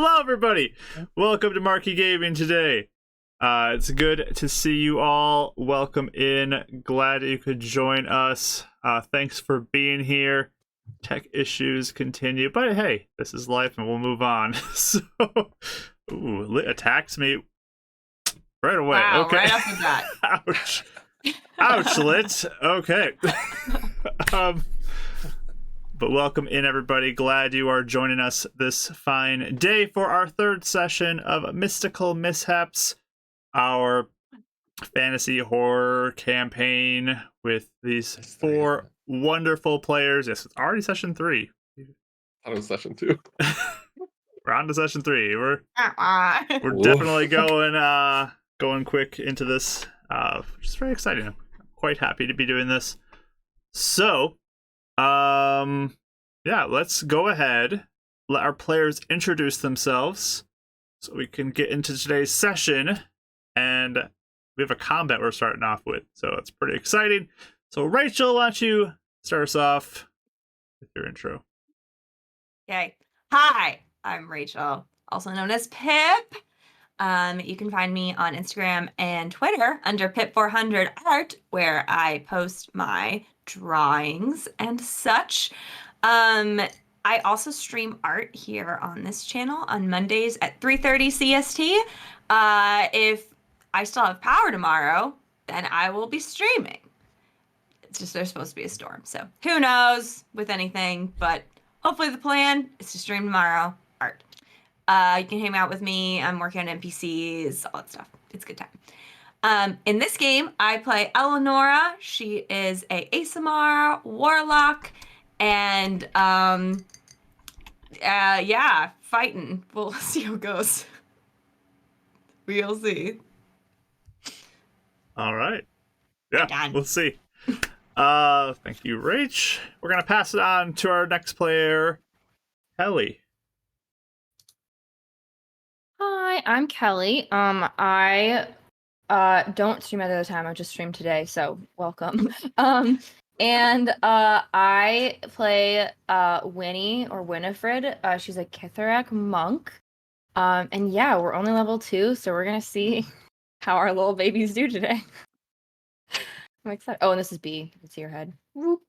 Hello, everybody. Welcome to Marquee Gaming today. It's good to see you all. Welcome in. Glad you could join us. Thanks for being here. Tech issues continue, but hey, this is life and we'll move on. So, Lit attacks me right away. Wow, okay. right off the bat. Ouch. Ouch, Lit. Okay. But welcome in, everybody. Glad you are joining us this fine day for our third session of Mystical Mishaps, our fantasy horror campaign with these four wonderful players. Yes, it's already session 3. I was session 2. We're on to session 3. We're definitely going quick into this, which is very exciting. I'm quite happy to be doing this. So, yeah, let's go ahead, let our players introduce themselves so we can get into today's session, and we have a combat we're starting off with, so it's pretty exciting. So Rachel, why don't you start us off with your intro? Okay. Hi, I'm Rachel, also known as Pip. You can find me on Instagram and Twitter under Pip400art, where I post my drawings and such. I also stream art here on this channel on Mondays at 3:30 CST. If I still have power tomorrow, then I will be streaming. It's just there's supposed to be a storm, so who knows with anything, but hopefully the plan is to stream tomorrow art. You can hang out with me. I'm working on NPCs, all that stuff. It's a good time. In this game, I play Eleonora. She is a ASMR warlock, and yeah, fighting. We'll see how it goes. We'll see. All right. Yeah, we'll see. Thank you, Rach. We're gonna pass it on to our next player, Kelly. Hi, I'm Kelly. I don't stream at the time. I just streamed today, so welcome. And I play Winnie or Winifred. She's a Kitharak monk. And yeah, we're only level 2, so we're gonna see how our little babies do today. I'm excited. Oh, and this is B. You can see her head. Whoop.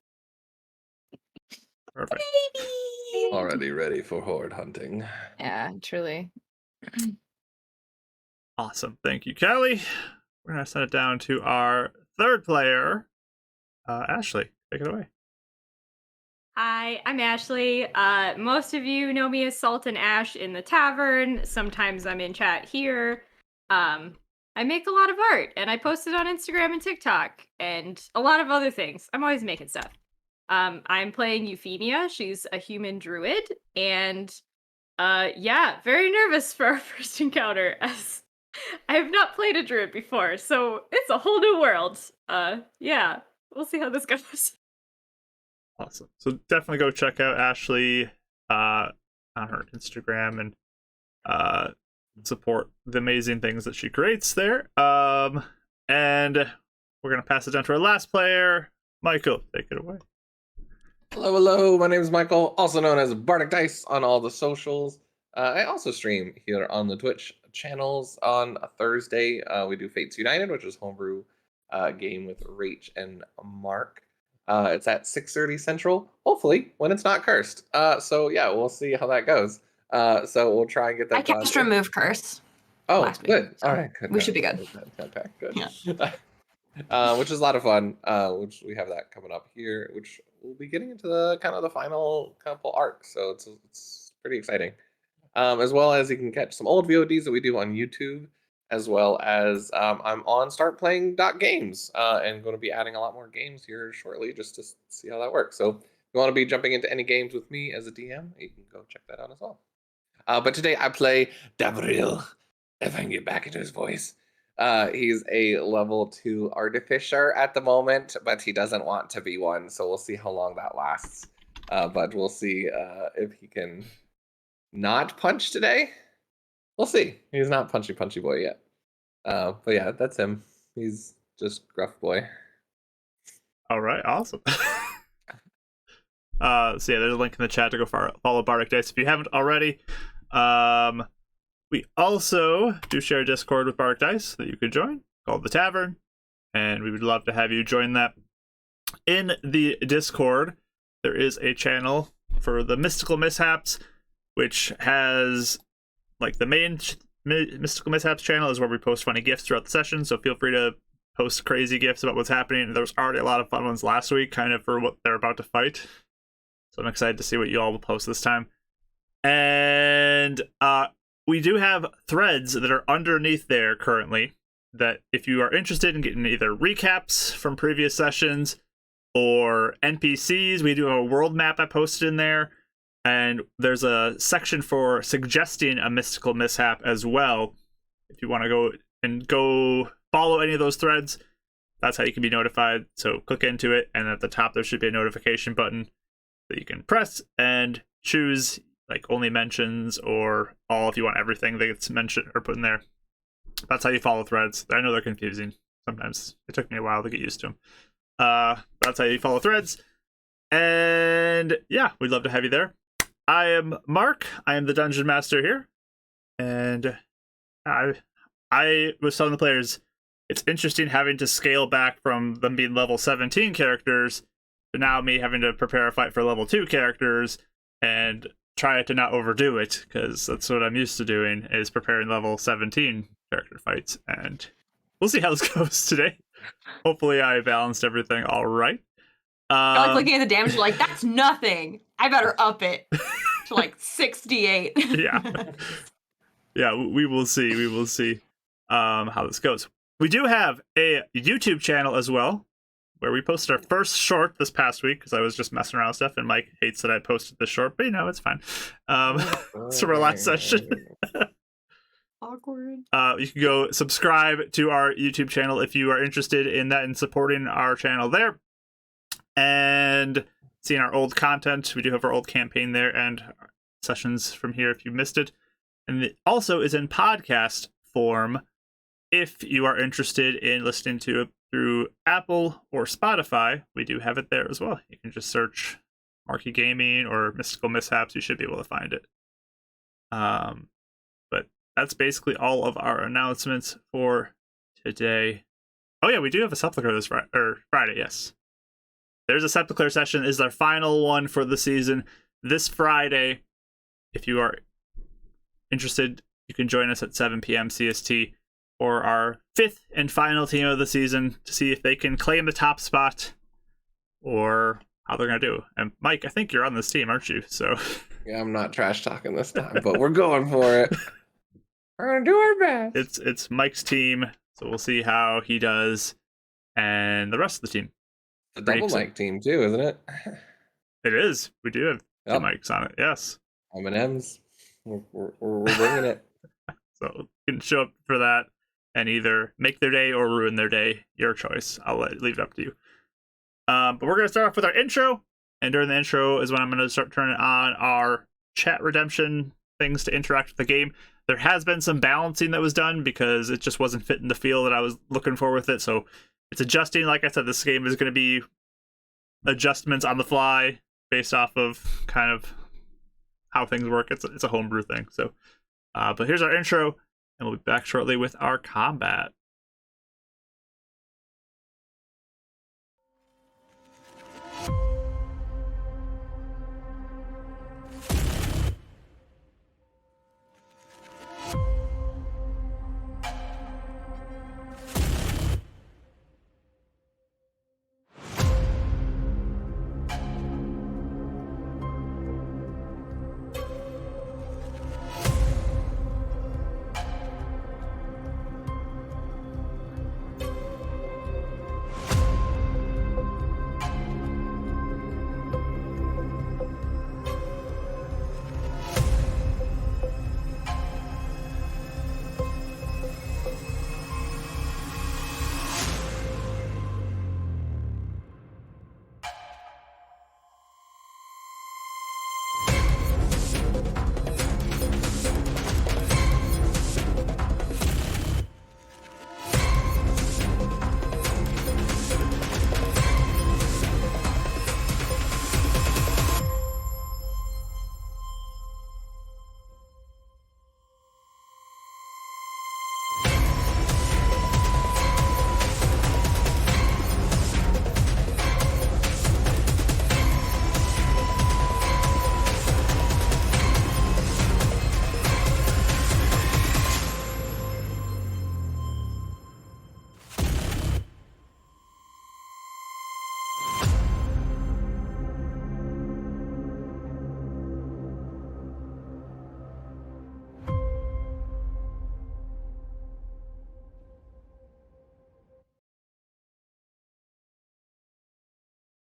Perfect. Baby! Already ready for horde hunting. Yeah, truly. Awesome. Thank you, Kelly. We're going to send it down to our third player, Ashley. Take it away. Hi, I'm Ashley. Most of you know me as Salt and Ash in the tavern. Sometimes I'm in chat here. I make a lot of art, and I post it on Instagram and TikTok, and a lot of other things. I'm always making stuff. I'm playing Euphemia. She's a human druid, and yeah, very nervous for our first encounter, as I have not played a druid before, so it's a whole new world. Yeah, we'll see how this goes. Awesome. So definitely go check out Ashley on her Instagram and support the amazing things that she creates there. And we're going to pass it down to our last player, Michael. Take it away. Hello, my name is Michael, also known as Bardic Dice on all the socials. I also stream here on the Twitch channels on a Thursday. We do Fates United, which is homebrew game with Rach and Mark. It's at 6:30 Central, hopefully, when it's not cursed. So yeah, we'll see how that goes. So we'll try and get that I done. cast remove curse. Oh, last week, good. so All right, good. we should be good. Okay, good. Yeah. Which is a lot of fun. Which we have that coming up here, which we'll be getting into the kind of the final couple arcs. So it's pretty exciting. As well as you can catch some old VODs that we do on YouTube, as well as I'm on startplaying.games and going to be adding a lot more games here shortly just to see how that works. So if you want to be jumping into any games with me as a DM, you can go check that out as well. But today I play Davril, if I can get back into his voice. He's a level 2 artificer at the moment, but he doesn't want to be one, so we'll see how long that lasts. But we'll see if he can not punch today. We'll see. He's not punchy boy yet. But yeah, that's him. He's just gruff boy. All right, awesome. So yeah, there's a link in the chat to go follow Bardic Dice if you haven't already. We also do share a Discord with Bark Dice that you could join, called The Tavern, and we would love to have you join that. In the Discord, there is a channel for the Mystical Mishaps, which has, like, the main Mystical Mishaps channel is where we post funny GIFs throughout the session, so feel free to post crazy GIFs about what's happening. There was already a lot of fun ones last week, kind of for what they're about to fight. So I'm excited to see what you all will post this time. And we do have threads that are underneath there currently that if you are interested in getting either recaps from previous sessions or NPCs, we do have a world map I posted in there. And there's a section for suggesting a mystical mishap as well. If you want to go follow any of those threads, that's how you can be notified. So click into it, and at the top there should be a notification button that you can press and choose, like, only mentions or all if you want everything that gets mentioned or put in there. That's how you follow threads. I know they're confusing sometimes. It took me a while to get used to them. That's how you follow threads. And yeah, we'd love to have you there. I am Mark. I am the Dungeon Master here. And I was telling the players, it's interesting having to scale back from them being level 17 characters to now me having to prepare a fight for level 2 characters and try to not overdo it, because that's what I'm used to doing, is preparing level 17 character fights. And we'll see how this goes today. Hopefully I balanced everything all right. You're like looking at the damage, you're like, that's nothing. I better up it to like 68. Yeah, we will see. We will see how this goes. We do have a YouTube channel as well, where we posted our first short this past week, because I was just messing around with stuff, and Mike hates that I posted this short, but it's fine. It's from our last session. Awkward. You can go subscribe to our YouTube channel if you are interested in that and supporting our channel there. And seeing our old content. We do have our old campaign there and sessions from here if you missed it. And it also is in podcast form if you are interested in listening to it through Apple or Spotify. We do have it there as well. You can just search Marky Gaming or Mystical Mishaps. You should be able to find it. But that's basically all of our announcements for today. Oh yeah, we do have a Sepulchre this Friday, yes. There's a Sepulchre session. This is our final one for the season. This Friday, if you are interested, you can join us at 7 PM CST for our 5th and final team of the season to see if they can claim the top spot or how they're going to do. And Mike, I think you're on this team, aren't you? So Yeah, I'm not trash talking this time, but we're going for it. We're going to do our best. It's Mike's team, so we'll see how he does and the rest of the team. The double mic team too, isn't it? It is. We do have two mics on it. Yes. M&M's. We're bringing it. So you can show up for that and either make their day or ruin their day. Your choice. I'll leave it up to you. But we're going to start off with our intro. And during the intro is when I'm going to start turning on our chat redemption things to interact with the game. There has been some balancing that was done because it just wasn't fitting the feel that I was looking for with it. So it's adjusting. Like I said, this game is going to be adjustments on the fly based off of kind of how things work. It's a homebrew thing. So, but here's our intro, and we'll be back shortly with our combat.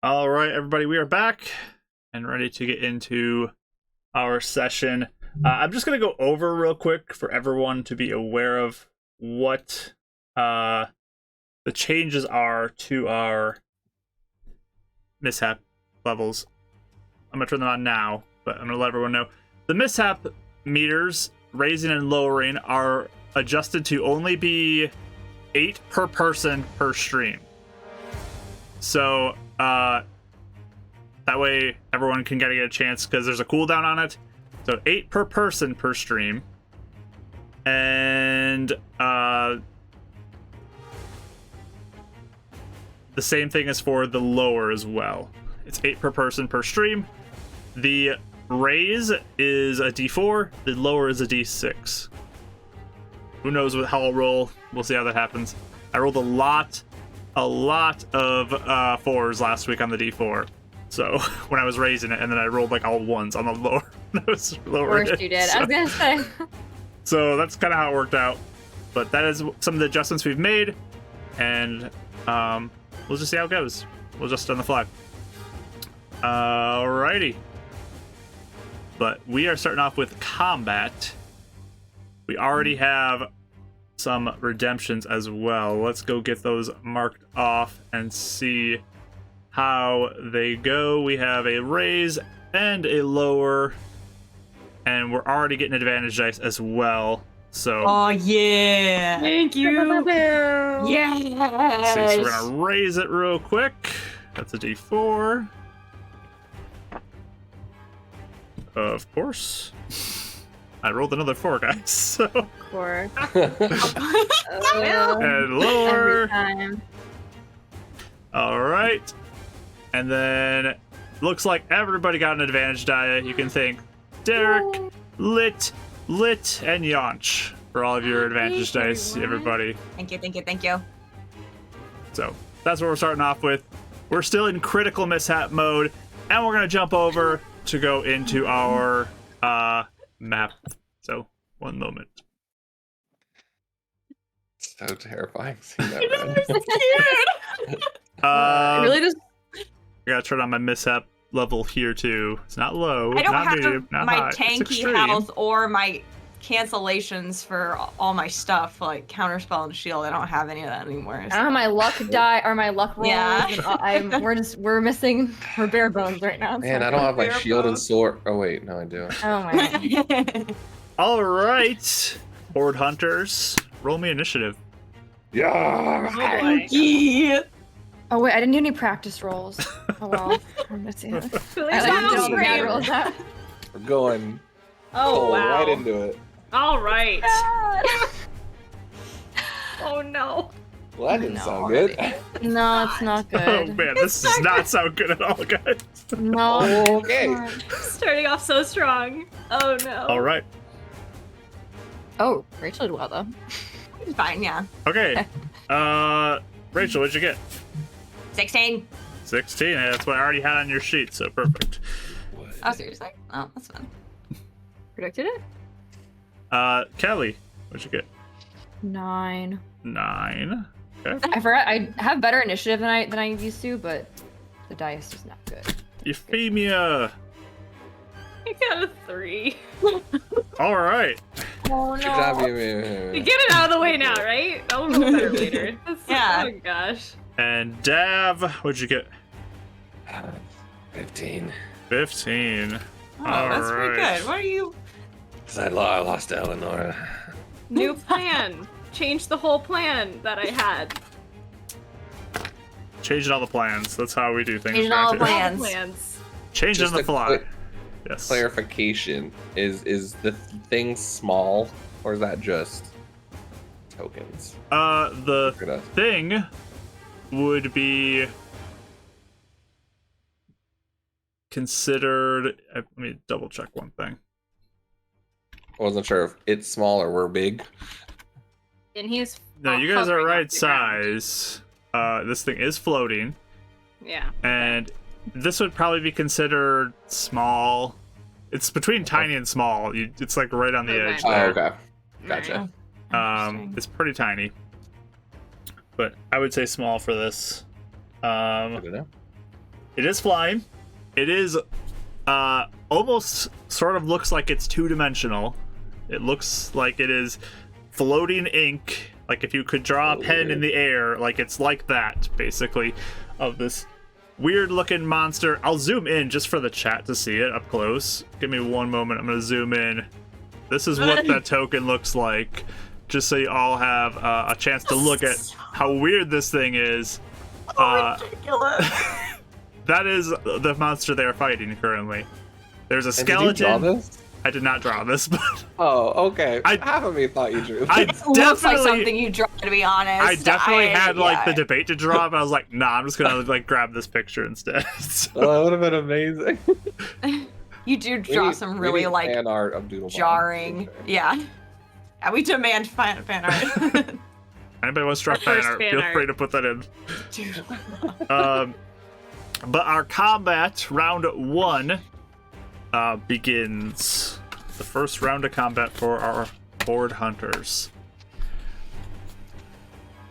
All right, everybody, we are back and ready to get into our session. I'm just going to go over real quick for everyone to be aware of what the changes are to our mishap levels. I'm going to turn them on now, but I'm going to let everyone know. The mishap meters, raising and lowering, are adjusted to only be 8 per person per stream. So, that way everyone can get a chance, because there's a cooldown on it. So 8 per person per stream. And the same thing is for the lower as well. It's 8 per person per stream. The raise is a D4. The lower is a D6. Who knows how I'll roll? We'll see how that happens. I rolled a lot of 4s last week on the D4. So when I was raising it, and then I rolled like all 1s on the lower. That was lower. Of course you did. So, I was gonna say. So that's kind of how it worked out. But that is some of the adjustments we've made, and we'll just see how it goes. We'll just on the fly. Alrighty. But we are starting off with combat. We already have some redemptions as well. Let's go get those marked off and see how they go. We have a raise and a lower, and we're already getting advantage dice as well. So Oh yeah. Thank you. Yes. see, so we're gonna raise it real quick. That's a D4. Of course. I rolled another 4, guys. So Or and lower. every time. All right. And then looks like everybody got an advantage die. You can thank Derek, Lit, and Yonch for all of your advantage dice, everybody. Thank you. So that's what we're starting off with. We're still in critical mishap mode, and we're gonna jump over to go into our map. So 1 moment. So terrifying seeing that. Really just I gotta turn on my mishap level here too. It's not low. I don't not have medium, not my high. It's tanky extreme. health or my cancellations for all my stuff, like counterspell and shield. I don't have any of that anymore. I don't have my luck die or my luck rolls. Yeah. And we're missing her bare bones right now. Man, I don't have my shield and sword. Oh wait, no, I do. Oh my god. All right, Horde Hunters, roll me initiative. Yeah. Yeah. Oh wait, I didn't do any practice rolls. Oh well. I'm gonna see. I At least like I'm did all the bad stream. rolls out. We're going Oh wow. right into it. All right. Oh no. Well, that didn't No, sound good. No, it's not Oh good. man, this does not sound good at all, guys. No. Okay. Starting off so strong. Oh no. All right. Oh, Rachel did well though. It's fine, yeah. Okay. Rachel, what'd you get? 16. 16. Yeah, that's what I already had on your sheet, so perfect. Oh, seriously? Oh, that's fun. Predicted it? Kelly, what'd you get? 9. 9. Okay. I forgot I have better initiative than I used to, but the dice is not good. Euphemia. I got a 3. All right. Oh Good job, you. You get it out of the way now, right? I'll roll better later. Yeah. Oh gosh. And Dav, what'd you get? 15. 15. Oh, All that's pretty right. good. What are you? Because I lost Eleanor. New plan. Change the whole plan that I had. Changing all the plans. That's how we do things. Changing all around the here. plans. Plans. Changing Just on the a fly. quick Yes. clarification. Is the thing small, or is that just tokens? The Look at us. thing would be considered. Let me double check one thing. I wasn't sure if it's small or we're big. And he's No, you guys are hovering right off the ground. size. This thing is floating, Yeah. and this would probably be considered small. It's between tiny and small. It's like right on the Okay. edge Oh, there. okay. Gotcha. Interesting. It's pretty tiny, but I would say small for this. Good to know. It is flying. It is almost sort of looks like it's two-dimensional. It looks like it is floating ink. Like if you could draw a pen in the air, like it's like that, basically, of this weird-looking monster. I'll zoom in just for the chat to see it up close. Give me one moment. I'm going to zoom in. This is what that token looks like, just so you all have a chance to look at how weird this thing is. Ridiculous. That is the monster they are fighting currently. There's a skeleton. Did you draw this? I did not draw this, but Oh, okay. Half of me thought you drew. I It looks like definitely, something you draw, to be honest. I definitely had like yeah. the debate to draw, but I was like, nah, I'm just gonna like grab this picture instead. So, Oh, that would have been amazing. You do draw some really like fan art of Doodle jarring. Yeah. Yeah, we demand fan art. anybody wants to draw fan First art, fan feel art. free to put that in. Dude. But our combat round 1 begins. The first round of combat for our board hunters.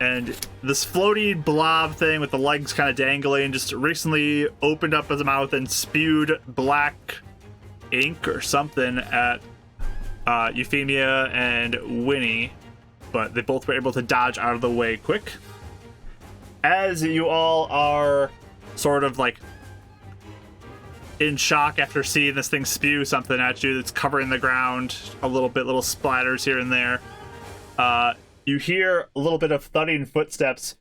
And this floaty blob thing with the legs kind of dangling just recently opened up his mouth and spewed black ink or something at Euphemia and Winnie, but they both were able to dodge out of the way quick. As you all are sort of like in shock after seeing this thing spew something at you that's covering the ground a little bit, little splatters here and there, you hear a little bit of thudding footsteps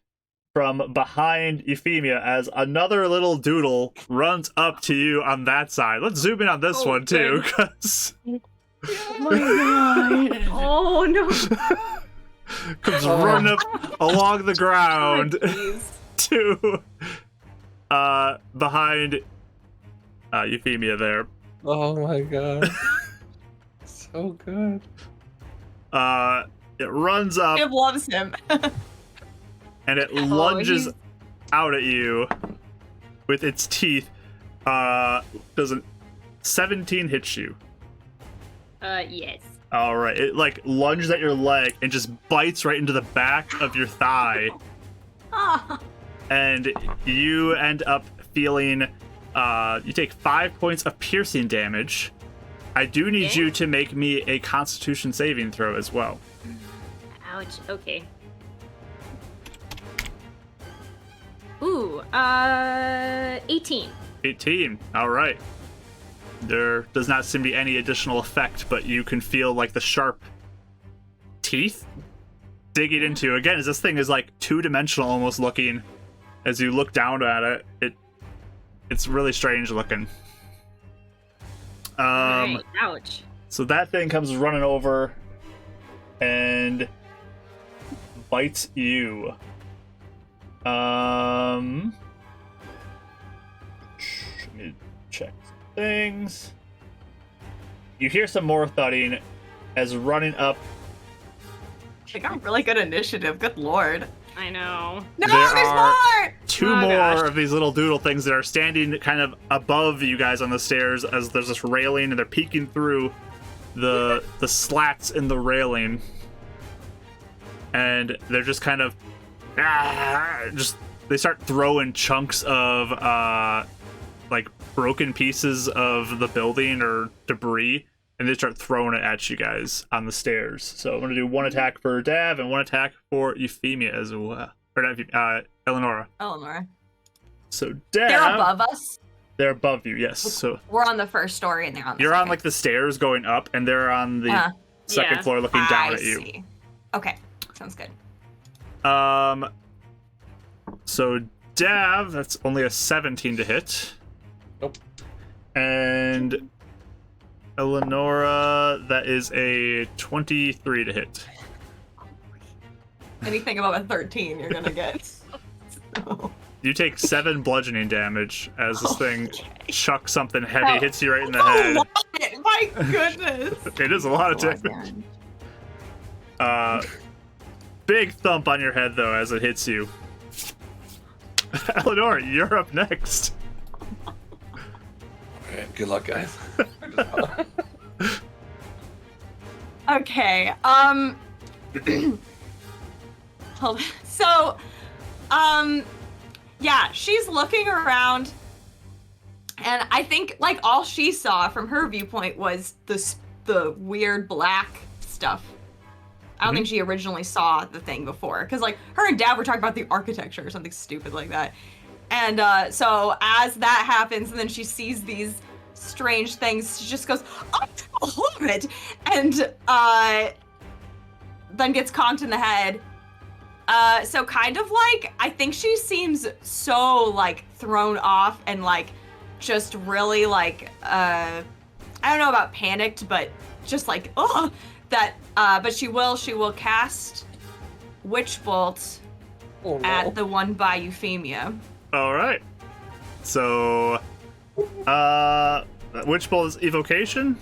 from behind Euphemia as another little doodle runs up to you on that side. Let's zoom in on this one too, because Oh my god. Oh no. comes running up along the ground to behind Euphemia there. Oh my god. So good. It runs up It loves him. and it lunges out at you with its teeth. Doesn't 17 hit you? Yes. All right. It like lunges at your leg and just bites right into the back of your thigh, Ah. and you end up feeling. You take 5 points of piercing damage. I do need you to make me a Constitution saving throw as well. Ouch. Okay. Ooh, 18. 18. All right. There does not seem to be any additional effect, but you can feel like the sharp teeth digging into you. Again, as this thing is like two-dimensional almost looking, as you look down at it, it's really strange looking. Alright, ouch. So that thing comes running over and bites you. Let me check things. You hear some more thudding as running up. They got really good initiative. Good lord. I know. No, There there's are more! two Oh, more gosh. of these little doodle things that are standing kind of above you guys on the stairs as there's this railing, and they're peeking through the slats in the railing, and they're just kind of they start throwing chunks of like broken pieces of the building or debris, and they start throwing it at you guys on the stairs. So I'm gonna do one attack for Dav and one attack for Euphemia as well. Or not Eleonora. Eleanor. So Dav, They're above us. they're above you, yes. So We're on the first story and they're on the you're on second. like the stairs going up, and they're on the second Yeah. floor looking down I at you. see. Okay. Sounds good. So Dav, that's only a 17 to hit. Nope. And Eleonora, that is a 23 to hit. Anything above a 13 you're gonna get. So. You take 7 bludgeoning damage as this thing chucks something heavy, Oh. hits you right in the Oh, head. my goodness. It is a lot of damage. Big thump on your head though as it hits you. Eleanor, you're up next. Alright, good luck, guys. Okay. Hold on. So, yeah, she's looking around And I think like all she saw from her viewpoint was the weird black stuff. I don't think she originally saw the thing before, because like her and Dad were talking about the architecture or something stupid like that. And so as that happens, and then she sees these strange things, she just goes, "Oh, horrid!" and then gets conked in the head. So kind of like, I think she seems so like thrown off and like just really like I don't know about panicked, but just like that. But she will cast Witch Bolt at the one by Euphemia. All right. So, Witch Bolt is evocation.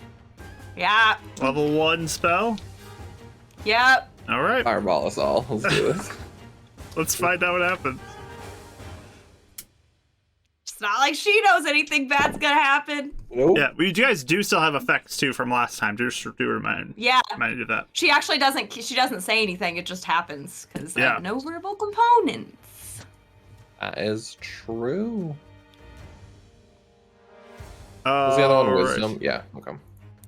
Yeah. Level 1 spell. Yep. All right. Fireball us all. Let's do this. Let's find out what happens. It's not like she knows anything bad's gonna happen. Nope. Yeah, you guys do still have effects too from last time. Do remind. Yeah. Remind you of that. She actually doesn't. She doesn't say anything. It just happens because Yeah. no verbal components. That is true. Was the other one Alright. wisdom? Yeah. Okay.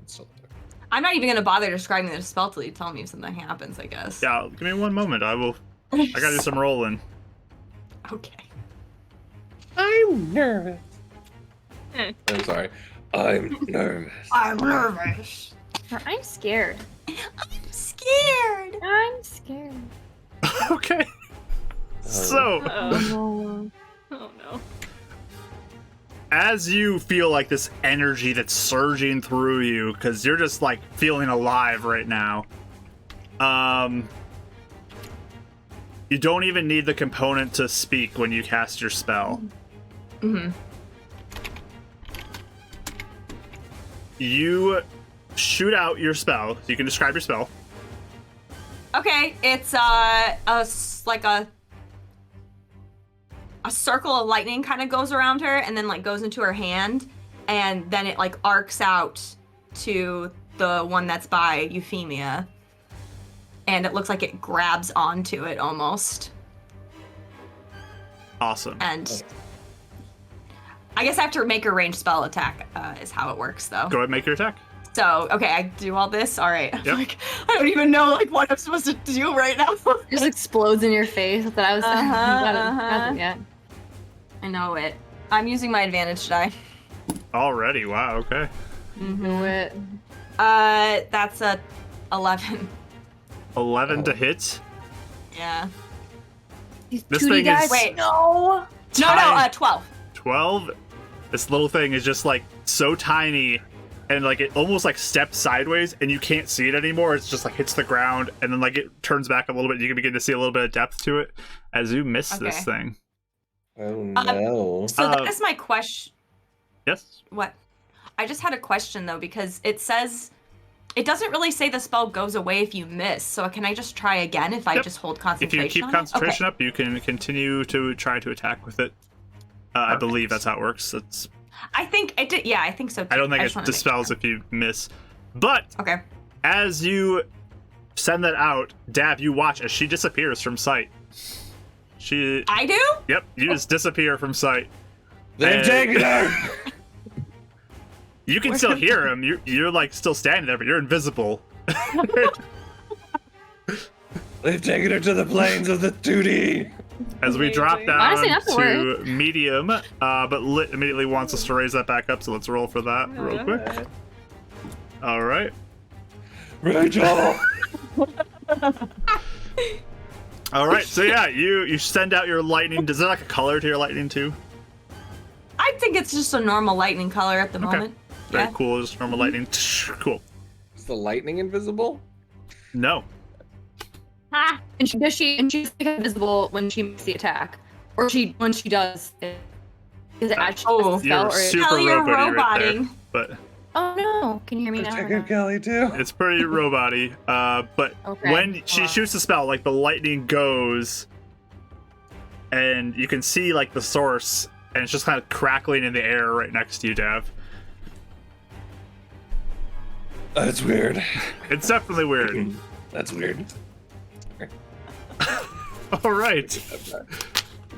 So, I'm not even gonna bother describing the spell till you tell me if something happens. I guess. Yeah, give me one moment. I gotta do some rolling. Okay. I'm nervous. I'm sorry. I'm nervous. I'm nervous. Or I'm scared. I'm scared. I'm scared. Okay. So, Oh no. as you feel like this energy that's surging through you, because you're just like feeling alive right now, you don't even need the component to speak when you cast your spell. Mm-hmm. You shoot out your spell. You can describe your spell. Okay, it's like a circle of lightning kind of goes around her and then like goes into her hand, and then it like arcs out to the one that's by Euphemia, and it looks like it grabs onto it almost. Awesome. And I guess I have to make a ranged spell attack is how it works though. Go ahead and make your attack. So, okay, I do all this? All right. Yep. Like, I don't even know like what I'm supposed to do right now. It just explodes in your face. That I was. Yeah. I know it. I'm using my advantage die. Already, wow, okay. Do it. That's a 11. 11 to hit. Yeah. These This 2D thing guys. is- Wait. No. No, 12. 12. This little thing is just like so tiny, and like it almost like steps sideways, and you can't see it anymore. It's just like hits the ground, and then like it turns back a little bit. You can begin to see a little bit of depth to it as you miss this Okay. thing. Oh no. So that is my question. Yes. What? I just had a question though, because it says it doesn't really say the spell goes away if you miss. So can I just try again if I Yep. just hold If concentration? you keep on it? concentration up, you can continue to try to attack with it. I believe that's how it works. It's. I think it did. Yeah, I think so too. I don't think just it wanna make dispels sure. if you miss. But Okay. as you send that out, Dab, you watch as she disappears from sight. She. I do? Yep, you just disappear from sight. They've taken her! You can still hear him. You're like still standing there, but you're invisible. They've taken her to the plains of the 2D! As we drop Amazing. down Honestly, that could to medium, but Lit immediately wants us to raise that back up, so let's roll for that real quick. All right. Rachel! All right, so yeah, you send out your lightning. Does there like a color to your lightning too? I think it's just a normal lightning color at the moment. Very Yeah. cool, just normal lightning. Cool. Is the lightning invisible? No. Ah. And she's invisible when she makes the attack, or when she does. Is it actually Oh. a spell, You're or super Kelly, you're robot-y right there, roboting. but oh no? Can you hear me now? or Check out not? Kelly too. it's pretty robot-y. But Okay. when she Wow. shoots the spell, like the lightning goes, and you can see like the source, and it's just kind of crackling in the air right next to you, Dav. That's weird. It's definitely weird. That's weird. All right,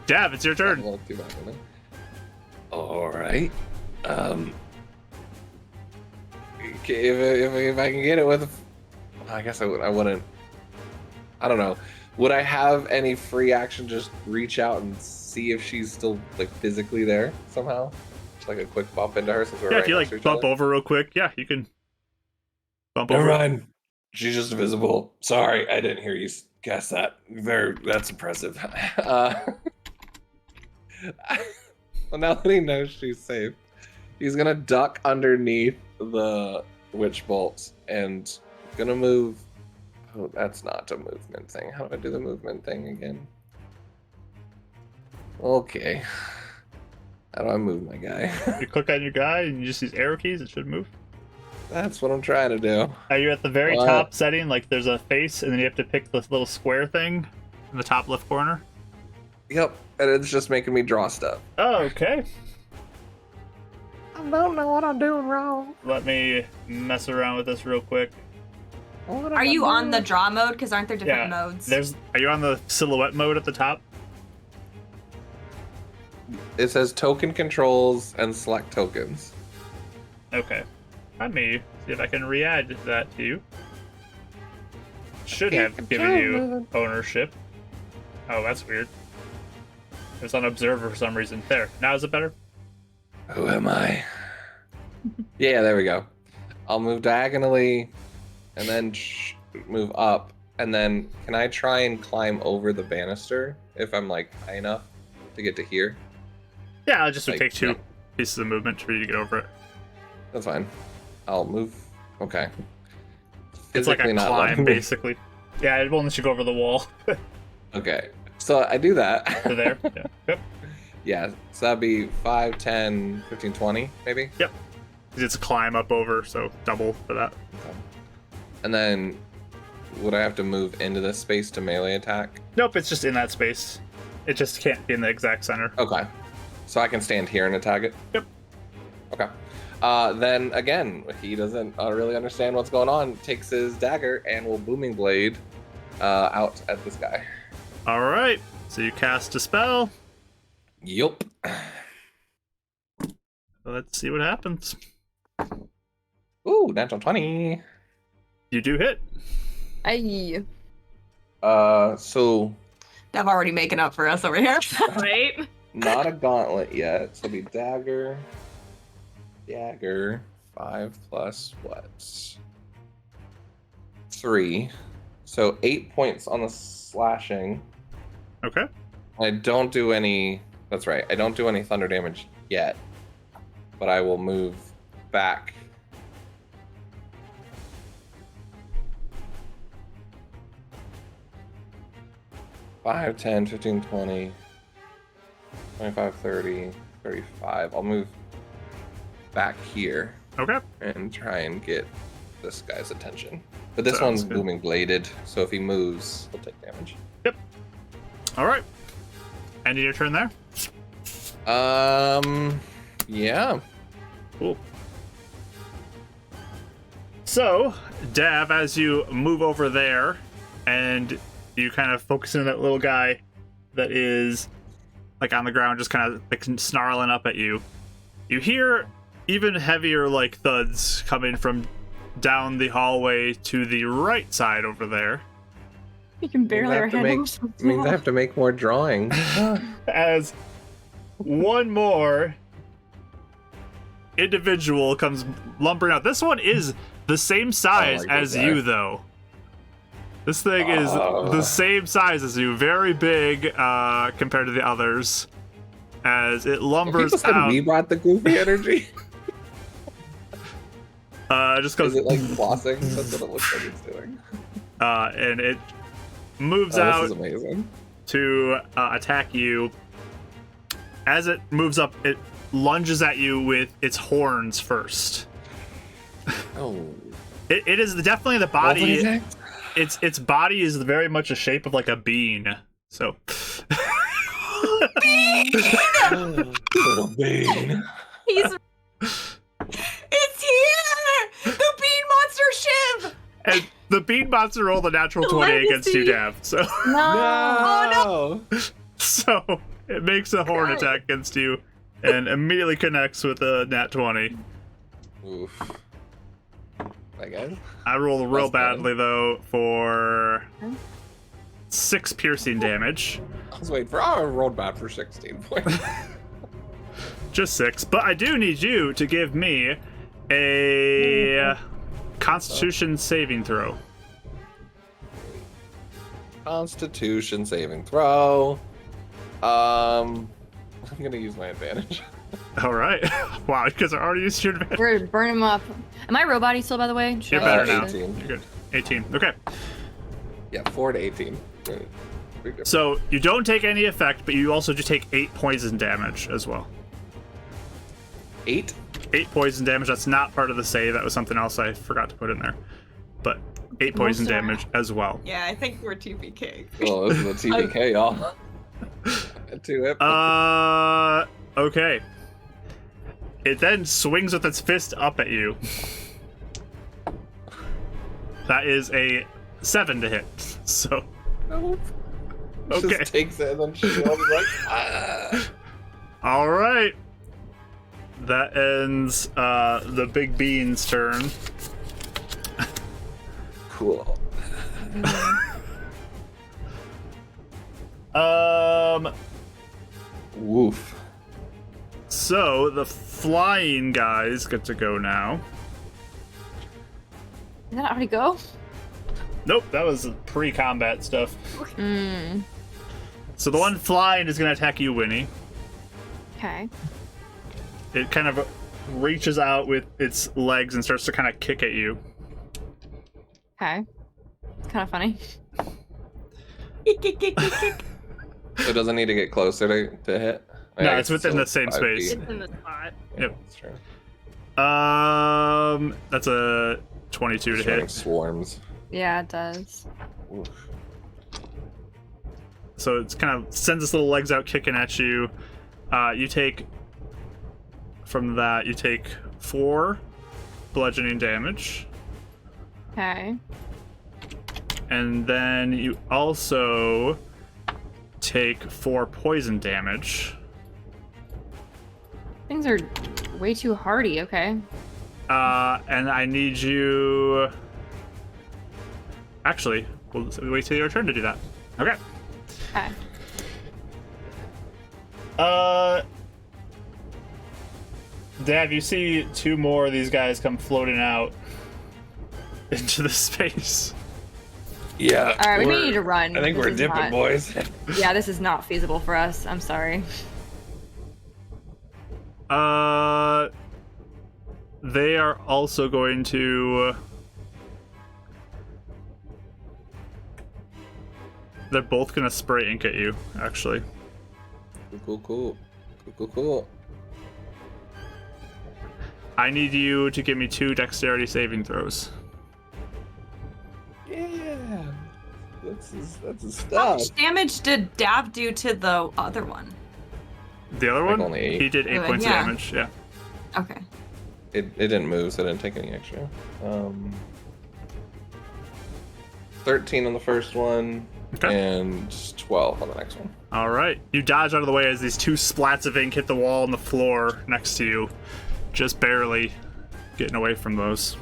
Dav, it's your turn. Alright. If I can get it with, I guess I wouldn't. I don't know. Would I have any free action? Just reach out and see if she's still like physically there somehow. Just like a quick bump into her since we're Yeah, right if you next to like each bump other. over real quick, yeah, you can bump Never over. mind. She's just invisible. Sorry, I didn't hear you guess that. That's impressive. Well, now that he knows she's safe, he's gonna duck underneath the witch bolts and gonna move. Oh, that's not a movement thing. How do I do the movement thing again? Okay. How do I move my guy? You click on your guy and you just use arrow keys, it should move. That's what I'm trying to do. Are you at the very What? top setting? Like there's a face and then you have to pick this little square thing in the top left corner? Yep, and it's just making me draw stuff. Oh, okay. I don't know what I'm doing wrong. Let me mess around with this real quick. Are you on the draw mode? Because aren't there different modes? Are you on the silhouette mode at the top? It says token controls and select tokens. Okay. Let me see if I can re-add that to you. Should Can't have given you ownership. Oh, that's weird. It's on observer for some reason. There. Now is it better? Who am I? Yeah, there we go. I'll move diagonally and then move up. And then can I try and climb over the banister if I'm like high enough to get to here? Yeah, it just would Like, take two yeah. pieces of movement for you to get over it. That's fine. I'll move. Okay. It's like a Physically not climb, letting me- basically. Yeah, it won't let you go over the wall. Okay. So I do that. To there. Yeah. Yep. Yeah. So that'd be 5, 10, 15, 20, maybe? It's a climb up over, so double for that. And then would I have to move into this space to melee attack? Nope, it's just in that space. It just can't be in the exact center. Okay. So I can stand here and attack it? Yep. Okay. Then again, he doesn't really understand what's going on. Takes his dagger and will booming blade out at this guy. All right. So you cast a spell. Yup. Let's see what happens. Ooh, natural 20. You do hit. Aye. So I'm already making up for us over here. Right? not a gauntlet yet. So it'll be dagger. 5 plus what? 3. So 8 points on the slashing. Okay. I don't do any. That's right. I don't do any thunder damage yet, but I will move back. Five, 10, 15, 20, 25, 30, 35. I'll move back here Okay. and try and get this guy's attention. But this Sounds one's good. booming bladed, so if he moves, he'll take damage. All right. Ending your turn there. Yeah. Cool. So, Dav, as you move over there and you kind of focus on that little guy that is like on the ground, just kind of like snarling up at you, you hear even heavier like thuds coming from down the hallway to the right side over there. You can barely have to handle make- yourself. Means I have to make more drawings. As one more individual comes lumbering out. This one is the same size like as this guy. you, though. This thing is Oh. the same size as you, very big compared to the others. As it People lumbers said out, we brought the goofy energy. just goes, Is it like flossing? That's what it looks like it's doing. and it moves Oh, out this is amazing. to attack you. As it moves up, it lunges at you with its horns first. Oh. It is definitely the body. Multi-attack? Its body is very much a shape of like a bean. So Little bean. He's. It's here! The Bean Monster ship! and the bean monster rolled a natural 20 against you, Legacy. Dav. So No. Oh, no. so it makes a horn God. attack against you. and immediately connects with a nat 20. Oof. I guess. I rolled real That's better. badly though for 6 piercing damage. I was waiting for. I rolled bad for 16 points. Just 6, but I do need you to give me a Constitution saving throw. Constitution saving throw. I'm gonna use my advantage. All right. Wow, because I already used your advantage. We're burn him up. Am I robot-y still, by the way? Should You're I better now. use it? 18. You're good. 18. Okay. Yeah, 4 to 18. Big difference. So you don't take any effect, but you also do take 8 poison damage as well. 8. 8 poison damage. That's not part of the save. That was something else I forgot to put in there. But 8 poison Most are- damage as well. Yeah, I think we're TPK. Oh, this is a TPK, y'all. 2 hit. Okay. It then swings with its fist up at you. That is a 7 to hit. So, Nope. okay. Just takes it and then she's like, ah. All right. That ends the Big Bean's turn. Cool. Woof. So the flying guys get to go now. Did that already go? Nope, that was pre-combat stuff. Mm. So the one flying is going to attack you, Winnie. Okay. It kind of reaches out with its legs and starts to kind of kick at you. Okay. Kind of funny. So it doesn't need to get closer to hit? No, Yeah, it's within the same 5 space. feet. It's in the spot. Yeah, Yep. that's true. That's a 22 to Showing hit. swarms. Yeah, it does. Oof. So it's kind of sends its little legs out kicking at you. You take 4 bludgeoning damage. Okay. And then you also take 4 poison damage. Things are way too hardy. Okay. And I need you... Actually, we'll wait till your turn to do that. Okay. Okay. Dad, you see 2 more of these guys come floating out into the space. Yeah. All right, we we're- need to run. I think This we're is dipping, not- boys. Yeah, this is not feasible for us. I'm sorry. They are also going to... They're both gonna spray ink at you, actually. Cool. I need you to give me 2 dexterity saving throws. Yeah. That's his How stuff. much damage did Dav do to the other one? The other Like one? only 8. He did 8 Really? points Yeah. of damage, yeah. Okay. It didn't move, so it didn't take any extra. 13 on the first one, Okay. and 12 on the next one. All right. You dodge out of the way as these 2 splats of ink hit the wall and the floor next to you. Just barely getting away from those.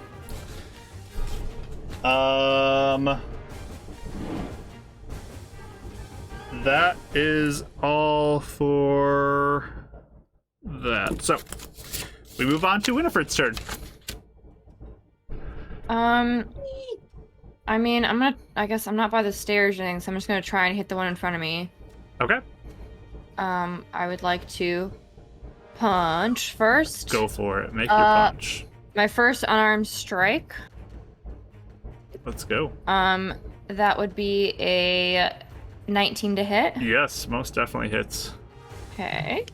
That is all for that. So, we move on to Winifred's turn. I mean, I guess I'm not by the stairs or anything, so I'm just gonna try and hit the one in front of me. Okay. I would like to punch first. Go for it. Make your punch. My first unarmed strike. Let's go. That would be a 19 to hit. Yes, most definitely hits. Okay.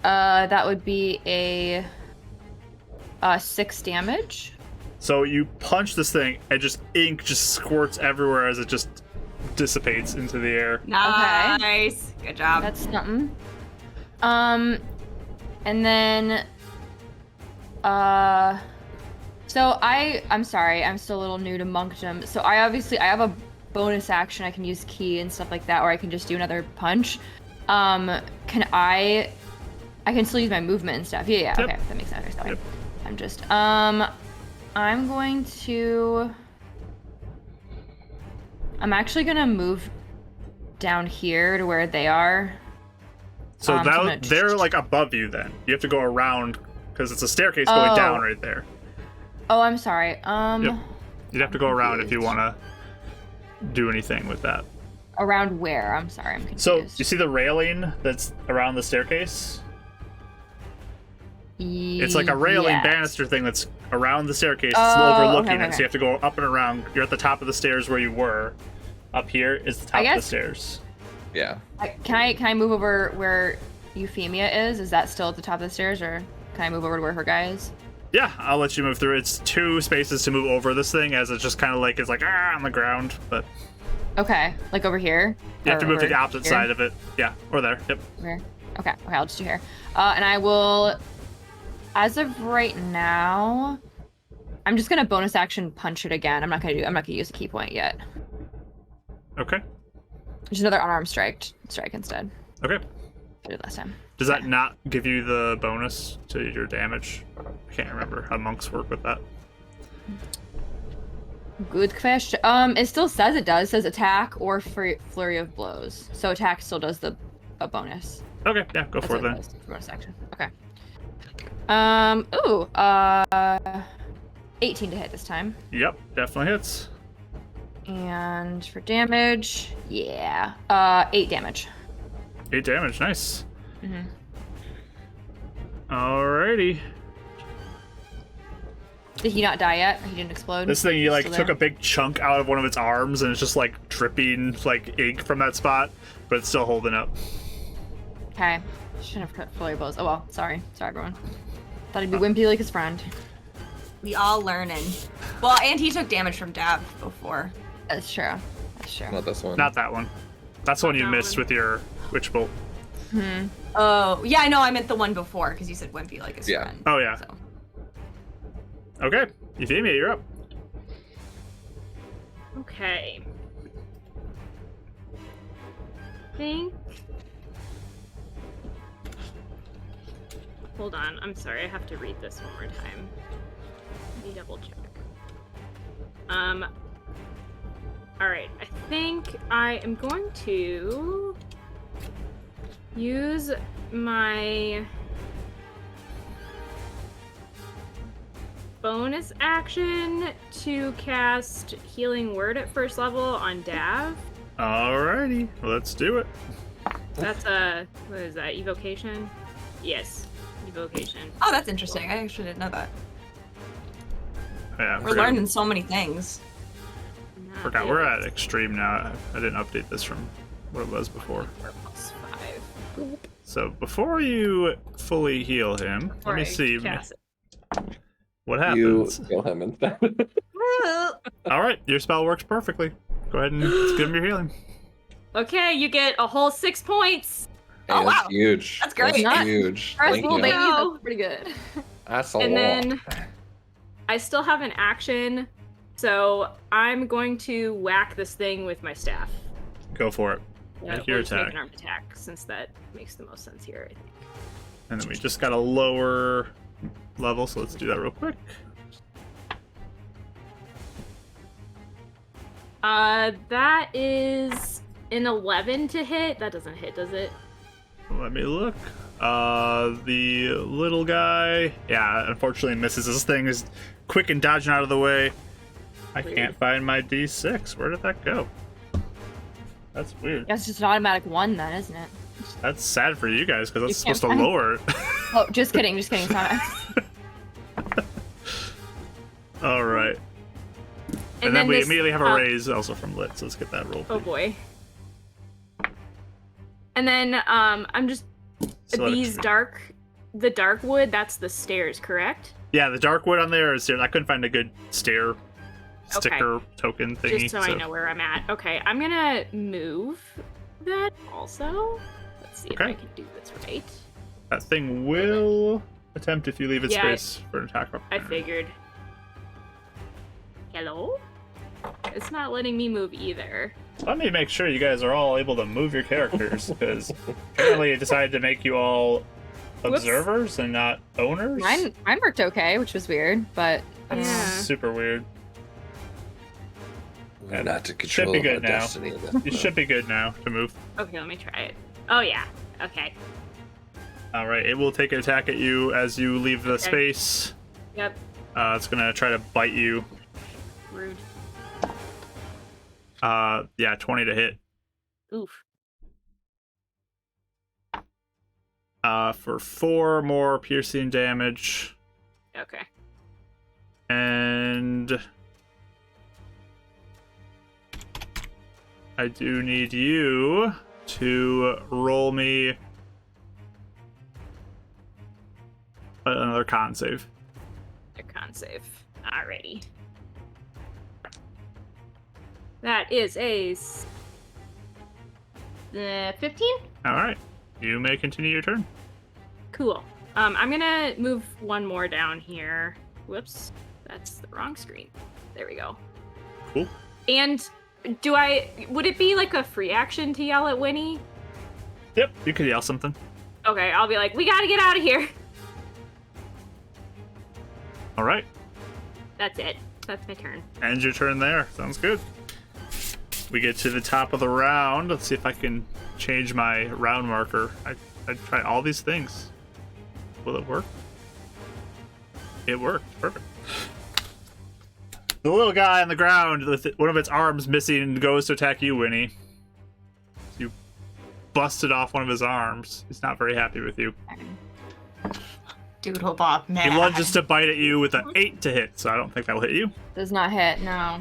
That would be a 6 damage. So you punch this thing, and just ink just squirts everywhere as it just dissipates into the air. Nice. Good job. That's something. And then, so I'm sorry, I'm still a little new to monkdom. So I have bonus action, I can use key and stuff like that, or I can just do another punch. I can still use my movement and stuff. Yeah, Yep. okay, that makes sense. Okay. Yep. I'm just I'm going to. I'm actually gonna move down here to where they are. So I'm gonna they're like above you. Then you have to go around because it's a staircase going down right there. Oh, I'm sorry. Yep. You'd have to go around if you want to do anything with that. Around where? I'm sorry, I'm confused. So you see the railing that's around the staircase? It's like a railing Yes. banister thing that's around the staircase. It's Oh, overlooking okay, it, so you have to go up and around. You're at the top of the stairs where you were. Up here is the top of the stairs. Yeah. Can I move over where Euphemia is? Is that still at the top of the stairs, or can I move over to where her guy is? Yeah, I'll let you move through. It's 2 spaces to move over this thing, as it's just kind of like it's like on the ground, but Okay, like over here. you have to Or move to over the opposite here? side of it. Yeah, or there. Yep. Where? Okay, I'll just do here. And I will, as of right now, I'm just gonna bonus action punch it again. I'm not gonna use a key point yet. Okay. Just another unarmed strike instead. Okay. I did last time. Does that not give you the bonus to your damage? I can't remember how monks work with that. Good question. It still says it does. It says attack or flurry of blows. So attack still does a bonus. Okay, yeah, go for it then. Bonus action. Okay. 18 to hit this time. Yep, definitely hits. And for damage, yeah, 8 damage. 8 damage, nice. Mm-hmm. Alrighty. Did he not die yet? He didn't explode? This thing, you like Still took there? a big chunk out of one of its arms, and it's just like dripping like ink from that spot, but it's still holding up. Okay. Shouldn't have put flurry blows. Oh well, sorry. Sorry, everyone. Thought he'd be wimpy like his friend. We all learning. Well, and he took damage from Dab before. That's true. That's true. Not this one. Not that one. That's the one you that missed one. with your witch bolt. Hmm. Oh, yeah, I know. I meant the one before because you said wimpy like his Yeah. friend. Oh, yeah. So. Okay, Euphemia, you're up. Okay. Think. Hold on. I'm sorry. I have to read this one more time. Let me double check. All right. I think I am going to use my bonus action to cast Healing Word at first level on Dav. Alrighty, let's do it. That's a, what is that, evocation? Yes, evocation. Oh, that's interesting. I actually didn't know that. Yeah, We're learning so many things. Forgot we're at extreme now. I didn't update this from what it was before. Plus 5. So before you fully heal him, let me see what You happens. kill him instead. All right, your spell works perfectly. Go ahead and give him your healing. Okay, you get a whole 6 points. Hey, Oh, that's wow. huge. That's great. That's Not- huge. First Thank roll, you. baby. No. That's pretty good. That's a And lot. then I still have an action, so I'm going to whack this thing with my staff. Go for it. Yeah, Make your or just make attack. an armed attack, since that makes the most sense here, I think. And then we just got a lower level, so let's do that real quick. That is an 11 to hit. That doesn't hit, does it? Let me look. The little guy, yeah, unfortunately misses. This thing is quick and dodging out of the way. I Weird. can't find my D6. Where did that go? That's weird. That's just an automatic 1 then, isn't it? That's sad for you guys because that's You can't supposed to find- lower it. Oh, just kidding. Just kidding. It's not. All right. And then we immediately have a raise also from Lit, so let's get that roll. Oh please. boy. And then I'm just So let it- these the dark wood, that's the stairs, correct? Yeah, the dark wood on there is there. I couldn't find a good stair sticker token thingy. Just so I know where I'm at. Okay, I'm gonna move that also. Let's see if I Okay. can do this right. That thing will attempt if you leave its Yeah, space for an attack. I figured. Hello? It's not letting me move either. Let me make sure you guys are all able to move your characters, because apparently it decided to make you all observers and not owners. Mine worked okay, which was weird, but That's Yeah. super weird. We're not to Should control be our good now. destiny. You should be good now to move. Okay, let me try it. Oh yeah. Okay. All right, it will take an attack at you as you leave the Okay. space. Yep. It's gonna try to bite you. Rude. Yeah, 20 to hit. Oof. For 4 more piercing damage. Okay. And I do need you to roll me another con save. A con save. Alrighty. That is a 15? All right, you may continue your turn. Cool. I'm gonna move one more down here. Whoops, that's the wrong screen. There we go. Cool. And would it be like a free action to yell at Winnie? Yep, you could yell something. Okay, I'll be like, we gotta get out of here. All right, That's it. That's my turn. end your turn there. Sounds good. We get to the top of the round. Let's see if I can change my round marker. I try all these things. Will it work? It worked. Perfect. The little guy on the ground with one of its arms missing goes to attack you, Winnie. You busted off one of his arms. He's not very happy with you. Doodle Bob, man. He lunges to bite at you with an 8 to hit, so I don't think that will hit you. does not hit. No.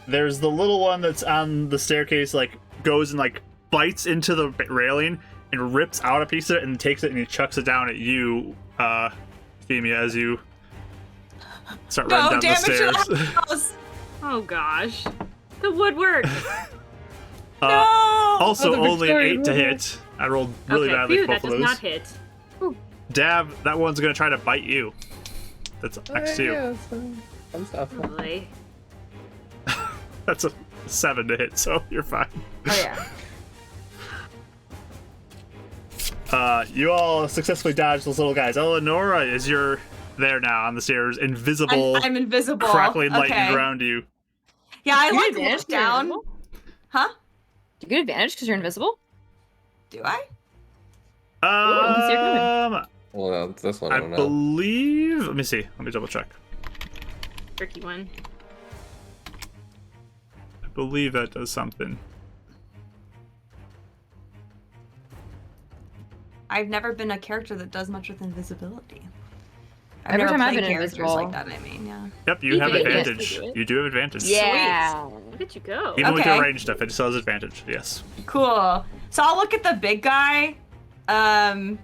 There's the little one that's on the staircase, like, goes and, like, bites into the railing and rips out a piece of it and takes it and he chucks it down at you, Femia, as you start running down the stairs. House. Oh gosh. The woodwork. No! Also, Oh, the only an Victorian 8 to woodwork. hit. I rolled really okay, badly phew, for both that of does those. not hit. Dab, that one's gonna try to bite you. That's next to you. Yeah, fun stuff. Oh, boy. That's a 7 to hit, so you're fine. Oh yeah. You all successfully dodged those little guys. Eleonora, is you're there now on the stairs, invisible, I'm invisible. crackling lightning Okay. around you. Yeah, I Do you like advantage look when you're down. invisible? Huh? Do you get advantage because you're invisible? Do I? because you're moving. Well, this one I I don't know. believe. Let me see. Let me double check. Tricky one. I believe that does something. I've never been a character that does much with invisibility. Every never time I've played been characters invisible. like that. I mean, yeah. Yep, you You have do, yes, advantage. you do it. You do have advantage. Yeah. Look at you go. Even with Okay. your range stuff, it still has advantage. Yes. Cool. So I'll look at the big guy, and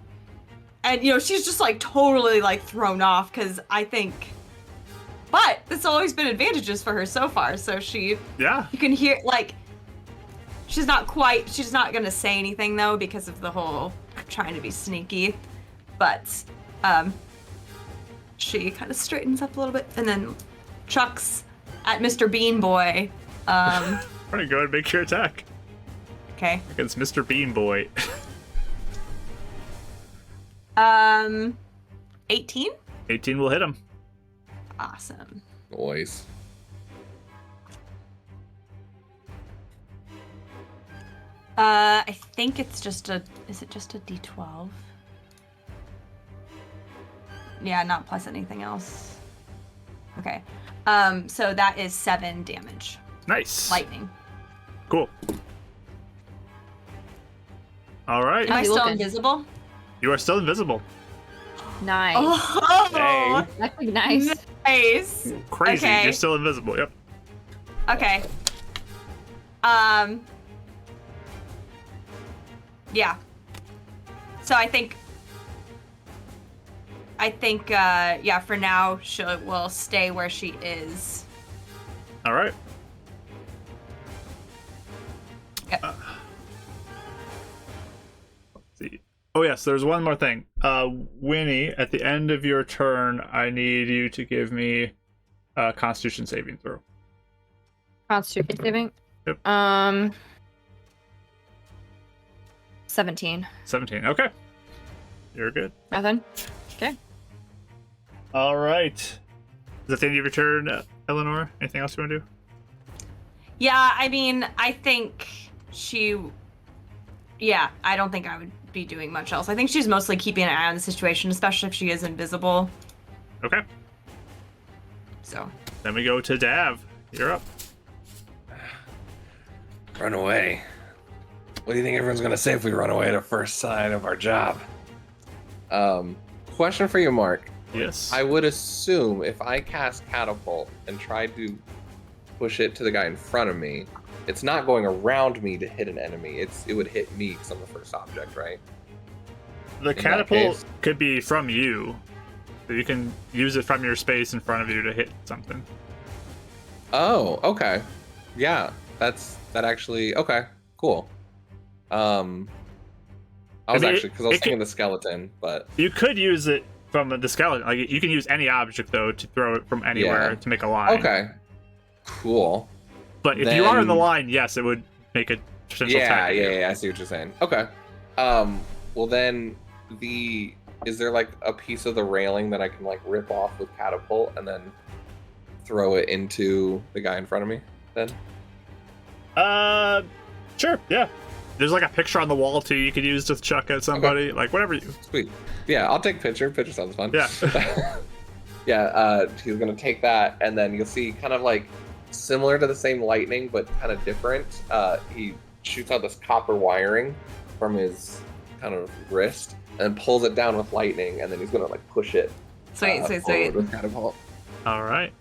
she's just like totally like thrown off because I think, but it's always been advantages for her so far. So Yeah. you can hear like, she's not gonna say anything though because of the whole trying to be sneaky, but she kind of straightens up a little bit and then chucks at Mr. Bean Boy. All right, go ahead and make your attack Okay. against Mr. Bean Boy. 18. 18 will hit him. Awesome. Noise. I think it's just is it just a D12? Yeah, not plus anything else. Okay. So that is 7 damage. Nice. Lightning. Cool. All right. Am I you still looking? invisible? You are still invisible. Nice. Oh, Dang. That's like nice. nice. Crazy. Okay. You're still invisible. Yep. Okay. Yeah. So I think yeah, for now she will stay where she is. All right. Yep. Let's see. Oh yes, there's one more thing. Winnie, at the end of your turn, I need you to give me a Constitution saving throw. Constitution saving. Yep. 17. 17. Okay. You're good. Nothing. Okay. All right. Is that the end of your turn, Eleanor? Anything else you want to do? Yeah, I mean, I think I don't think I would be doing much else. I think she's mostly keeping an eye on the situation, especially if she is invisible. Okay. So. Then we go to Dav. You're up. Run away. What do you think everyone's gonna say if we run away at the first sign of our job? Question for you, Mark. Yes. I would assume if I cast catapult and try to push it to the guy in front of me, it's not going around me to hit an enemy. It would hit me because I'm the first object, right? The catapult could be from you. So you can use it from your space in front of you to hit something. Oh, okay. Yeah, that actually okay. Cool. I was actually because I was thinking the skeleton, but you could use it from the skeleton. Like you can use any object though to throw it from anywhere to make a line. Okay. Cool. But if you are in the line, yes, it would make a potential attack. Yeah, I see what you're saying. Okay. Well then is there like a piece of the railing that I can like rip off with catapult and then throw it into the guy in front of me then? Sure, yeah. There's like a picture on the wall too you could use to chuck at somebody. Okay. Like whatever you. Sweet. Yeah, I'll take picture. Picture sounds fun. Yeah. Yeah, he's gonna take that and then you'll see kind of like similar to the same lightning but kind of different. He shoots out this copper wiring from his kind of wrist and pulls it down with lightning and then he's gonna like push it Sweet. with catapult. All right.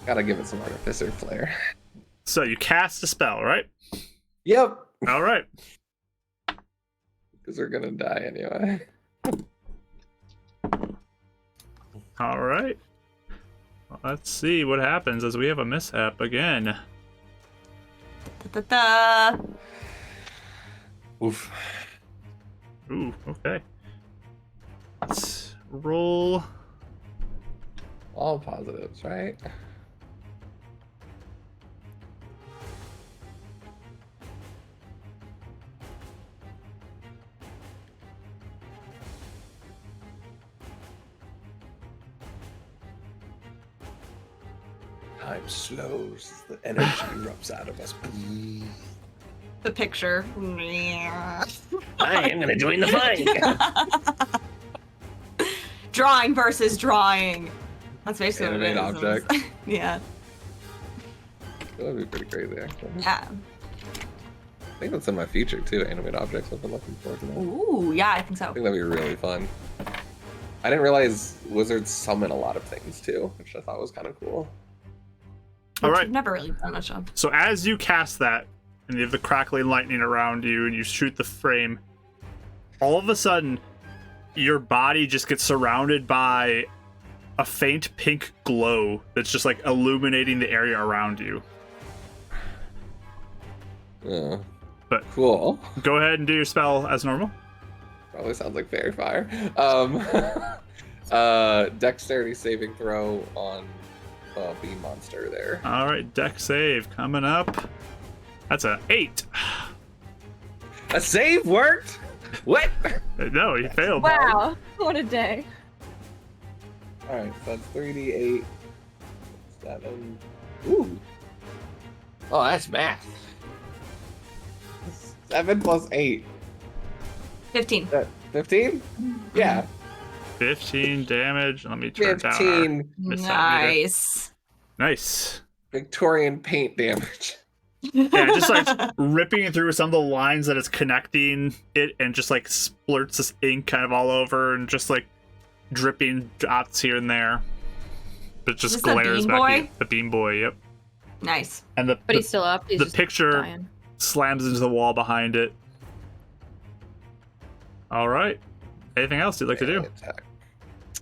Gotta give it some artificer flair. So you cast a spell, right? Yep. All right. Because we're gonna die anyway. All right. Well, let's see what happens as we have a mishap again. Da-da-da. Oof. Ooh, okay. Let's roll. All positives, right? Time slows as the energy erupts out of us. The picture. I am gonna join the fight. Drawing versus drawing. That's basically Animate what it is. object. Yeah. That would be pretty crazy, actually. Yeah. I think that's in my future too. Animate objects. I've been looking forward to that. Ooh, yeah, I think so. I think that'd be really fun. I didn't realize wizards summon a lot of things too, which I thought was kind of cool. All right. I've never really done much of. So as you cast that, and you have the crackling lightning around you, and you shoot the frame, all of a sudden, your body just gets surrounded by a faint pink glow that's just like illuminating the area around you. Yeah. But Cool. go ahead and do your spell as normal. Probably sounds like fairy fire. Dexterity saving throw on bee monster there. All right, deck save coming up. That's a 8. A save worked? What? No, you failed. Wow, what a day. Alright, so that's 3d8. 7. Ooh. Oh, that's math. 7 plus 8. 15. 15? Yeah. 15 damage. Let me turn down. 15 Nice. Nice. Victorian paint damage. Yeah, just like ripping through some of the lines that it's connecting it and just like splurts this ink kind of all over and just like dripping dots here and there. But just Is this the glares Bean back Boy? at you. The Bean Boy, yep. Nice. And But he's still up. He's the just picture dying. slams into the wall behind it. All right. Anything else you'd like to do? Attack.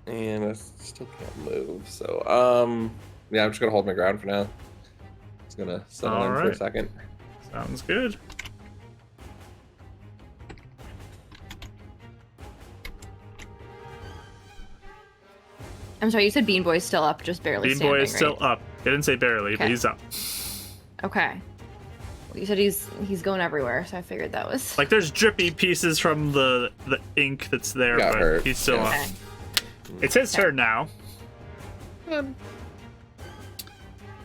And I still can't move, so yeah, I'm just gonna hold my ground for now. Just gonna settle in for a Alright. second. Sounds good. I'm sorry, you said Bean Boy's still up, just barely Bean standing, Boy is right? still up. It didn't say barely, but Okay. he's up. Okay. Well, you said he's going everywhere, so I figured that was Like there's drippy pieces from the ink that's there, Got but hurt. he's still Yeah. up. okay. It's his turn now.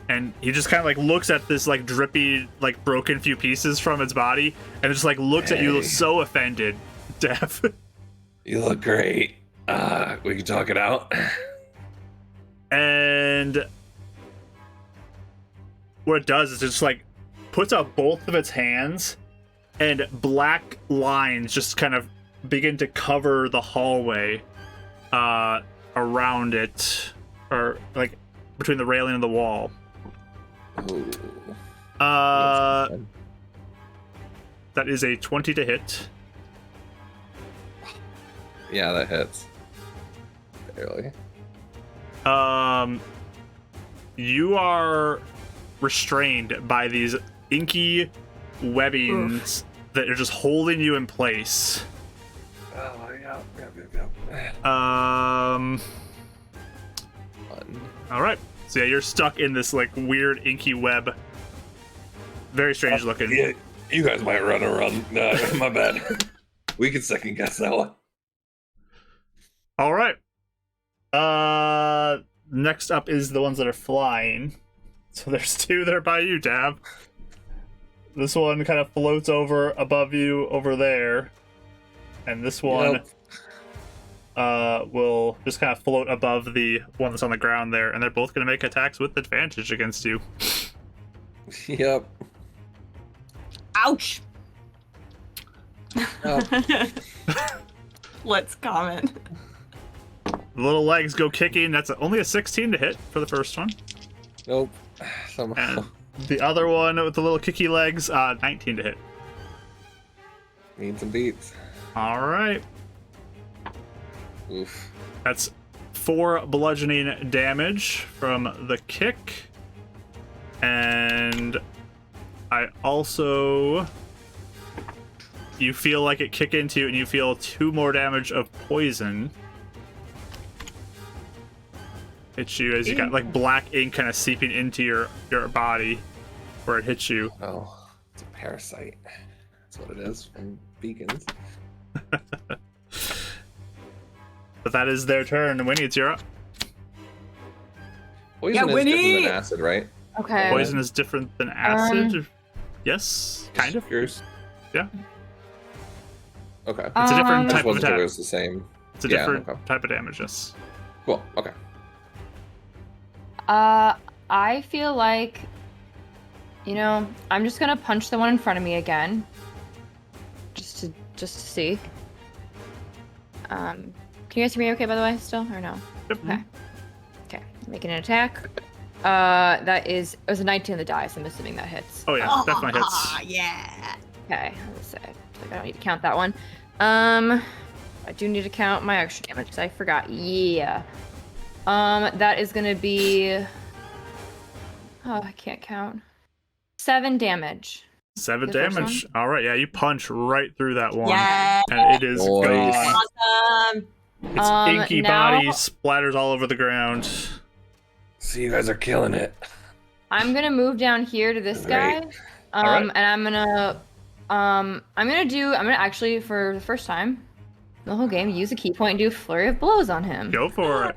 And he just kind of like looks at this like drippy, like broken few pieces from its body, and just like looks at you Hey. so offended, Dev. You look great. We can talk it out. And what it does is it just like puts out both of its hands, and black lines just kind of begin to cover the hallway around it, or like between the railing and the wall. Ooh. That is a 20 to hit. Yeah, that hits. Barely. You are restrained by these inky webbings that are just holding you in place. Oh, yeah. Fun. Fun. All right. So yeah, you're stuck in this like weird inky web. Very strange looking. Yeah, you guys might run around. No, my bad. We can second guess that one. All right. Next up is the ones that are flying. So there's two that are by you, Dab. This one kind of floats over above you over there, and this one will just kind of float above the one that's on the ground there, and they're both going to make attacks with advantage against you. Yep. Ouch. Oh. Let's comment. The little legs go kicking. That's only a 16 to hit for the first one. Nope. Somehow. And the other one with the little kicky legs, 19 to hit. Need some beats. All right. Oof. That's 4 bludgeoning damage from the kick. And I also... You feel like it kick into you, and you feel 2 more damage of poison. Hits you as you got like black ink kind of seeping into your body where it hits you. Oh, it's a parasite. That's what it is from beacons. But that is their turn. Winnie, it's your up. Poison Yeah, is Winnie! different than acid, right? Okay. Poison is different than acid. Yes, kind of. Yours? Yeah. Okay. It's a different I type just of wasn't sure attack. it was the same. It's a Yeah, different okay. type of damage, yes. Cool. Okay. I feel like, I'm just gonna punch the one in front of me again, just to see. Can you guys hear me okay, by the way, still, or no? Yep. Okay, making an attack. It was a 19 on the die, so I'm assuming that hits. Oh yeah, definitely hits. Yeah. Okay, let's say, I don't need to count that one. I do need to count my extra damage because I forgot. Yeah. That is gonna be. Oh, I can't count. 7 damage. 7 The first damage. All right, yeah, you punch right through that one, Yeah. and it is Nice. gone. Awesome. Its inky now- body splatters all over the ground. So you guys are killing it. I'm gonna move down here to this guy. Great. Alright. And I'm gonna actually, for the first time the whole game, use a key point and do a flurry of blows on him. Go for it.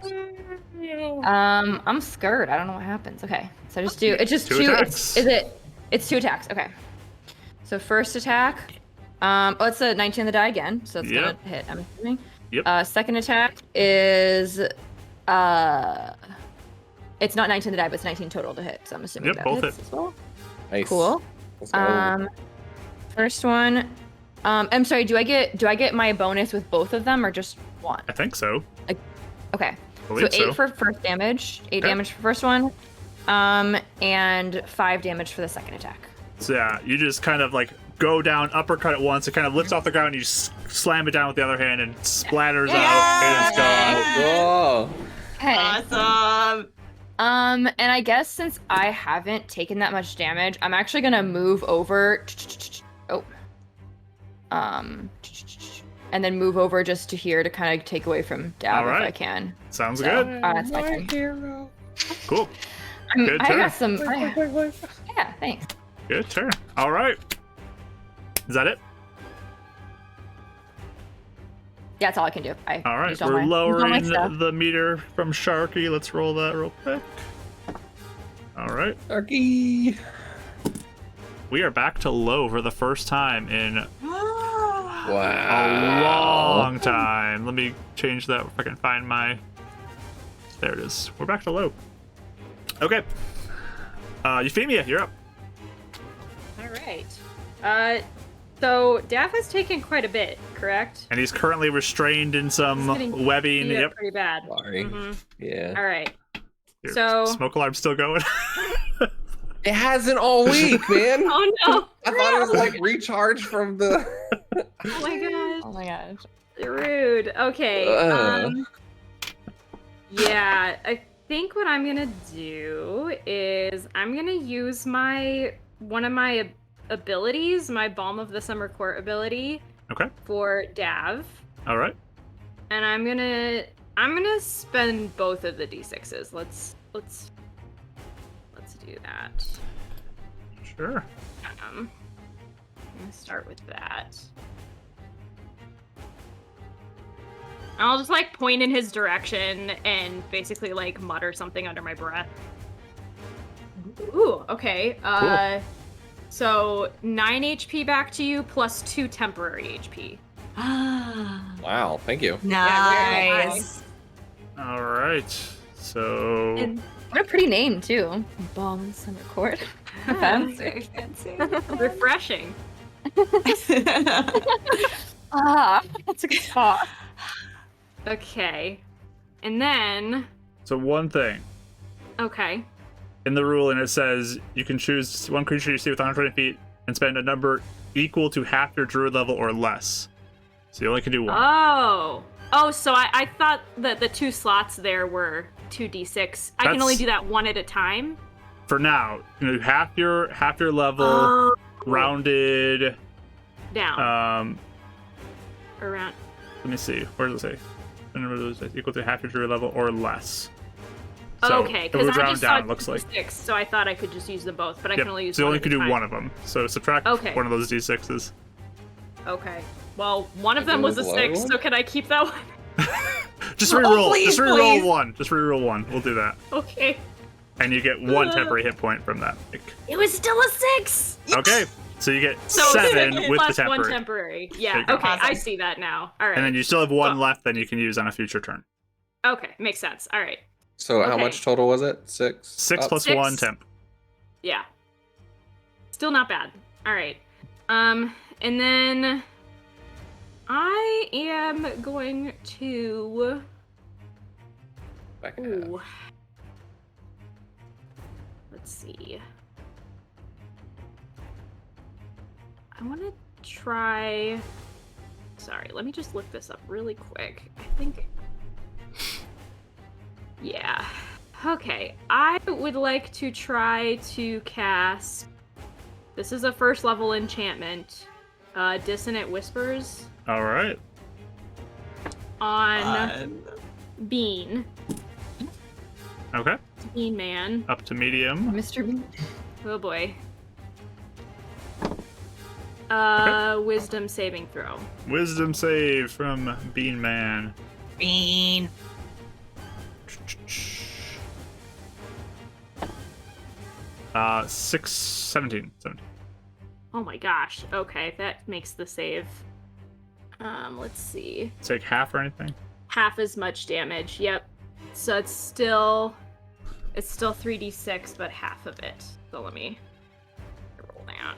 I'm scared. I don't know what happens. Okay, so I just do. It's just 2 two. attacks. It's 2 attacks. Okay. So first attack. It's a 19 on the die again, so it's Yep. gonna hit. I'm assuming. Yep. Second attack is it's not 19 on the die, but it's 19 total to hit. So I'm assuming Yep, that both hits hit. as well. Nice. Cool. Let's go. First one. I'm sorry. Do I get my bonus with both of them or just one? I think so. Okay. I So believe 8 for first damage, 8 Okay. damage for first one, and 5 damage for the second attack. So yeah, you just kind of like go down, uppercut it once, it kind of lifts off the ground, and you slam it down with the other hand, and it splatters out, and it's gone. Oh, Okay. Awesome. And I guess since I haven't taken that much damage, I'm actually gonna move over. Oh. And then move over just to here to kind of take away from Dab All right. if I can. Sounds So, good. that's my turn. hero. Cool. I Good got turn. some. Yeah. Thanks. Good turn. All right. Is that it? Yeah, that's all I can do. All right. used all We're my- used all my lowering stuff. the meter from Sharky. Let's roll that real quick. All right. Turkey. We are back to low for the first time in a Wow. long time. Let me change that if I can find my... There it is. We're back to low. Okay. Euphemia, you're up. All right. So Daff has taken quite a bit, correct? And he's currently restrained in some He's getting webbing. beat up Yep. pretty bad. Sorry. Mhm. Yeah. All right. Your So- smoke alarm's still going. It hasn't all week, man. Oh no! I thought it was like recharge from the. Oh my gosh. Oh my gosh. Rude. Okay. Yeah, I think what I'm gonna do is I'm gonna use one of my abilities, my Balm of the Summer Court ability, Okay. for Dav, All right. and I'm gonna spend both of the d6s. Let's do that. Sure. I'm gonna start with that. I'll just like point in his direction and basically like mutter something under my breath. Ooh, okay. So 9 HP back to you plus 2 temporary HP. Wow. Thank you. Nice. All right. So... And What a pretty name too. Balm in Summer Court. Fancy. Very fancy. refreshing. That's a good spot. Okay. And then So one thing. okay. In the ruling, it says you can choose one creature you see within 120 feet and spend a number equal to half your druid level or less. So you only can do one. Oh, so I thought that the 2 slots there were 2d6. I can only That's- do that one at a time. For now, you know, half your level Oh, rounded. down. Around. Let me see. Where does it say? The number of those dice equal to half your druid level or less. So Okay, if it was because I round just down, saw it looks like. 6, so I thought I could just use them both, but I Yep. can only use So you one only at can a do time. one of them. So subtract Okay. one of those d6s. Okay. Well, one of Is them it was a the low 6, one? so can I keep that one? Just Oh, reroll. please, just reroll please. one. Just reroll one. We'll do that. Okay. And you get one temporary hit point from that. It was still a 6! Okay. So you get So 7 with the plus temporary. one temporary. There Yeah, you go. okay, I Awesome. see that now. All right. And then you still have one Well- left that you can use on a future turn. Okay, makes sense. All right. So how Okay. much total was it? 6. 6 Up? plus 6. 1 temp. Yeah. Still not bad. All right. And then I am going to Back in half. ooh. Let's see. I want to try Sorry, let me just look this up really quick. I think yeah. Okay, I would like to try to cast. This is a first level enchantment, Dissonant Whispers All right. on Bean. Okay. Bean Man. Up to medium. Mr. Bean. Oh boy. Wisdom saving throw. Wisdom save from Bean Man. Bean. 17. Oh my gosh. Okay, that makes the save. Let's see. Take half or anything? Half as much damage. Yep. So it's still 3d6, but half of it. So let me roll that.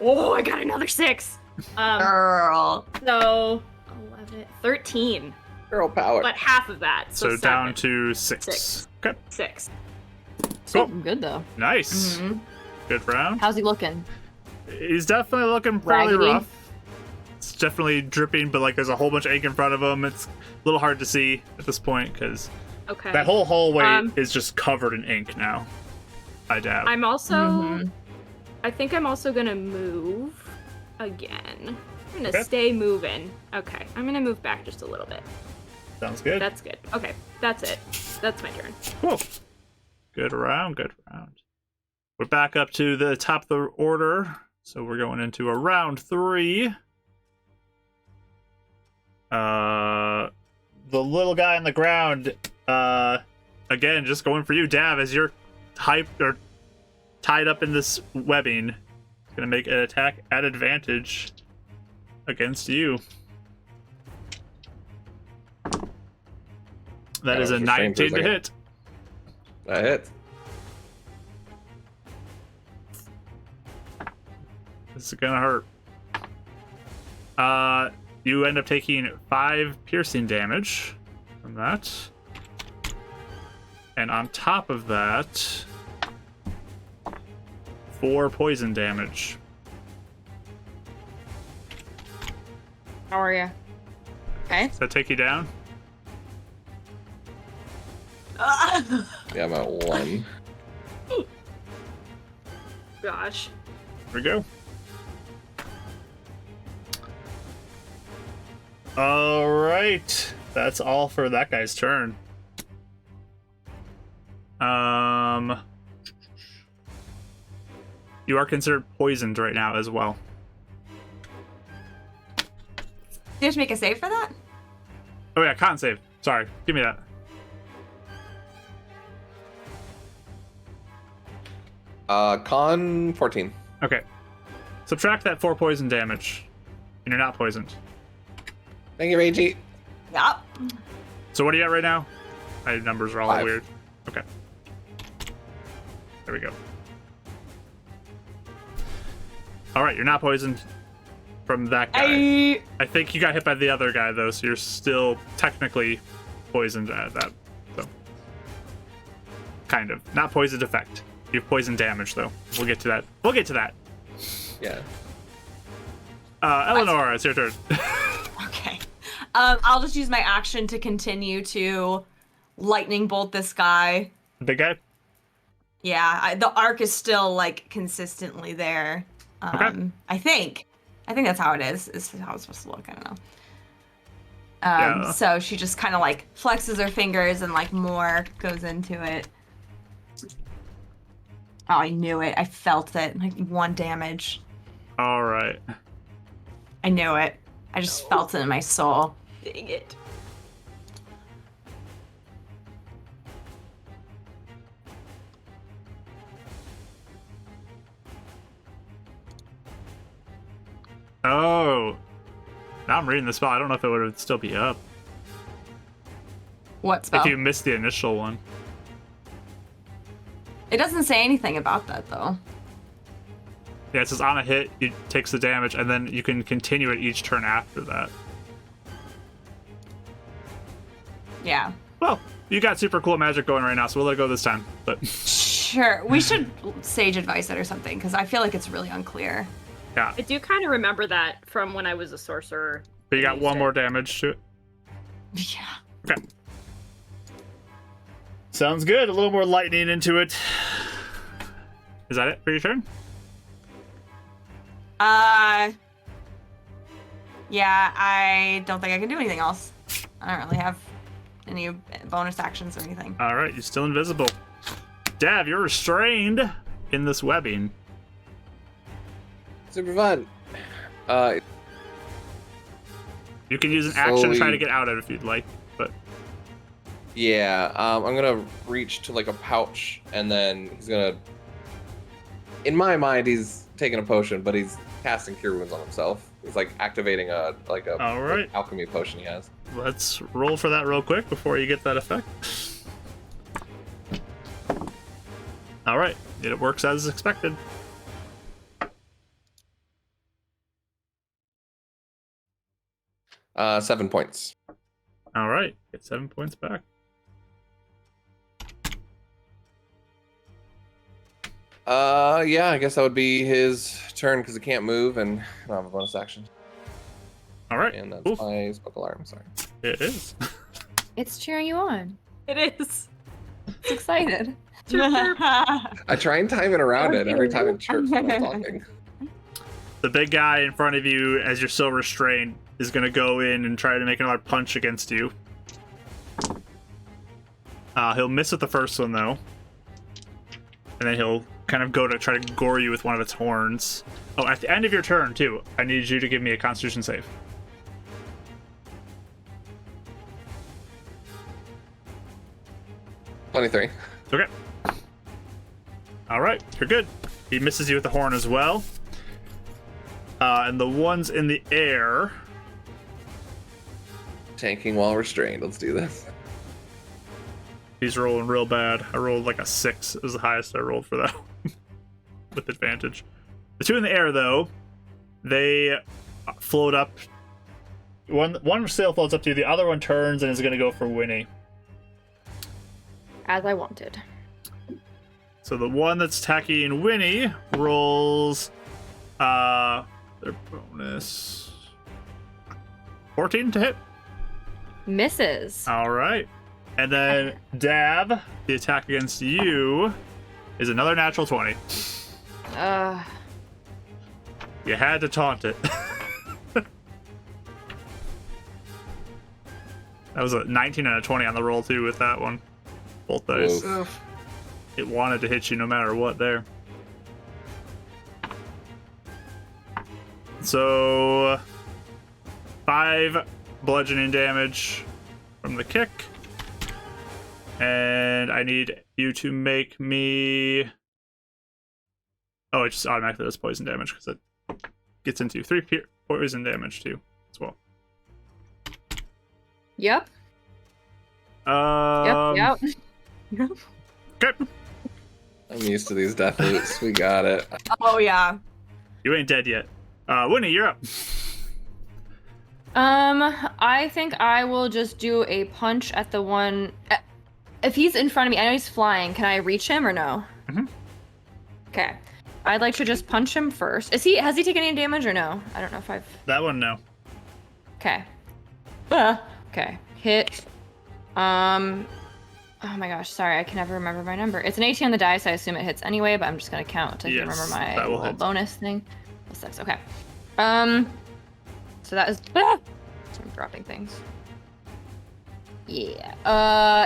Oh, I got another 6. Girl. So 11, 13, Girl power. but half of that. So So, down 7, to 6. 6. Okay. 6. Cool. Good though. Nice. Mm-hmm. Good round. How's he looking? He's definitely looking fairly Raggedy. rough. It's definitely dripping, but like there's a whole bunch of ink in front of him. It's a little hard to see at this point because Okay. that whole hallway Um, is just covered in ink now. I doubt. I'm also. Mhm. I think I'm also gonna move again. I'm gonna Okay. stay moving. Okay, I'm gonna move back just a little bit. Sounds good. That's good. Okay, that's it. That's my turn. Cool. Good round. Good round. We're back up to the top of the order, so we're going into a round 3. The little guy on the ground, again, just going for you, Dav, as you're hyped or tied up in this webbing. It's gonna make an attack at advantage against you. That is a 19 to hit. That hits. This is gonna hurt. You end up taking 5 piercing damage from that. And on top of that, 4 poison damage. How are you? Okay. Does that take you down? Yeah, I'm at 1. Gosh. Here we go. All right, that's all for that guy's turn. You are considered poisoned right now as well. Do you have to make a save for that? Oh yeah, con save. Sorry, give me that. Con 14. Okay. Subtract that 4 poison damage, and you're not poisoned. Thank you, Reggie. Yup. So what are you at right now? My numbers are all 5. weird. Okay. There we go. All right, you're not poisoned from that guy. I think you got hit by the other guy though, so you're still technically poisoned at that. So, kind of not poisoned effect. You have poison damage though. We'll get to that. We'll get to that. Yeah. Eleanor, it's your turn. Okay. I'll just use my action to continue to lightning bolt this guy. The big guy. Yeah, the arc is still like consistently there. Okay. I think that's how it is. This is how it's supposed to look. I don't know. Yeah. So she just kind of like flexes her fingers and like more goes into it. Oh, I knew it. I felt it. Like 1 damage. All right. I knew it. I just felt it in my soul. Dang it. Oh. Now I'm reading the spell. I don't know if it would still be up. What spell? If you missed the initial one. It doesn't say anything about that though. Yeah, it says on a hit, it takes the damage, and then you can continue it each turn after that. Yeah. Well, you got super cool magic going right now, so we'll let it go this time. But Sure. We should sage advice it or something, because I feel like it's really unclear. yeah, I do kind of remember that from when I was a sorcerer. but you got used 1 it. more damage to it. Yeah. Okay. Sounds good. A little more lightning into it. Is that it for your turn? Yeah, I don't think I can do anything else. I don't really have any bonus actions or anything. All right, you're still invisible. Dav, you're restrained in this webbing. Super fun. You can use an action to try Slowly- to get out of it if you'd like, but Yeah, I'm gonna reach to like a pouch, and then he's gonna. In my mind, he's taking a potion, but he's casting Cure Wounds on himself. He's like activating a All right. alchemy potion he has. let's roll for that real quick before you get that effect. All right, it works as expected. Uh, 7 points. All right, get 7 points back. Yeah, I guess that would be his turn because he can't move and I don't have a bonus action. All right, And that's Oof. my spell alarm. Sorry. It is. It's cheering you on. It is. It's excited. I try and time it around it every time it chirps when I'm talking. The big guy in front of you, as you're still restrained, is going to go in and try to make another punch against you. He'll miss with the first one, though. And then he'll kind of go to try to gore you with one of its horns. Oh, at the end of your turn, too, I need you to give me a Constitution save. 23. Okay. All right, you're good. He misses you with the horn as well. And the ones in the air. Tanking while restrained. Let's do this. He's rolling real bad. I rolled like a 6. It was the highest I rolled for that with advantage. The two in the air, though, they float up. One sail floats up to you. The other one turns and is going to go for Winnie. As I wanted. So the one that's attacking Winnie rolls their bonus 14 to hit. Misses. All right. And then Dab, the attack against you is another natural 20. You had to taunt it. That was a 19 and a 20 on the roll too with that one. Both dice. Oof. It wanted to hit you no matter what there. So 5 bludgeoning damage from the kick. And I need you to make me... Oh, it just automatically does poison damage because it gets into 3 poison damage too as well. Yep. Yep. Okay. I'm used to these death loops. We got it. Oh yeah. You ain't dead yet. Winnie, you're up. I think I will just do a punch at the one. If he's in front of me, I know he's flying. Can I reach him or no? Mm-hmm. Okay. I'd like to just punch him first. Has he taken any damage or no? I don't know if I've. That one, no. Okay. Okay. Hit. Oh my gosh, sorry, I can never remember my number. It's an 18 on the dice, I assume it hits anyway, but I'm just gonna count to Yes, remember my that will little hit. bonus thing. Oh, 6, okay. So that is. So I'm dropping things. Yeah.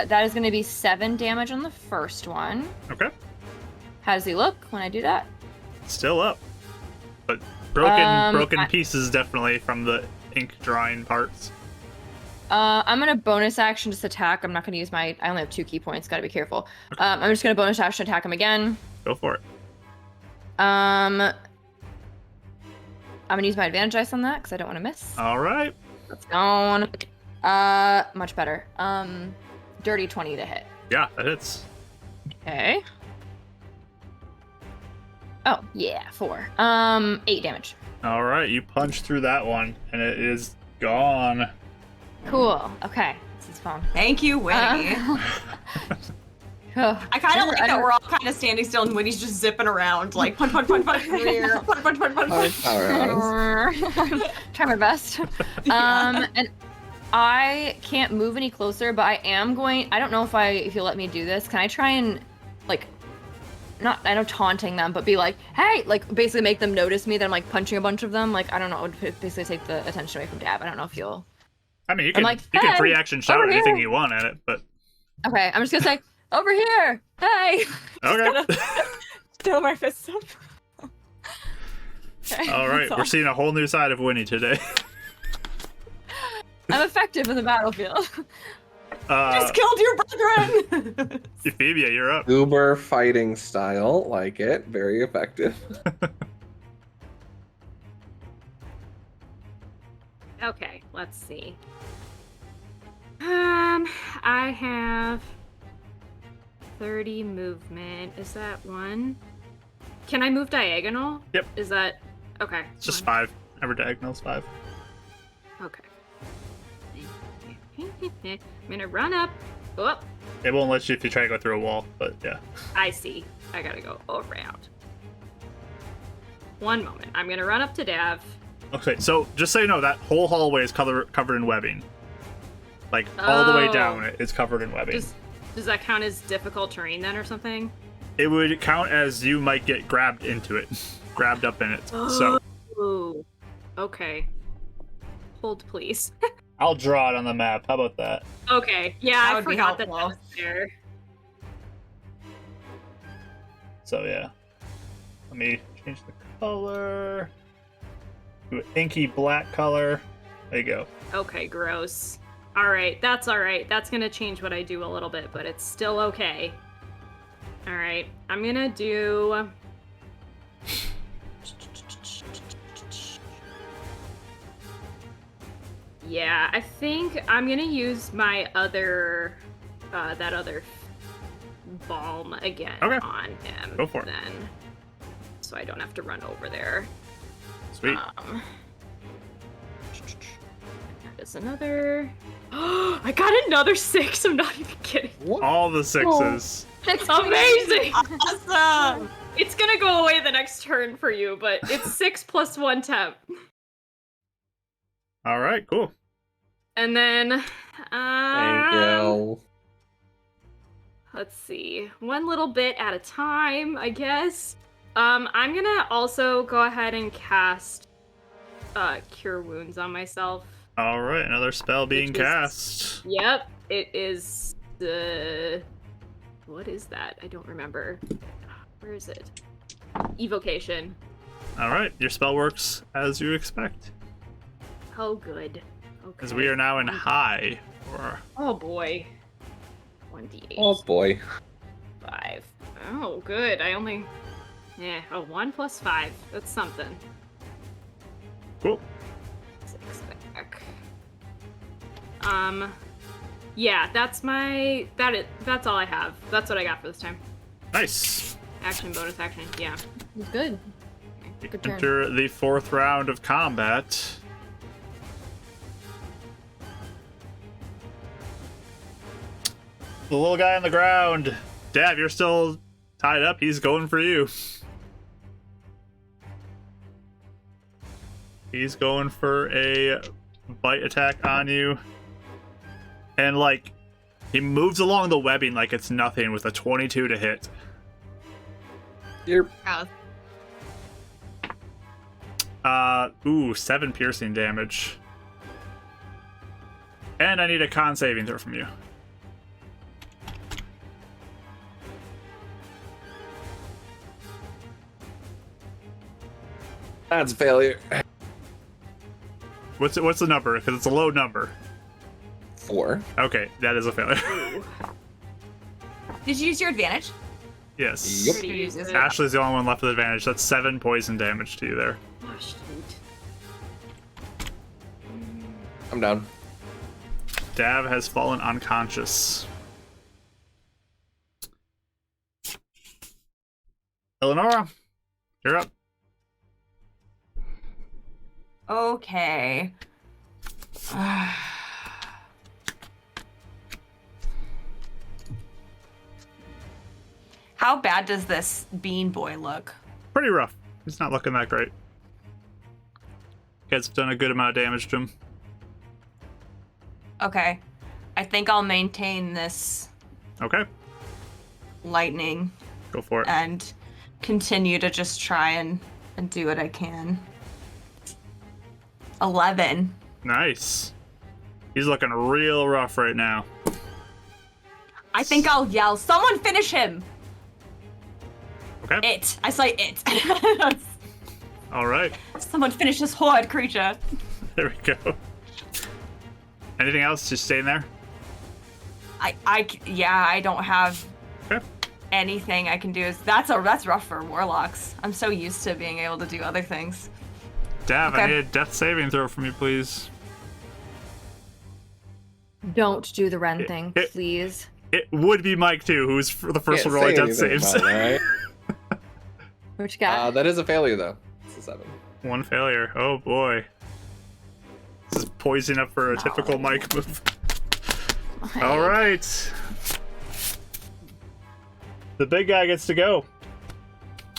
That is gonna be 7 damage on the first one. Okay. How does he look when I do that? Still up. But broken pieces definitely from the ink drying parts. I'm gonna bonus action just attack. I'm not gonna use my. I only have 2 key points. Gotta be careful. I'm just gonna bonus action attack him again. Go for it. I'm gonna use my advantage dice on that because I don't want to miss. All right. Let's go. Much better. Dirty 20 to hit. Yeah, that hits. Okay. Oh yeah, 4. 8 damage. All right, you punch through that one, and it is gone. Cool. Okay, this is fun. Thank you, Winnie. Oh, I kind of like that we're all kind of standing still and Winnie's just zipping around, like punch, punch, punch, punch, punch, punch, punch, punch. Try my best. And I can't move any closer, but I am going. I don't know if you'll let me do this. Can I try and not, I know taunting them, but be like, hey, like basically make them notice me that I'm like punching a bunch of them. Like I don't know, basically take the attention away from Dab. I don't know if you'll. I mean, you can like, you can hey, free action shout over anything here. you want at it, but Okay, I'm just gonna say over here. Hey. okay. Throw my fists up. Okay, All right, that's all. we're seeing a whole new side of Winnie today. I'm effective in the battlefield. Just killed your brethren. Euphemia, you're up. Uber fighting style, like it. Very effective. Okay, let's see. I have 30 movement. Is that one? Can I move diagonal? Yep. Is that okay? It's just 5. Ever diagonal's 5. Okay. I'm gonna run up. Oh, It won't let you if you try to go through a wall, but yeah. I see. I gotta go around. One moment. I'm gonna run up to Dav. Okay, so just so you know, that whole hallway is covered in webbing. Like, all the way Oh. down, it's covered in webbing. Does that count as difficult terrain then or something? It would count as you might get grabbed into it. Grabbed up in it. So, Ooh. Okay. Hold, please. I'll draw it on the map. How about that? Okay. Yeah, That I would be forgot that helpful. was there. So, yeah. Let me change the color to an inky black color. There you go. Okay, gross. Alright, that's alright. That's gonna change what I do a little bit, but it's still okay. Alright, I'm gonna do... Yeah, I think I'm gonna use my other, that other balm again on him. Go for it. Then, so I don't have to run over there. Sweet. There's another. I got another 6. I'm not even kidding. What? All the 6s. It's amazing. Awesome. It's gonna go away the next turn for you, but it's 6 plus 1 temp. All right, cool. And then, Thank you. let's see, one little bit at a time, I guess. I'm gonna also go ahead and cast Cure Wounds on myself. All right, another spell being Which is- cast. Yep, it is the... What is that? I don't remember. Where is it? Evocation. All right, your spell works as you expect. Oh, good. Okay. Because we are now in high. Oh boy. 1d8. Oh boy. 5. Oh, good. I only... Yeah, a 1 plus 5. That's something. Cool. 6 back. Yeah, that's my... That's all I have. That's what I got for this time. Nice. Action, bonus action, yeah. It was good. Good turn. Enter the 4th round of combat. The little guy on the ground. Dav, you're still tied up. He's going for you. He's going for a bite attack on you. And, like, he moves along the webbing like it's nothing with a 22 to hit. You're... Ooh, 7 piercing damage. And I need a con saving throw from you. That's a failure. What's the number? Because it's a low number. 4. Okay, that is a failure. Did you use your advantage? Yes. Yep. Did you use this? Ashley's the only one left with advantage. That's 7 poison damage to you there. Oh, shoot. I'm down. Dav has fallen unconscious. Eleonora, you're up. Okay. How bad does this bean boy look? Pretty rough. He's not looking that great. You guys have done a good amount of damage to him. Okay. I think I'll maintain this Okay, lightning go for it. and continue to just try and do what I can. 11. Nice. He's looking real rough right now. I think I'll yell, someone finish him! Okay. It. I say it. All right. Someone finish this horrid creature. There we go. Anything else? Just staying there? I don't have Okay. anything I can do. That's rough for warlocks. I'm so used to being able to do other things. Dav, I Okay. need a death saving throw from you, please. Don't do the Ren thing, it- please. It would be Mike, too, who's for the first Can't one rolling say death anything saves. about it, What you right? got? That is a failure, though. It's a 7. One failure. Oh, boy. This is poising up for a typical Mike move. All right. The big guy gets to go.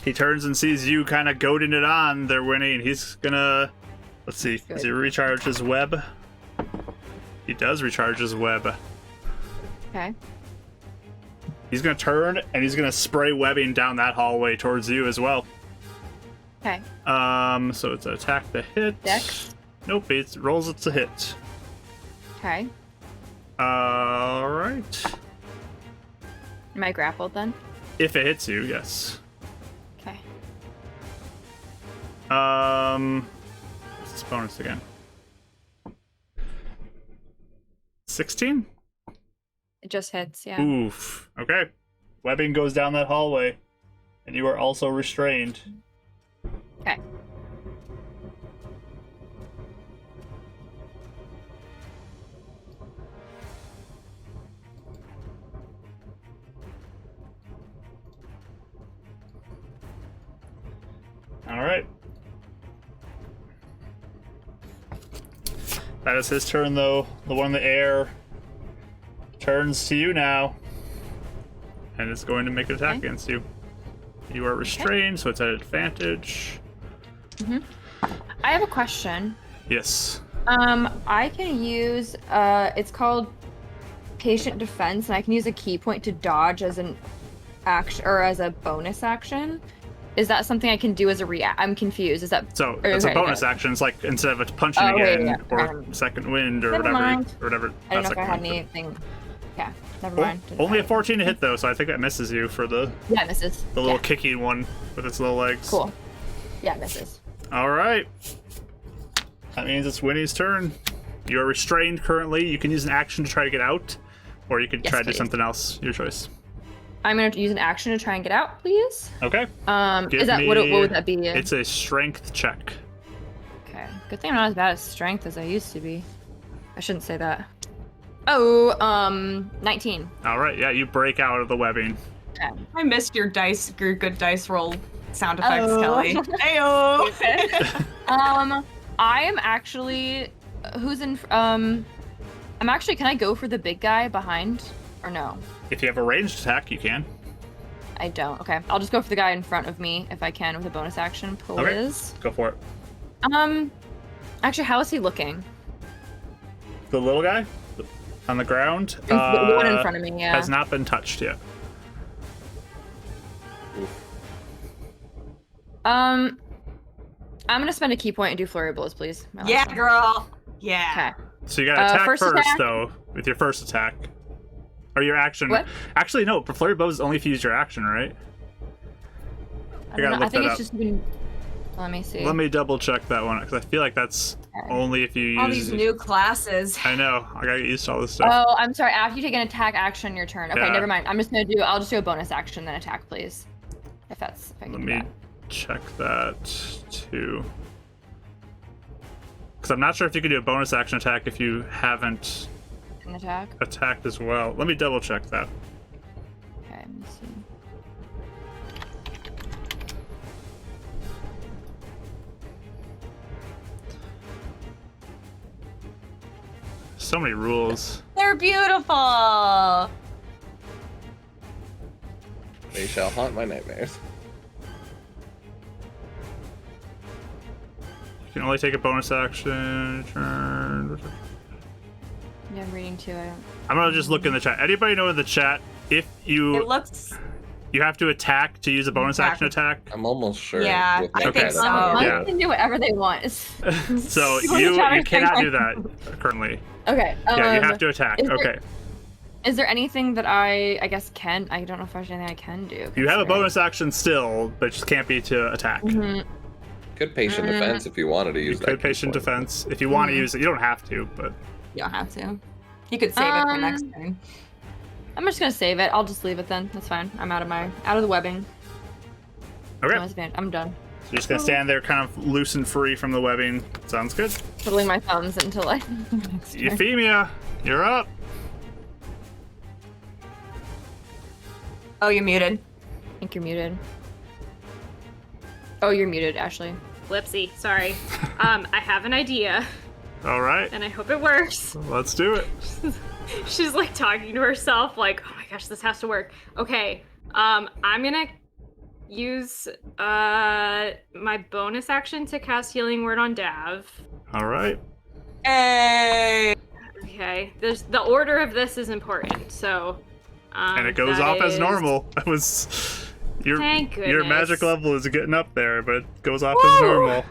He turns and sees you kind of goading it on. They're winning. He's gonna... Let's see. Does he recharge his web? He does recharge his web. Okay. He's gonna turn and he's gonna spray webbing down that hallway towards you as well. Okay. So it's an attack to hit. Dex? Nope, it rolls it's a hit. Okay. Alright. Am I grappled then? If it hits you, yes. Okay. What's this bonus again? 16? It just hits, yeah. Oof. Okay. Webbing goes down that hallway, and you are also restrained. Okay. All right. That is his turn, though. The one in the air turns to you now, and it's going to make an attack against you. You are restrained, so it's at advantage. I have a question. Yes. I can use it's called patient defense, and I can use a key point to dodge as an action or as a bonus action. Is that something I can do as a react? I'm confused. Is that So it's a bonus action. It's like instead of a punching again or second wind or Never mind. whatever. I don't know if I had wind. anything. Yeah, never mind. Didn't Only a have 14 to hit though, so I think that misses you for the anything. Yeah, it misses. little kicky one with its little legs. Cool. Yeah, it misses. All right. That means it's Winnie's turn. You are restrained currently. You can use an action to try to get out, or you could Yes, try to do please. something else. Your choice. I'm gonna use an action to try and get out, please. Okay. Give Is that what me- would that be? It's a strength check. Okay. Good thing I'm not as bad at strength as I used to be. I shouldn't say that. Oh, 19. All right. Yeah, you break out of the webbing. I missed your good dice roll sound effects, Oh. Kelly. Ayo. I am actually I'm actually, can I go for the big guy behind or no? If you have a ranged attack, you can. I don't. Okay. I'll just go for the guy in front of me if I can with a bonus action, please. Go for it. Actually, how is he looking? The little guy on the ground The one in front of me, yeah. has not been touched yet. I'm gonna spend a key point and do flurry of blows, please. My last Yeah, one. girl. Yeah. Okay. So you gotta attack first first, attack? though, with your first attack. Or your action. What? Actually, no. Flurry of bows is only if you use your action, right? I gotta don't know. I look think that it's up. just been. Let me see. Let me double check that one, because I feel like that's Okay. only if you use... All these new classes. I know. I gotta get used to all this stuff. Oh, I'm sorry. After you take an attack action, your turn. Okay, Yeah. never mind. I'll just do a bonus action then attack, please. If I can Let do me that. check that, too. Because I'm not sure if you can do a bonus action attack if you haven't An attack. attacked as well. Let me double check that. Okay, let me see. So many rules. They're beautiful. They shall haunt my nightmares. You can only take a bonus action turn. Yeah, I'm reading too. I don't. I'm gonna just look in the chat. Anybody know in the chat if It you looks. have to attack to use a bonus action attack? I'm almost sure. Yeah, with my I think cat so. that- Yeah. Mine can do whatever they want. So You wanna you try to cannot take do that currently. Okay. Yeah, you have to attack. is there- Okay. Is there anything that I guess can? I don't know if there's anything I can do. You have a considering- bonus action still, but it just can't be to attack. Mhm. Could patient defense if you wanted to You use that. could key patient point. defense if you want to Mhm. use it. You don't have to, but You don't have to. You could save it for next turn. I'm just gonna save it. I'll just leave it then. That's fine. I'm out of the webbing. okay. I'm done. So you're just gonna stand there, kind of loose and free from the webbing. Sounds good. Twiddling my thumbs until I. next turn. Euphemia, you're up. Oh, you're muted. I think you're muted. Oh, you're muted, Ashley. Whoopsie, sorry. I have an idea, All right, and I hope it works. let's do it. She's like talking to herself, like, oh my gosh, this has to work. Okay, I'm gonna use my bonus action to cast Healing Word on Dav. All right. Hey. Okay, the order of this is important, so. And it goes that off as is- normal. That was your Thank your magic goodness. level is getting up there, but it goes off as Woo! normal.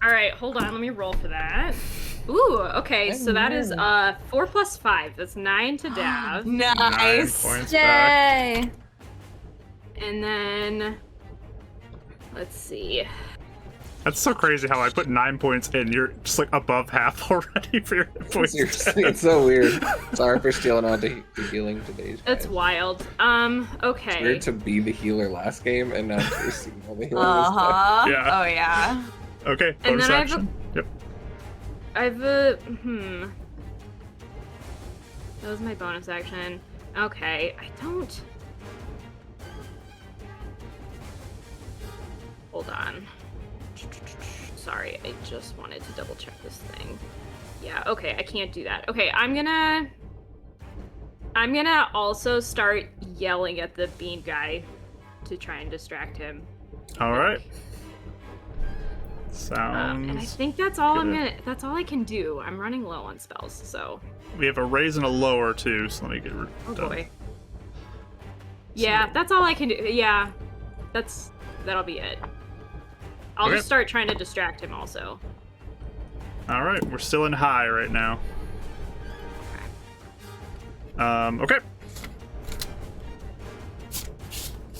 All right, hold on, let me roll for that. Ooh, okay, so that is 4 plus 5. That's 9 to Dav. 9 Nice. points back. Yay! And then let's see. That's so crazy how I put 9 points in. You're just like above half already for your hit points. Seriously, it's so weird. Sorry for stealing on the healing today. That's wild. Okay. It's weird to be the healer last game and now to receive all the healing this time. Uh-huh. Yeah. Oh, yeah. Okay, And bonus then action. Yep. I have a That was my bonus action. Okay, I don't. Hold on. Sorry, I just wanted to double check this thing. Yeah, okay, I can't do that. Okay, I'm gonna also start yelling at the bean guy to try and distract him. All right. And I Sounds. think that's all good. that's all I can do. I'm running low on spells, so We have a raise and a lower too, so let me get rid oh done. boy. Yeah, that's all I can do. Yeah. That'll be it. I'll Okay. just start trying to distract him also. All right, we're still in high right now. Okay.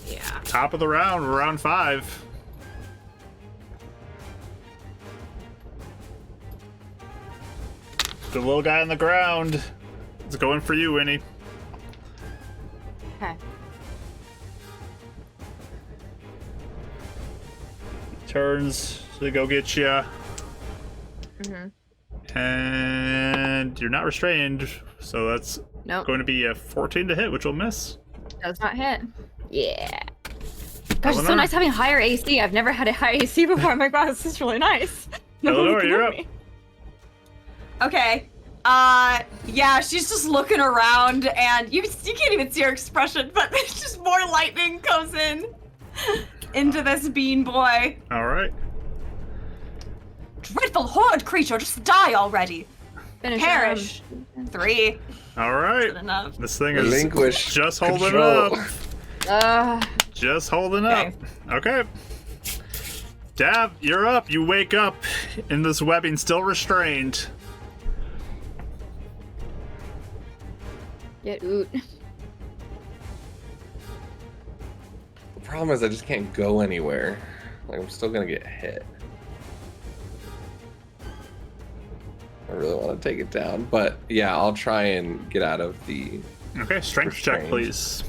Yeah. Top of the round, round 5. The little guy on the ground. It's going for you, Winnie. Okay. Turns to go get you. And you're not restrained, so that's Nope. going to be a 14 to hit, which will miss. Does not hit. Yeah. Gosh, it's so Eleanor? nice having higher AC. I've never had a high AC before. I'm like, wow, this is really nice. No one Eleanor, can you're hurt up. me. Okay. Yeah, she's just looking around, and you can't even see her expression, but there's just more lightning comes in into this bean boy. All right. Dreadful horrid creature, just die already. Finish Perish. 3. All right. Good enough. This thing is Relinquish just holding control. up. Just holding up. Okay. Dav, you're up. You wake up in this webbing, still restrained. Get oot. The problem is I just can't go anywhere. Like I'm still gonna get hit. I really want to take it down, but yeah, I'll try and get out of the. Okay, strength check, Restrained. please.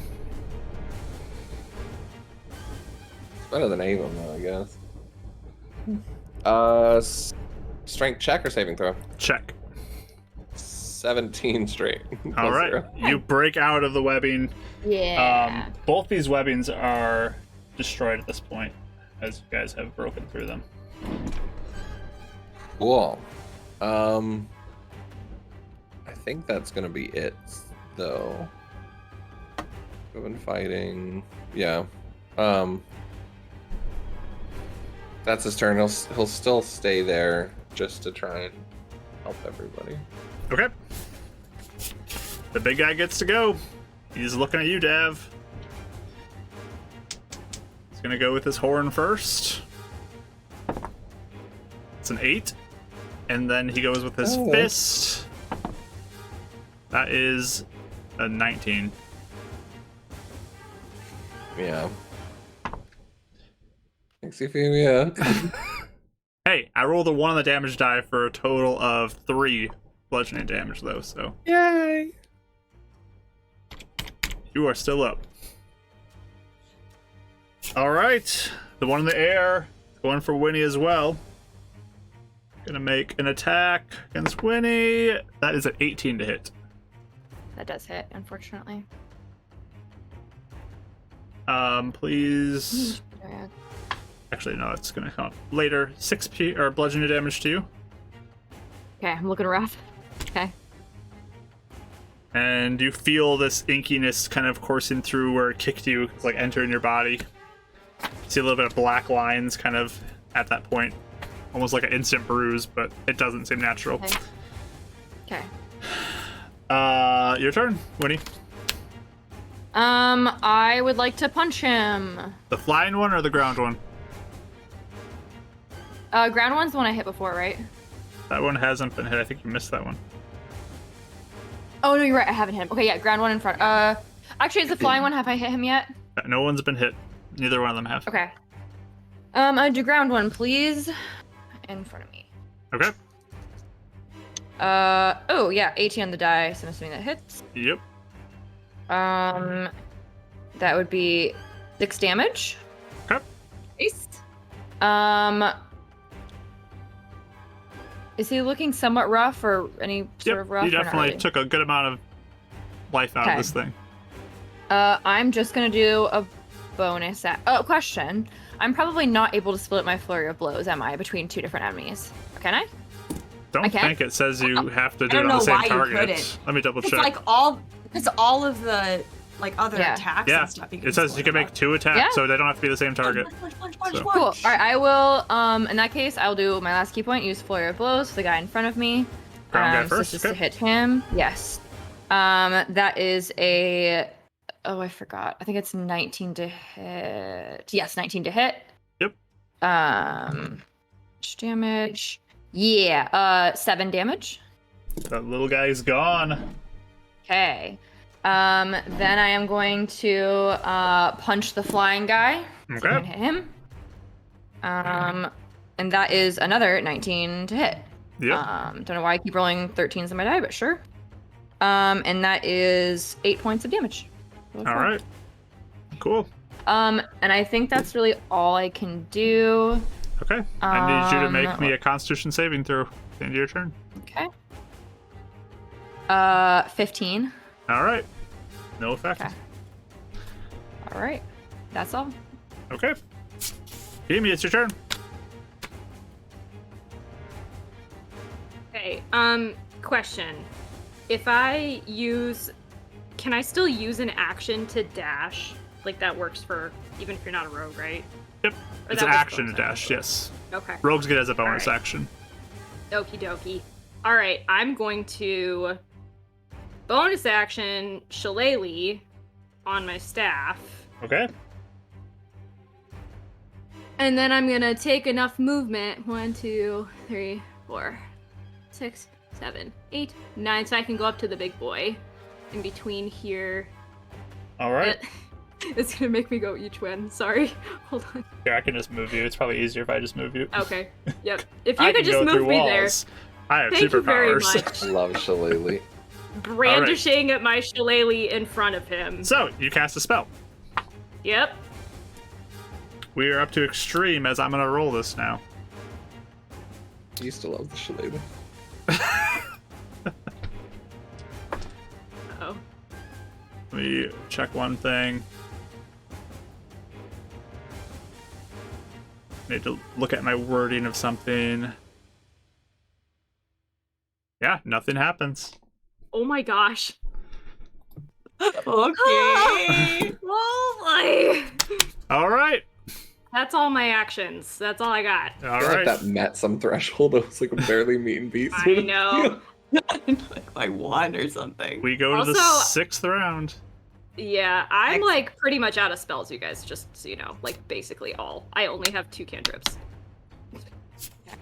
It's better than Avon, though, I guess. Strength check or saving throw? Check. 17 straight. All right. You break out of the webbing. Yeah. Both these webbings are destroyed at this point, as you guys have broken through them. Cool. I think that's gonna be it, though. We've been fighting. Yeah. That's his turn. He'll still stay there just to try and help everybody. Okay. The big guy gets to go. He's looking at you, Dav. He's gonna go with his horn first. It's an 8. And then he goes with his Oh. fist. That is a 19. Yeah. Thanks, Euphemia. Hey, I rolled a 1 on the damage die for a total of 3 bludgeoning damage, though, so Yay! you are still up. Alright, the one in the air, going for Winnie as well. Gonna make an attack against Winnie. That is an 18 to hit. That does hit, unfortunately. Please. Drag. Actually, no, it's gonna come up later. 6 or bludgeoning damage to you. Okay, I'm looking rough. Okay. And you feel this inkiness kind of coursing through where it kicked you, it's like entering your body. See a little bit of black lines kind of at that point. Almost like an instant bruise, but it doesn't seem natural. Okay. Your turn, Winnie. I would like to punch him. The flying one or the ground one? Ground one's the one I hit before, right? That one hasn't been hit. I think you missed that one. Oh no, you're right. I haven't hit him. Okay, yeah, ground one in front. Actually, is the flying one? Have I hit him yet? No one's been hit. Neither one of them have. Okay. I do ground one, please. In front of me. Okay. Oh yeah, 18 on the die, so I'm assuming that hits. Yep. That would be 6 damage. Okay. Nice. Is he looking somewhat rough or any sort of rough? You or not definitely really? took a good amount of life out of Okay. this thing. I'm just gonna do a bonus. Question. I'm probably not able to split my flurry of blows, am I, between 2 different enemies? Can I? Don't Okay. think it says you have to do I it don't on the know same why you target. couldn't. Let me double It's check. like all of the like other Yeah. attacks Yeah, and stuff. it says you can make 2 attacks, Yeah. so they don't have to be the same target. Punch, So- Cool. All right, I will. In that case, I'll do my last key point. Use flurry of blows for the guy in front of me. Ground guy so first, just okay. to hit him. Yes. That is a. Oh, I forgot. I think it's 19 to hit. Yes, 19 to hit. Yep. Damage. Yeah. 7 damage. That little guy's gone. Okay. Then I am going to punch the flying guy. So Okay. I'm gonna hit him. And that is another 19 to hit. Yep. Don't know why I keep rolling 13s on my die, but sure. And that is 8 points of damage. All right. Cool. And I think that's really all I can do. Okay. I need you to make Um, me a Constitution saving throw at the end of your turn. Okay. 15. All right. No effect. Okay. All right. That's all. Okay. Jamie, it's your turn. Okay, question. If I use... Can I still use an action to dash? Like, that works for... Even if you're not a rogue, right? Yep. Or It's that an was action to bonus dash, action. yes. Okay. Rogues get it as a bonus Alright. action. Okie dokie. Alright, I'm going to... Bonus action Shillelagh on my staff. Okay. And then I'm gonna take enough movement. 1, 2, 3, 4, 6, 7, 8, 9. So I can go up to the big boy. In between here. All right. It's gonna make me go each one. Sorry. Hold on. Here, I can just move you. It's probably easier if I just move you. Okay. Yep. If I you can could just go move through me walls. I have Thank you very superpowers. much. Love Shillelagh. there. Brandishing at my shillelagh in front of him. So, you cast a spell. Yep. We are up to extreme as I'm going to roll this now. I used to love the Shillelagh. Oh. Let me check one thing. Need to look at my wording of something. Yeah, nothing happens. Oh my gosh. Okay. Holy. All right. That's all my actions. That's all I got. All I feel right. like that met some threshold. It was like a barely meeting beat. I know. Like by 1 or something. We go to the Also- 6th round. Yeah, I'm Excellent. like pretty much out of spells, you guys, just so you know. Like basically all. I only have 2 cantrips.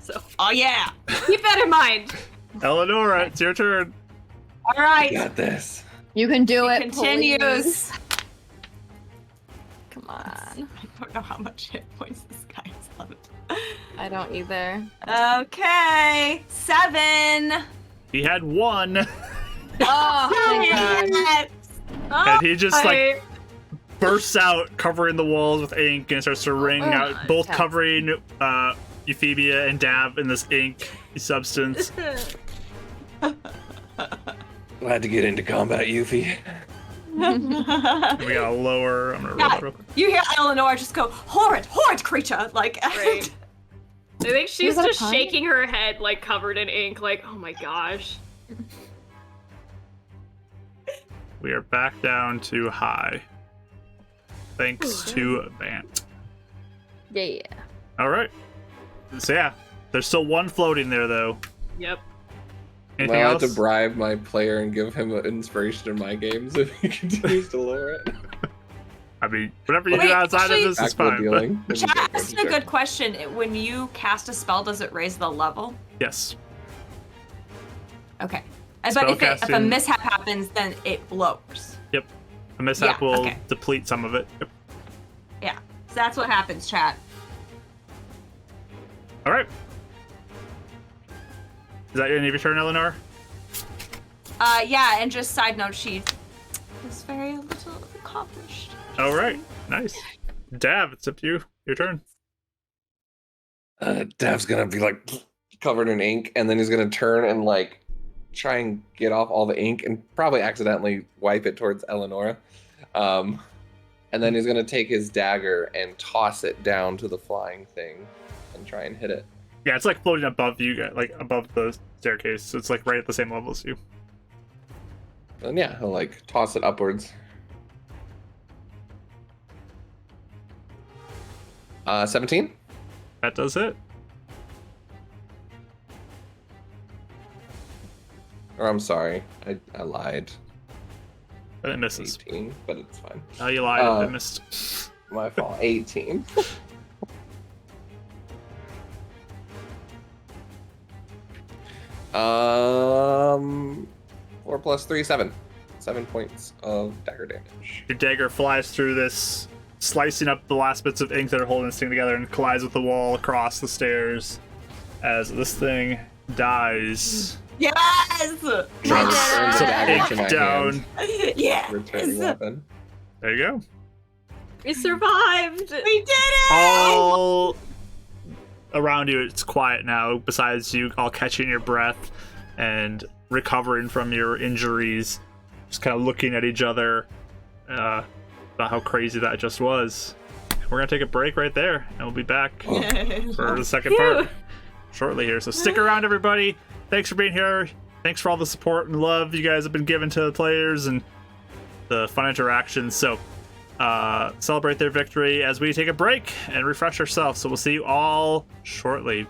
So Oh yeah. keep that in mind. Eleonora, it's your turn. All right. You got this. You can do it. Continues. please. Come on. I don't know how much hit points this guy has left. I don't either. Okay. 7. He had 1, and Oh, thank God. Yes. he just like bursts out, covering the walls with ink, and starts to ring out, both Okay. covering Euphemia and Dab in this ink substance. Glad to get into combat, Yuffie. We got a lower. I'm gonna roll Yeah. it real quick. You hear Eleanor just go, horrid creature! Like, Right. I think she's Was that a just pun? shaking her head like covered in ink, like, oh my gosh. We are back down to high. Thanks to Vant. Yeah. All right. So yeah, there's still 1 floating there though. Yep. Anything I have else? to bribe my player and give him an inspiration in my games if he continues to lower it. I mean, whatever you Wait, do outside actually- of this is Actual fine. But dealing. Chat asked a good question. When you cast a spell, does it raise the level? yes. Okay. But if a Spellcasting- mishap happens, then it lowers. Yep. A mishap Yeah, will okay. deplete some of it. Yep. Yeah. So that's what happens, chat. right. Is that any of your turn, Eleanor? Yeah, and just side note, she was very little accomplished. All right, nice. Dav, it's up to you. Your turn. Dav's gonna be like covered in ink, and then he's gonna turn and like try and get off all the ink and probably accidentally wipe it towards Eleonora. And then he's gonna take his dagger and toss it down to the flying thing and try and hit it. Yeah, it's like floating above you, guys, like above the staircase. So it's like right at the same level as you. And yeah, he'll like toss it upwards. 17? That does it. Or I'm sorry, I lied. But it misses. 18, but it's fine. Oh, you lied. It missed. My fault. 18. 4 plus 3, 7. 7 points of dagger damage. Your dagger flies through this, slicing up the last bits of ink that are holding this thing together, and collides with the wall across the stairs as this thing dies. Yes! Turn the dagger to my Down. hand. Yes! Returning weapon. There you go. We survived. We did it! All around you, it's quiet now, besides you all catching your breath and recovering from your injuries, just kind of looking at each other about how crazy that just was. We're gonna take a break right there, and we'll be back for the second part shortly here. So stick around, everybody. Thanks for being here. Thanks for all the support and love you guys have been giving to the players and the fun interactions. So celebrate their victory as we take a break and refresh ourselves. So we'll see you all shortly.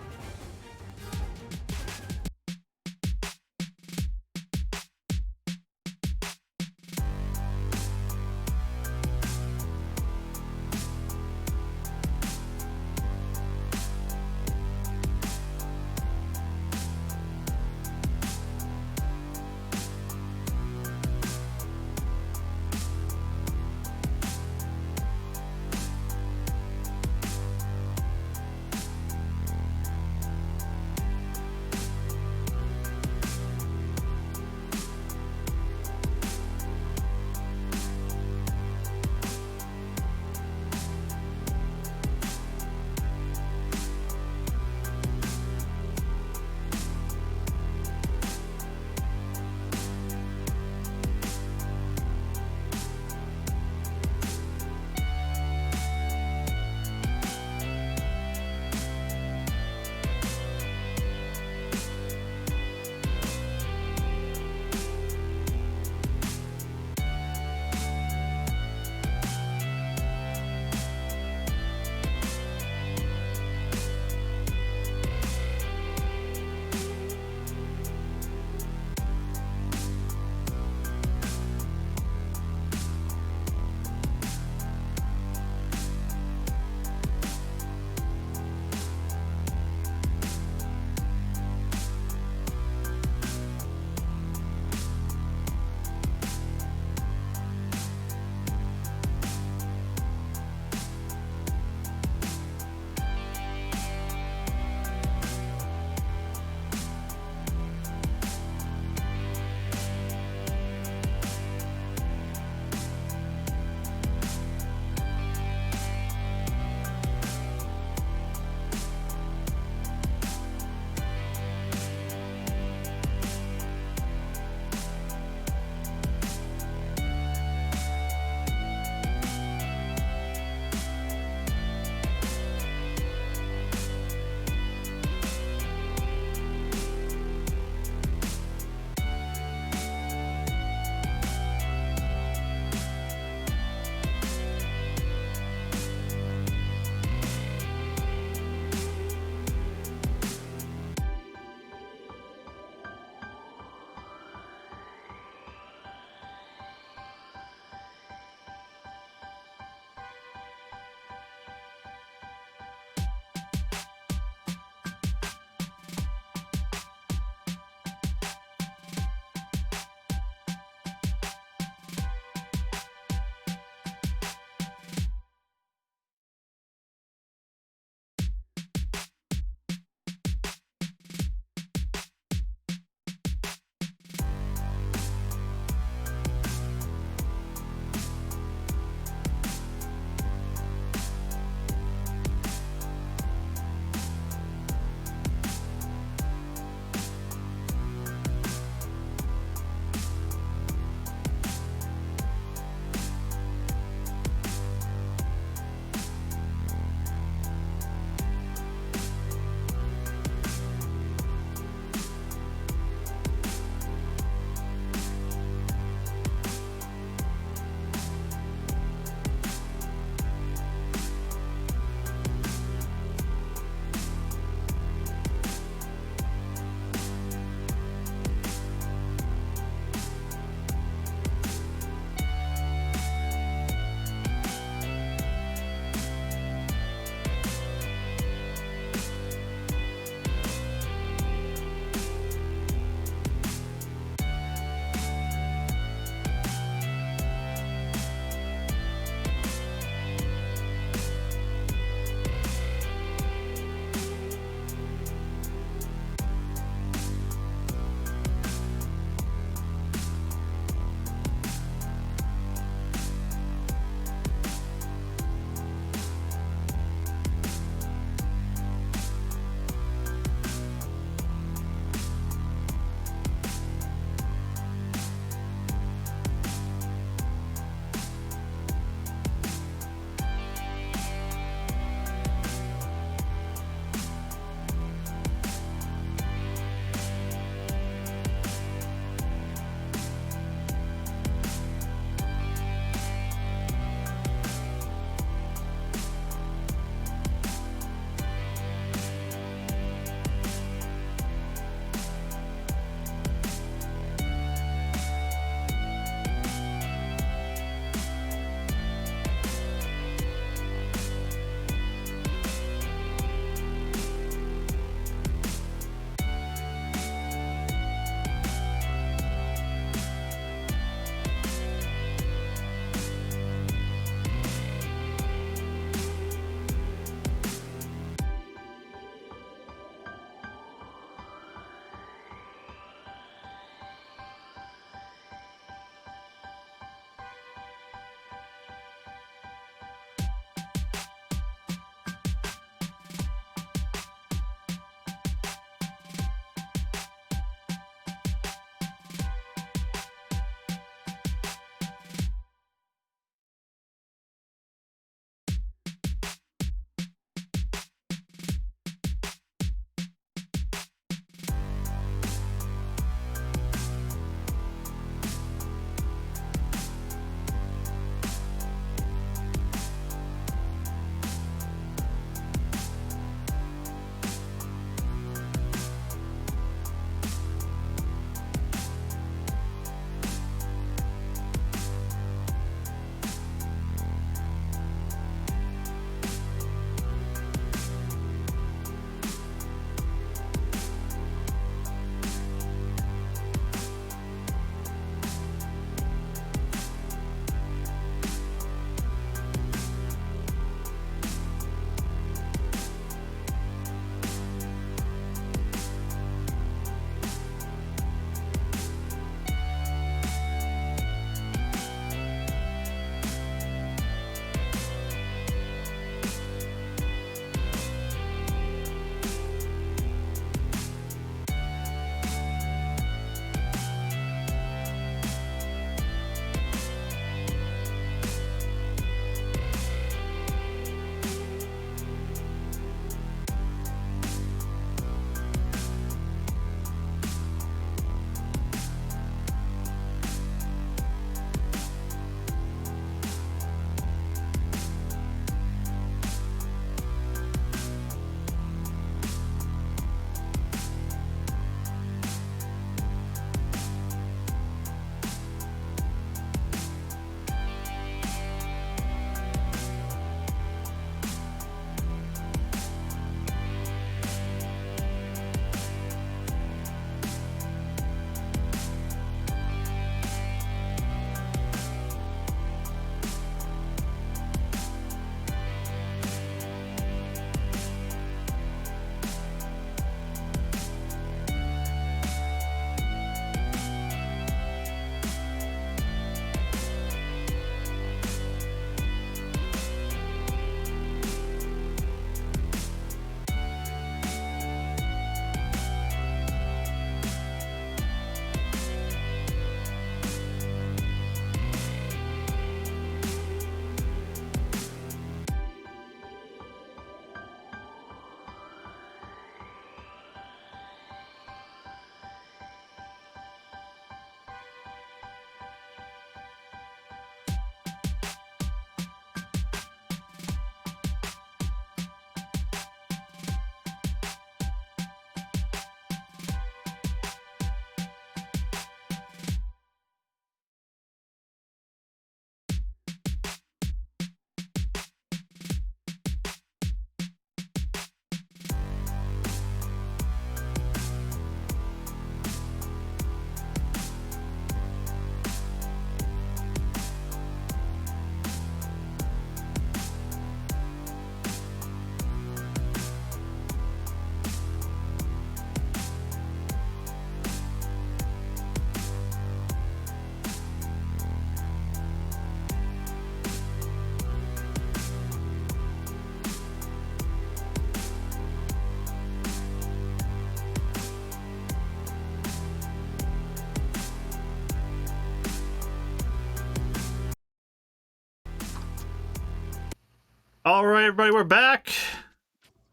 All right, everybody, we're back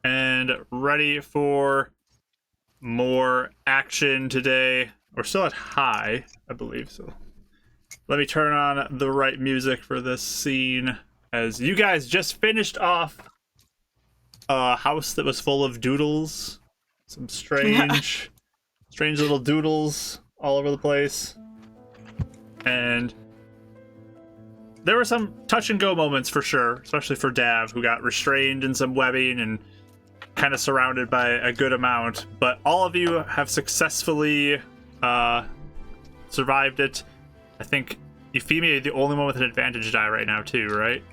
and ready for more action today. We're still at high, I believe, so let me turn on the right music for this scene as you guys just finished off a house that was full of doodles. Some strange little doodles all over the place. And there were some touch and go moments for sure, especially for Dav, who got restrained in some webbing and kind of surrounded by a good amount. But all of you have successfully survived it. I think Euphemia, you're the only one with an advantage die right now too, right?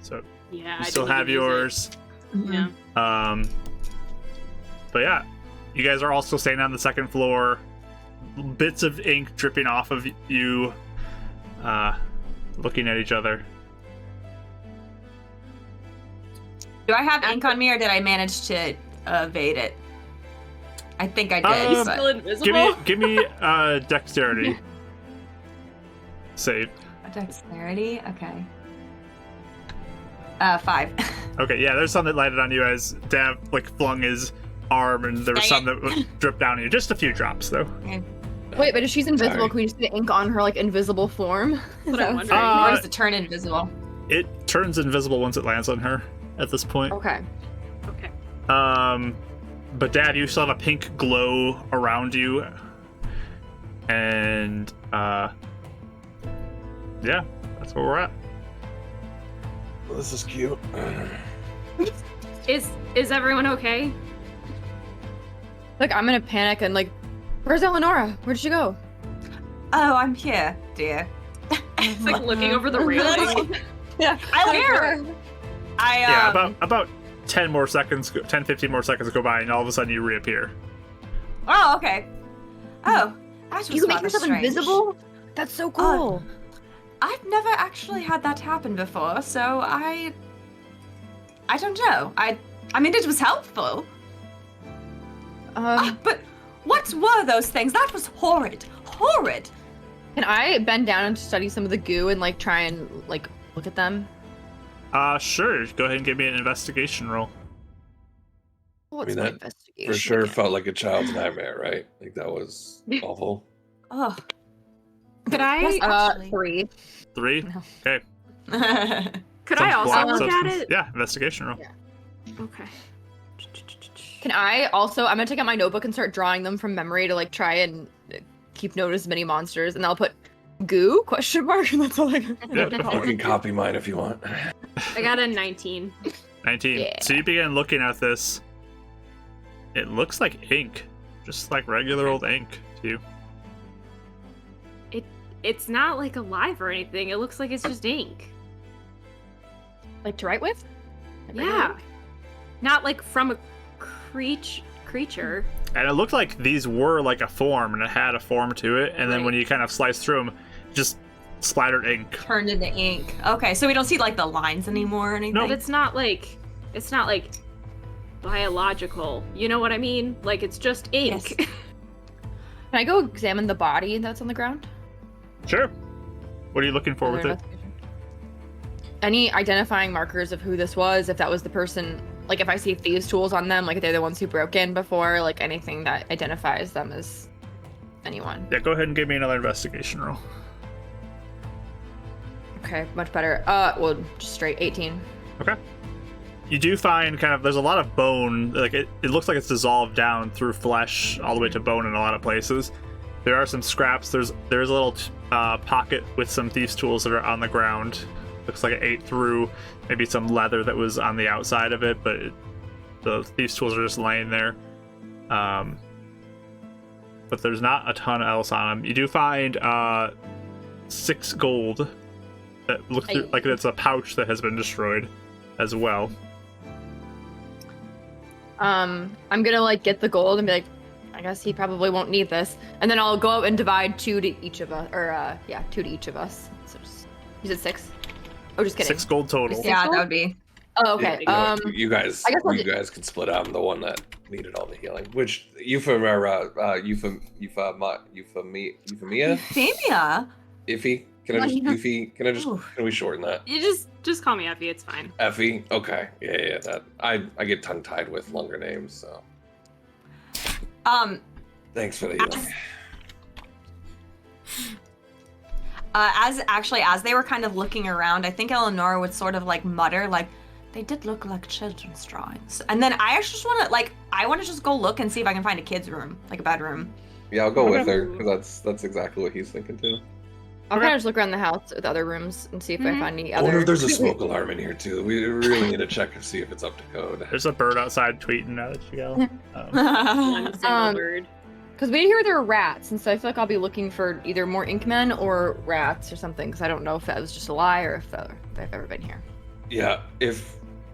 So Yeah, you I still didn't have even use yours. it. Yeah. But yeah, you guys are all still staying on the second floor. Bits of ink dripping off of you, looking at each other. Do I have ink on me, or did I manage to evade it? I think I did. He's but- still invisible. Give me dexterity save. Dexterity? Okay. 5. Okay, yeah, there's some that landed on you as Dav flung his arm, and there was some that dripped down on you. Just a few drops though. Okay. Wait, but if she's invisible, Sorry. can we just see the ink on her invisible form? What I'm So- wondering. Or does it turn invisible? It turns invisible once it lands on her at this point. Okay. Okay. But Dad, you still have a pink glow around you, and yeah, that's where we're at. This is cute. Is everyone okay? Like, I'm gonna panic and where's Eleonora? Where'd she go? Oh, I'm here, dear. It's like looking over the railing. Yeah. I'm here. Yeah, about 10 more seconds, 10-15 more seconds go by, and all of a sudden you reappear. Oh, okay. Oh, that was You can make rather yourself strange. invisible? That's so cool. I've never actually had that happen before, so I don't know. I mean, it was helpful. But what were those things? That was horrid. Horrid. Can I bend down and study some of the goo and try and look at them? Sure. Go ahead and give me an investigation roll. What's mean, my that investigation? For sure again? felt like a child's nightmare, right? Like that was awful. Oh. Could I? Yes, actually. 3. 3? No. Okay. Could Some I also black look at substance. it? Yeah, investigation roll. Yeah. Okay. Can I also? I'm gonna take out my notebook and start drawing them from memory to try and keep note of as many monsters, and I'll put goo ? And that's all I got. Yeah, You can copy mine if you want. I got a 19. 19. Yeah. So you begin looking at this. It looks like ink. Just like regular old ink to you. It's not alive or anything. It looks like it's just ink. To write with? Yeah. Not from a creature. And it looked like these were a form, and it had a form to it. And then Right. when you kind of slice through them, just splattered ink. Turned into ink. Okay, so we don't see the lines anymore or anything. No. But it's not biological. You know what I mean? It's just ink. Yes. Can I go examine the body that's on the ground? Sure. What are you looking for with Another it? investigation. Any identifying markers of who this was? If that was the person, if I see thieves' tools on them, if they're the ones who broke in before, anything that identifies them as anyone. Yeah, go ahead and give me another investigation roll. Okay, much better. Well, just straight 18. Okay. You do find there's a lot of bone. It looks like it's dissolved down through flesh all the way to bone in a lot of places. There are some scraps. There's a little pocket with some thieves' tools that are on the ground. Looks like it ate through maybe some leather that was on the outside of it, but the thieves' tools are just laying there. But there's not a ton else on them. You do find 6 gold that looks like it's a pouch that has been destroyed as well. I'm gonna get the gold and be I guess he probably won't need this, and then I'll go out and divide 2 to each of us, or 2 to each of us. So you said 6? Oh, just kidding. 6 gold total. Yeah, that would be. Oh, okay. Yeah, You guys, I guess I'll you guys can split out the one that needed all the healing. Which Euphemia? Euphemia? Iffy? Can I just Yeah. Effie? Can Ooh. we shorten that? You just call me Effie. It's fine. Effie? Okay. Yeah. That I get tongue tied with longer names, so thanks for the healing. As they were kind of looking around, I think Eleanor would sort of like mutter, like, they did look like children's drawings. And then I actually just want to just go look and see if I can find a kid's room, like a bedroom. Yeah, I'll go with her because that's exactly what he's thinking too. I'll kind of just look around the house with other rooms and see if I find any I wonder other. if there's a smoke alarm in here too. We really need to check and see if it's up to code. There's a bird outside tweeting now that you go. One single Um, bird. Because we hear there are rats, and so I feel like I'll be looking for either more Inkmen or rats or something. Because I don't know if that was just a lie or if they've ever been here. Yeah.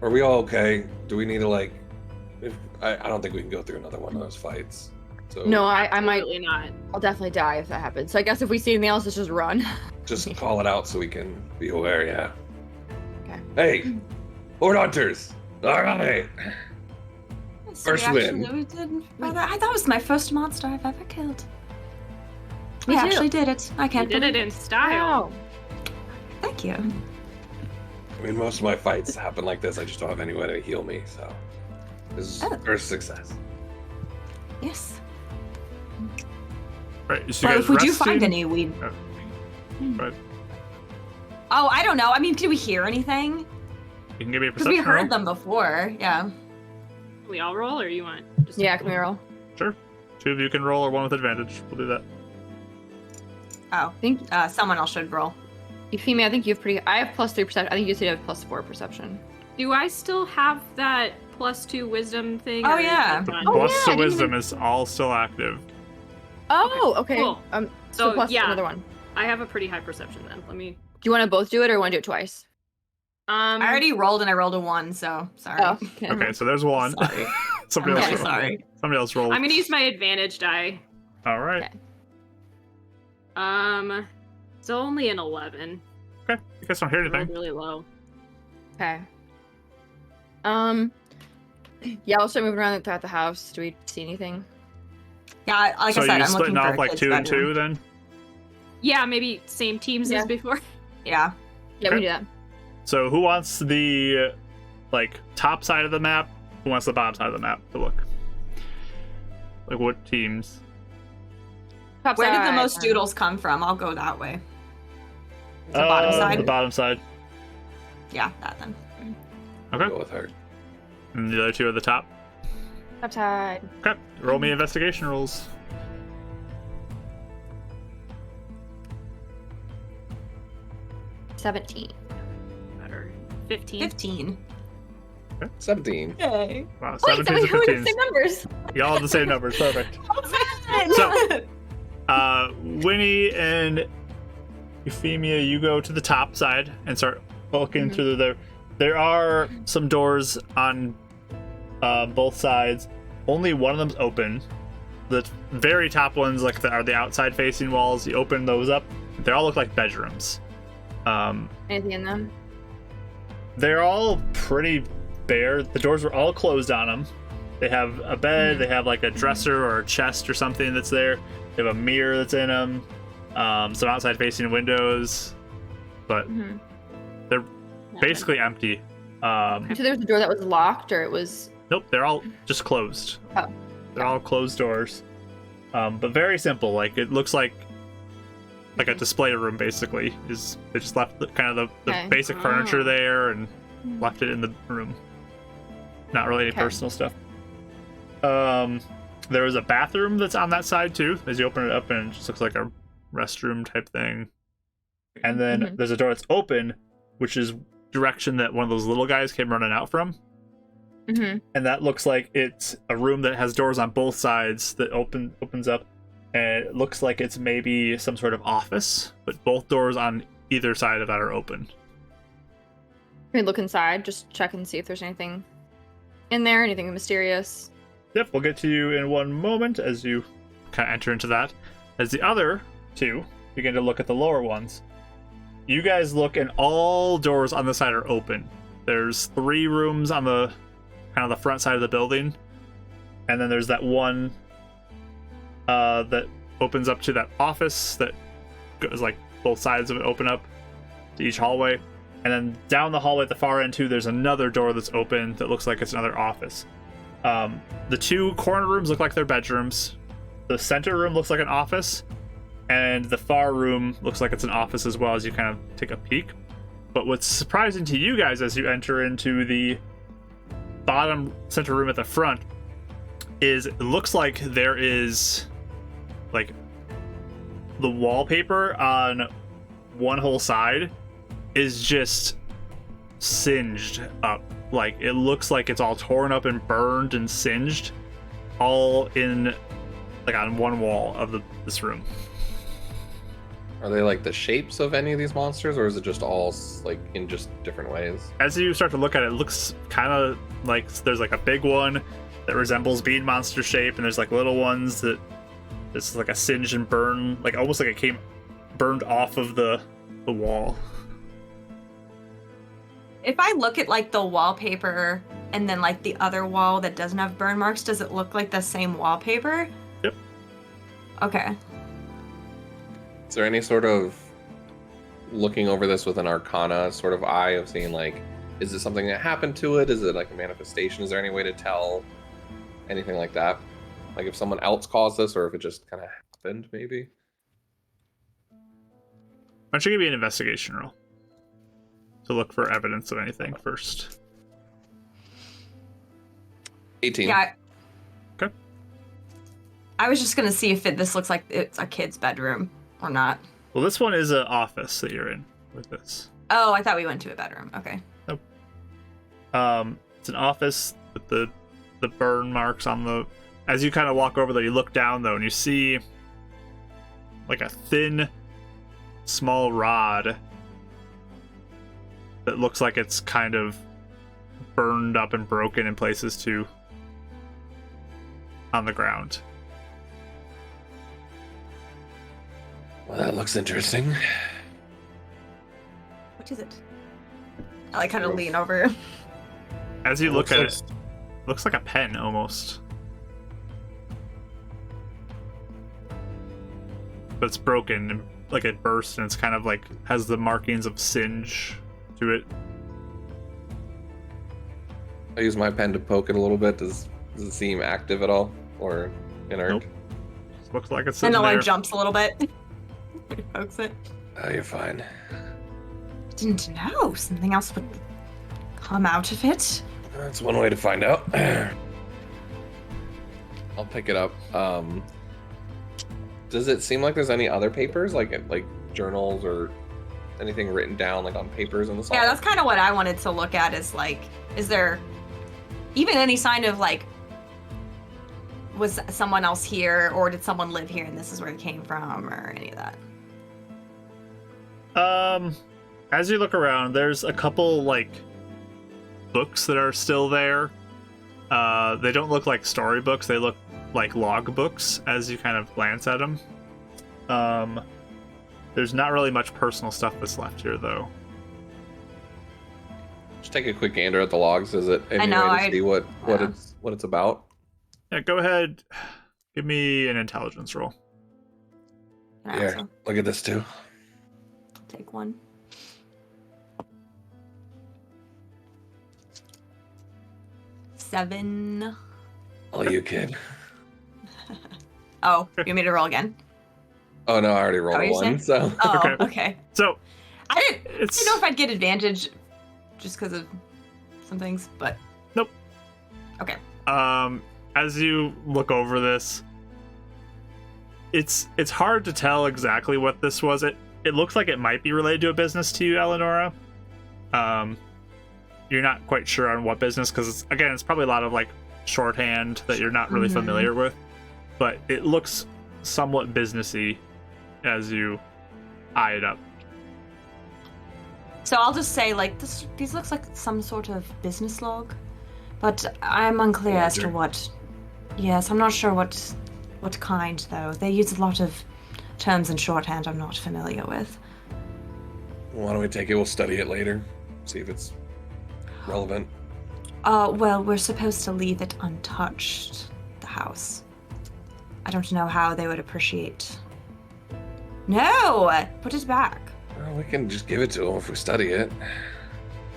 Are we all okay? Do we need to like? I don't think we can go through another one of those fights. So No, I might. Absolutely not. I'll definitely die if that happens. So I guess if we see anything else, let's just run. just call it out so we can be aware. Yeah. Okay. Hey, Horde Hunters! All right. So First win. I thought it was my first monster I've ever killed. Me I too. actually did it. I You can't did believe it in style. Wow. Thank you. I mean, most of my fights happen like this. I just don't have anyone to heal me, so this is Oh. first success. Yes. Right. So you Well, guys if we do find resting? any, we. Right. Oh, I don't know. I mean, did we hear anything? You can give me a Because we perception heard roll. them before. Yeah. We all roll, or you want? Just Yeah, can we roll? Sure. Two of you can roll, or one with advantage. We'll do that. Oh, I think someone else should roll. Euphemia, I think you have pretty. I have +3 perception. I think you said you have +4 perception. Do I still have that +2 wisdom thing? Oh, or is yeah. that The done? Oh, plus yeah, I to didn't wisdom even- is all still active. Oh, okay. Cool. So So, plus yeah. another one. I have a pretty high perception then. Let me. Do you want to both do it or want to do it twice? I already rolled and I rolled a 1, so sorry. Oh, okay. Okay, so there's one. Sorry. Somebody I'm else really rolled. sorry. Somebody else rolled. I'm gonna use my advantage die. All right. Okay. Still only an 11. Okay. You guys don't hear Rolled anything. really low. Okay. Yeah, I'll start moving around throughout the house. Do we see anything? Yeah, like So I said, you I'm looking splitting for off a like kid's 2 and bedroom. 2 then? Yeah, maybe same teams Yeah. as before. Yeah. Yeah, we do that. So who wants the like top side of the map? Who wants the bottom side of the map to look? Like what teams? Top Where did the side. most doodles come from? I'll go that way. The bottom side? The bottom side. Yeah, that then. Okay. Go with her. And the other two are the top. Top side. Okay. Roll me investigation rolls. $17. Better. 15. 15. 17. Yay. Wow, Wait, so 17s we and have the 15s. same numbers. Y'all have the same numbers. Perfect. So, Winnie and Euphemia, you go to the top side and start looking through there. There are some doors on both sides. Only one of them's open. The very top ones, like are the outside facing walls. You open those up. They all look like bedrooms. Anything in them? They're all pretty bare. The doors were all closed on them. They have a bed. They have like a dresser or a chest or something that's there. They have a mirror that's in them. Some outside facing windows, but they're basically empty. So there's a door that was locked, or it was. Nope, they're all just closed. Oh. They're all closed doors. But very simple. Like it looks like a display room basically. They just left kind of the Okay. basic furniture there and left it in the room. Not really any Okay. personal stuff. There was a bathroom that's on that side too. As you open it up, and it just looks like a restroom type thing. And then there's a door that's open, which is direction that one of those little guys came running out from. Mm-hmm. And that looks like it's a room that has doors on both sides that opens up, and it looks like it's maybe some sort of office, but both doors on either side of that are open. Can we look inside? Just check and see if there's anything in there, anything mysterious. Yep, we'll get to you in one moment as you kind of enter into that. As the other two begin to look at the lower ones, you guys look and all doors on the side are open. There's 3 rooms on the kind of the front side of the building, and then there's that one that opens up to that office that goes like both sides of it open up to each hallway. And then down the hallway at the far end too, there's another door that's open that looks like it's another office. The two corner rooms look like they're bedrooms. The center room looks like an office, and the far room looks like it's an office as well as you kind of take a peek. But what's surprising to you guys as you enter into the bottom center room at the front is it looks like there is like the wallpaper on one whole side is just singed up. Like it looks like it's all torn up and burned and singed all in like on one wall of this room. Are they like the shapes of any of these monsters, or is it just all like in just different ways? As you start to look at it, it looks kind of like there's like a big one that resembles bean monster shape, and there's like little ones that it's like a singe and burn, like almost like it came burned off of the wall. If I look at like the wallpaper and then like the other wall that doesn't have burn marks, does it look like the same wallpaper? Yep. Okay. Is there any sort of looking over this with an arcana sort of eye of seeing like, is it something that happened to it? Is it like a manifestation? Is there any way to tell anything like that? Like if someone else caused this or if it just kind of happened maybe? Why don't you give me an investigation roll to look for evidence of anything first? 18. Yeah. Okay. I was just gonna see if this looks like it's a kid's bedroom or not. Well, this one is an office that you're in with this. Oh, I thought we went to a bedroom. Okay. Nope. It's an office with the burn marks on the. As you kind of walk over there, you look down though, and you see like a thin, small rod that looks like it's kind of burned up and broken in places too on the ground. Well, that looks interesting. What is it? I like kind of lean over. As you look Looks at like- it, looks like a pen almost. But it's broken and like it burst and it's kind of like has the markings of singe to it. I use my pen to poke it a little bit. Does it seem active at all or inert? Nope. Looks like it's And sitting it like there. jumps a little bit. Pokes it. Oh, you're fine. Didn't know something else would come out of it. That's one way to find out. I'll pick it up. Does it seem like there's any other papers, like journals or anything written down, like on papers in the Yeah, that's kind of what I wanted to look at. Is like, is there even any sign of like, was someone else here, or did someone live here and this is where it came from, or any of that? As you look around, there's a couple like books that are still there. They don't look like storybooks, they look like log books as you kind of glance at them. There's not really much personal stuff that's left here though. Just take a quick gander at the logs. Is it any know, way to see what yeah. it's about? Yeah, go ahead. Give me an intelligence roll. Can I Yeah, also look at this too. take one? Seven. Oh, you kid. Oh, you want me to roll again? Oh no, I already rolled what a you're one. saying? So Oh, Okay. okay. So I didn't it's know if I'd get advantage just because of some things, but Nope. Okay. As you look over this, it's hard to tell exactly what this was. It looks like it might be related to a business to you, Eleonora. You're not quite sure on what business because it's probably a lot of like shorthand that you're not really Mhm. familiar with, but it looks somewhat businessy as you eye it up. So I'll just say, like, these looks like some sort of business log, but I'm unclear as to Ledger. what. Yes, I'm not sure what kind though. They use a lot of terms in shorthand I'm not familiar with. why don't we take it? We'll study it later. See if it's relevant. Well, we're supposed to leave it untouched, the house. I don't know how they would appreciate No! Put it back. Well, we can just give it to him if we study it.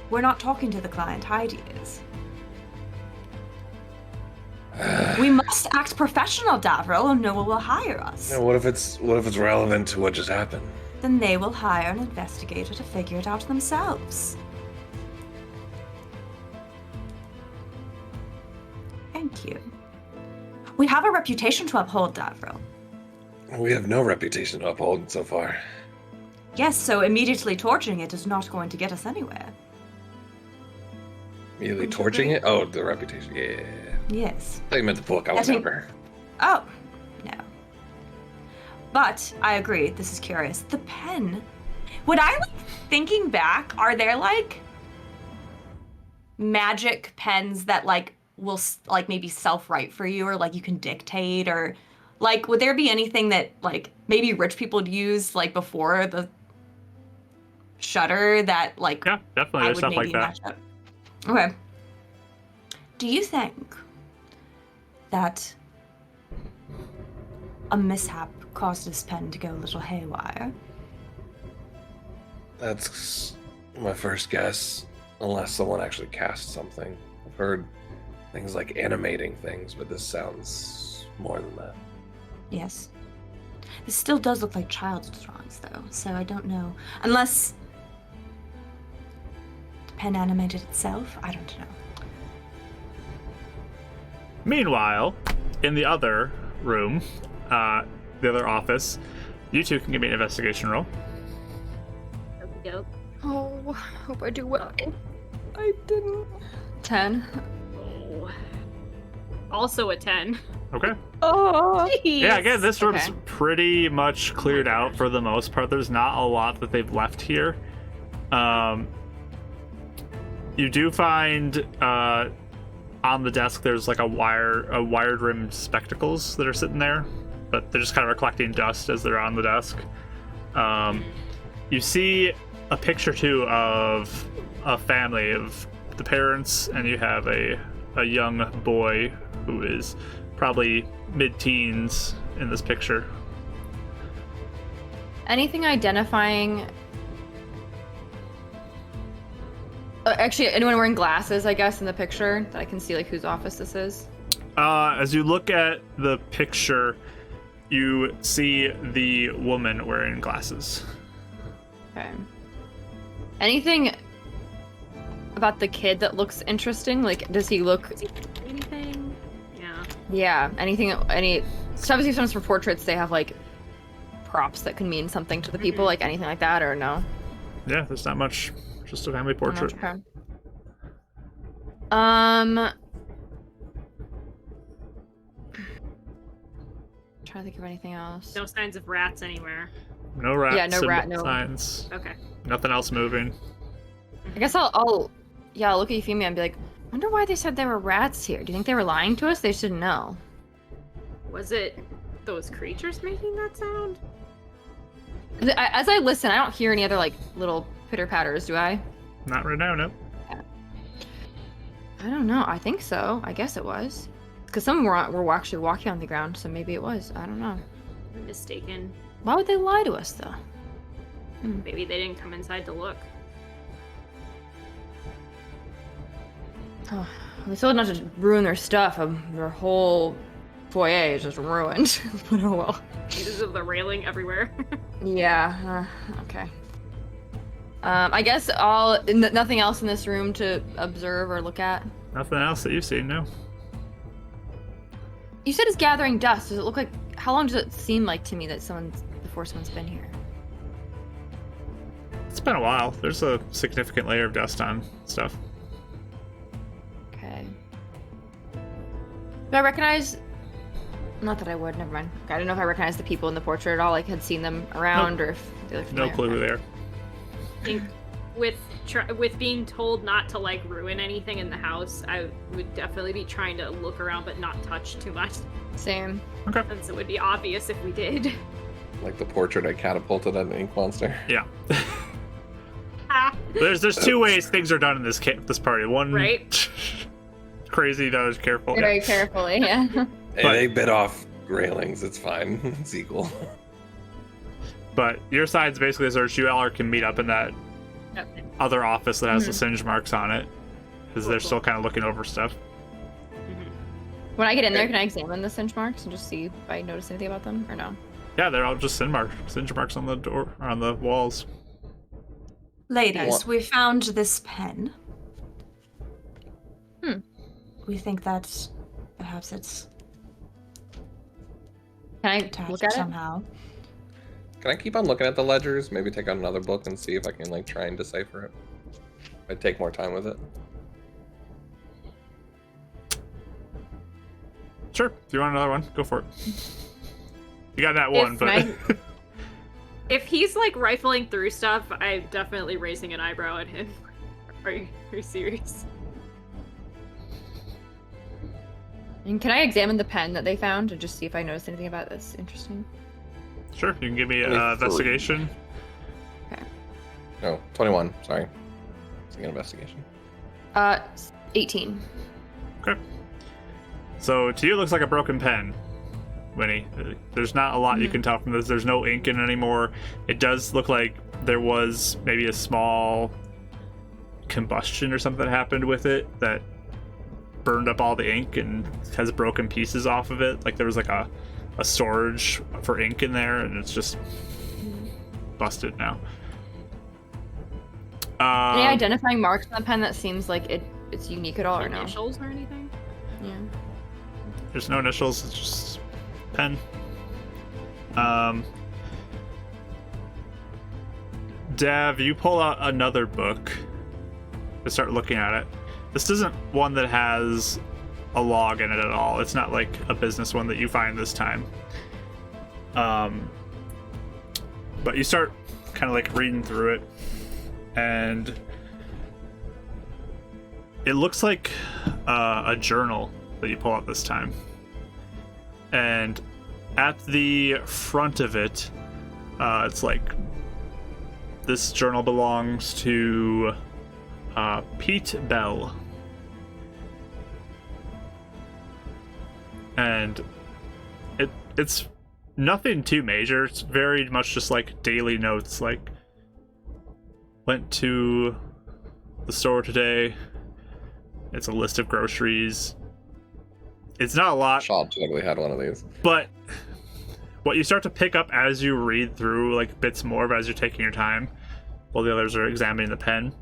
We're not talking to the client, Heidi is. We must act professional, Davril, or no one will hire us. What if it's relevant to what just happened? Then they will hire an investigator to figure it out themselves. Thank you. We have a reputation to uphold, Davril. We have no reputation to uphold so far. Yes, so immediately torching it is not going to get us anywhere. Immediately torching it? Oh, the reputation. Yeah. Yes. I thought you meant the book. I was never. Oh, no. But I agree, this is curious. The pen. Would I, thinking back, are there, magic pens that, will, maybe self-write for you, or, you can dictate, or, would there be anything that, maybe rich people would use, before the shutter that, Yeah, definitely. I There's would stuff maybe like that. match up? Okay. Do you think that a mishap caused this pen to go a little haywire? That's my first guess, unless someone actually cast something. I've heard things like animating things, but this sounds more than that. Yes. This still does look like child's drawings, though, so I don't know. Unless the pen animated itself? I don't know. Meanwhile, in the other room, the other office, you two can give me an investigation roll. Okey-doke. Oh, hope I do well. I didn't. 10. Oh. Also a 10. Okay. Oh. Jeez. Yeah, again, this room's Okay. pretty much cleared out for the most part. There's not a lot that they've left here. You do find on the desk there's a wired rimmed spectacles that are sitting there, but they're just kind of collecting dust as they're on the desk. You see a picture too of a family of the parents, and you have a young boy who is probably mid-teens in this picture. Anything identifying? Actually, anyone wearing glasses, I guess, in the picture that I can see whose office this is? As you look at the picture, you see the woman wearing glasses. Okay. Anything about the kid that looks interesting? Does he look? Does he do anything? Yeah. Yeah. Anything? So obviously, sometimes for portraits they have props that can mean something to the people, anything like that, or no? Yeah, there's not much. Just a family portrait. Okay. Trying to think of anything else. No signs of rats anywhere. No rat. Yeah, no rat, no- signs. Okay. Nothing else moving. I guess I'll look at Euphemia and be like, wonder why they said there were rats here. Do you think they were lying to us? They should know. Was it those creatures making that sound? As I listen, I don't hear any other little pitter patters, do I? Not right now, no. I don't know. I think so. I guess it was. Because some were actually walking on the ground, so maybe it was. I don't know. I'm mistaken. Why would they lie to us, though? Maybe they didn't come inside to look. Oh, they still not to ruin their stuff. Their whole foyer is just ruined. But oh well. Pieces of the railing everywhere. Yeah. Okay. I guess nothing else in this room to observe or look at. Nothing else that you've seen, no. You said it's gathering dust. Does it look like? How long does it seem like to me that before someone's been here? It's been a while. There's a significant layer of dust on stuff. Okay. Do I recognize? Not that I would. Never mind. Okay, I don't know if I recognize the people in the portrait at all. Had seen them around, Nope. or if they look No familiar. clue who they are. I think with being told not to ruin anything in the house, I would definitely be trying to look around but not touch too much, Same. Okay. since it would be obvious if we did. Like the portrait I catapulted at an ink monster. Yeah. Ah, There's two ways things are done in this party. One, right? crazy, the other's careful. Very carefully. Yeah. Hey, they bit off railings. It's fine. It's equal. But your side's basically a search. You all can meet up in that Okay. other office that has the Mhm. singe marks on it, because they're Cool. still kind of looking over stuff. Mhm. When I get in there, Okay. can I examine the cinch marks and just see if I notice anything about them or no? Yeah, they're all just singe marks on the door, on the walls. Ladies, What? we found this pen. Hmm. We think that perhaps it's Can I attached look at it? somehow. Can I keep on looking at the ledgers? Maybe take out another book and see if I can like try and decipher it. I'd take more time with it. Sure, if you want another one, go for it. You got that If one, but If he's like rifling through stuff, I'm definitely raising an eyebrow at him. Are you serious? And can I examine the pen that they found to just see if I notice anything about this interesting? sure, you can give me Only three. investigation. No, 21. Sorry. It's an investigation. 18. Okay. So to you, it looks like a broken pen, Winnie. There's not a lot you can tell from this. There's no ink in it anymore. It does look like there was maybe a small combustion or something happened with it that burned up all the ink and has broken pieces off of it. Like there was like a storage for ink in there, and it's just busted now. Any identifying marks on the pen that seems like it's unique at all or no? Initials or anything? Yeah. There's no initials, it's just pen. Dav, you pull out another book to start looking at it. This isn't one that has a log in it at all. It's not like a business one that you find this time. But you start kind of like reading through it, and it looks like a journal that you pull out this time. And at the front of it, it's like, this journal belongs to Pete Bell. And it's nothing too major. It's very much just like daily notes, like, went to the store today. It's a list of groceries. It's not a lot, Shaw totally had one of these. but what you start to pick up as you read through like bits more of as you're taking your time while the others are examining the pen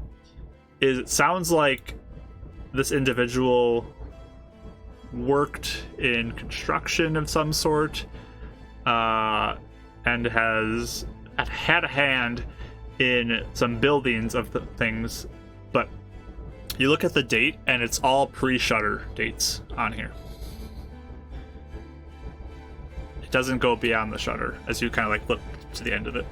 is it sounds like this individual worked in construction of some sort, and has had a hand in some buildings of the things, but you look at the date and it's all pre-shutter dates on here. It doesn't go beyond the shutter as you kind of like look to the end of it.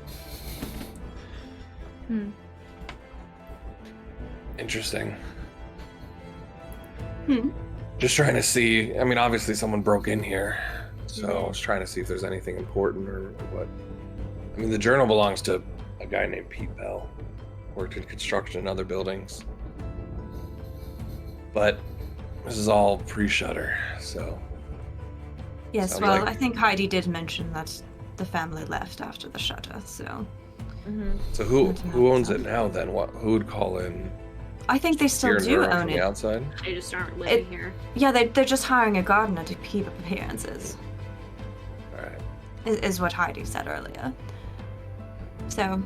Interesting. Hmm. Just trying to see. I mean, obviously someone broke in here, so I was trying to see if there's anything important or what. I mean, the journal belongs to a guy named Pete Bell. Worked in construction in other buildings. But this is all pre-shutter, so Yes, Sounds well, like- I think Heidi did mention that the family left after the shutter, so so who That's who owns not it now then? What who would call in I think they still here and do around own from it. the outside? They just aren't living here. Yeah, they're just hiring a gardener to keep up appearances, Alright. is what Heidi said earlier. So,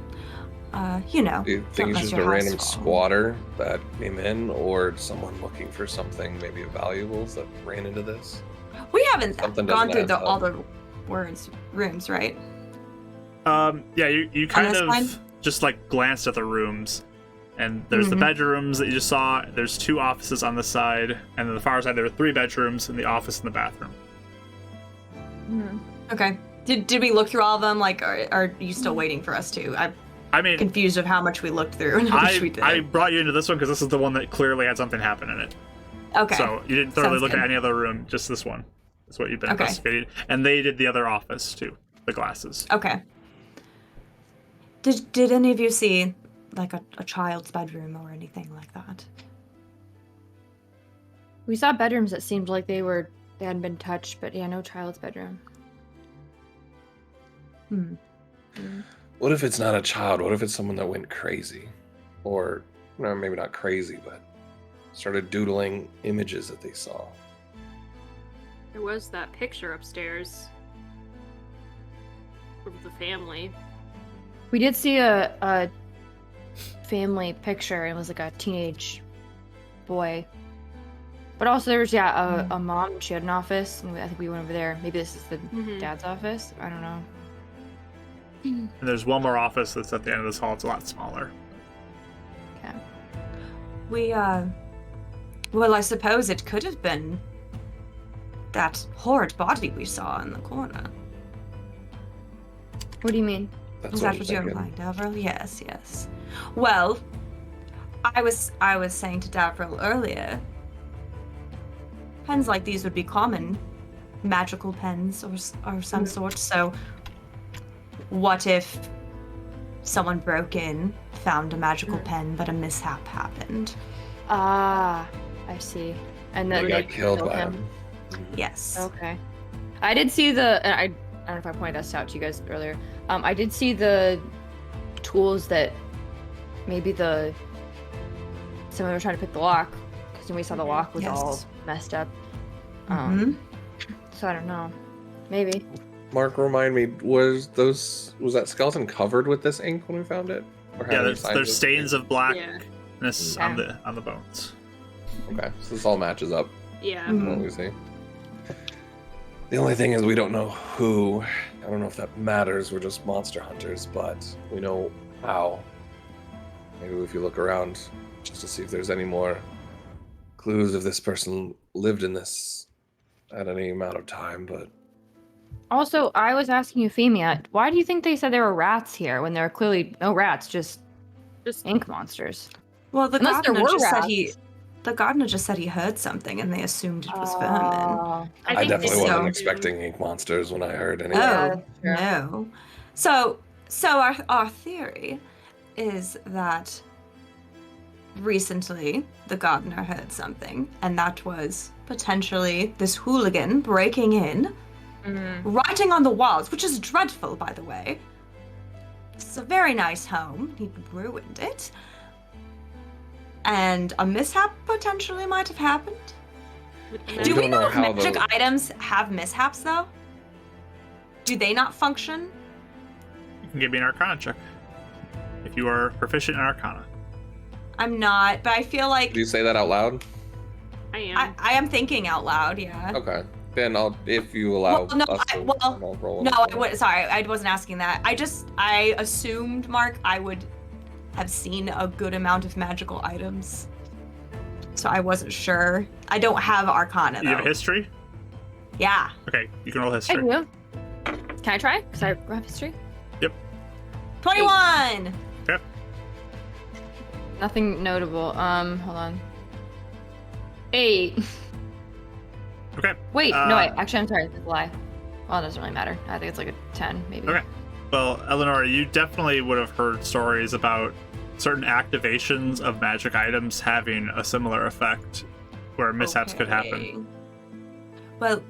you know. Do you don't think let it's just your a house random fall. squatter that came in, or someone looking for something maybe of valuables that ran into this? We haven't Something gone doesn't through add all up. the rooms, right? Yeah, you kind this of line? just like glanced at the rooms, and there's the bedrooms that you just saw. There's 2 offices on the side, and then the far side there are 3 bedrooms and the office and the bathroom. Okay. Did we look through all of them? Like, are you still waiting for us to? I'm I mean, confused of how much we looked through and how much we did. I brought you into this one because this is the one that clearly had something happen in it. Okay. So you didn't thoroughly Sounds look good. at any other room, just this one. That's what you've been Okay. investigating. And they did the other office too, the glasses. Okay. Did any of you see like a child's bedroom or anything like that? We saw bedrooms that seemed like they hadn't been touched, but yeah, no child's bedroom. What if it's not a child? What if it's someone that went crazy? Or, no, maybe not crazy, but started doodling images that they saw. There was that picture upstairs of the family. We did see a family picture. It was like a teenage boy. But also there was, a mom. She had an office. And I think we went over there. Maybe this is the dad's office. I don't know. And there's one more office that's at the end of this hall. It's a lot smaller. Okay. We, well, I suppose it could have been that horrid body we saw in the corner. What do you mean? That's Is what that I'm what you're thinking. implying, Davril? Yes, yes. Well, I was saying to Davril earlier, pens like these would be common, magical pens or some sort. So, what if someone broke in, found a magical pen, but a mishap happened? Ah, I see. And then They got killed by him. Yes. Okay. I did see the. And I don't know if I pointed this out to you guys earlier. I did see the tools that maybe someone was trying to pick the lock, because we saw the lock was all Yes. messed up. Mhm. So I don't know. Maybe. Mark, remind me, was that skeleton covered with this ink when we found it? Or had Yeah, any signs there's stains of blackness Yeah. on the bones. Okay, so this all matches up Yeah. from what we see. The only thing is we don't know who. I don't know if that matters. We're just monster hunters, but we know how. Maybe if you look around just to see if there's any more clues if this person lived in this at any amount of time, but Also, I was asking Euphemia, why do you think they said there were rats here when there are clearly no rats, just ink monsters? Well, the Unless there gardener were just said rats. the gardener just said he heard something, and they assumed it was vermin. Oh, I think definitely so. wasn't expecting ink monsters when I heard anything. Oh, that's true. no. So our theory is that recently the gardener heard something, and that was potentially this hooligan breaking in, writing on the walls, which is dreadful, by the way. It's a very nice home. He ruined it. And a mishap potentially might have happened. We Do we don't know know if how magic the- items have mishaps, though? Do they not function? You can give me an Arcana check if you are proficient in Arcana. I'm not, but I feel like Did you say that out loud? I am. I am thinking out loud, yeah. Okay. Then if you allow Well, no, us to, well, I'll roll No, it. sorry, I wasn't asking that. I assumed, Mark, I would have seen a good amount of magical items. So I wasn't sure. I don't have Arcana, You have though. history? Yeah. Okay, you can roll I history. do. Can I try? Because I have history. 21! Okay. Nothing notable. Hold on. 8. Okay. Wait, no, actually, I'm sorry. That's a lie. Well, it doesn't really matter. I think it's like a 10, maybe. Okay. Well, Eleanor, you definitely would have heard stories about certain activations of magic items having a similar effect where mishaps could happen. Okay. Well,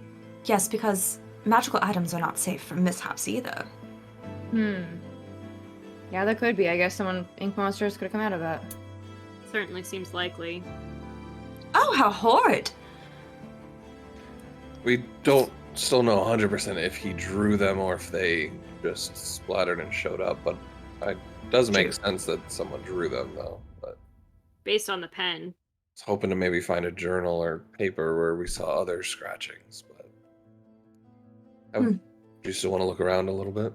yes, because magical items are not safe from mishaps either. Yeah, that could be. I guess ink monsters could have come out of that. Certainly seems likely. Oh, how horrid! We don't still know 100% if he drew them or if they just splattered and showed up, but it does make sense that someone drew them, though. But Based on the pen. I was hoping to maybe find a journal or paper where we saw other scratchings, but do you still want to look around a little bit?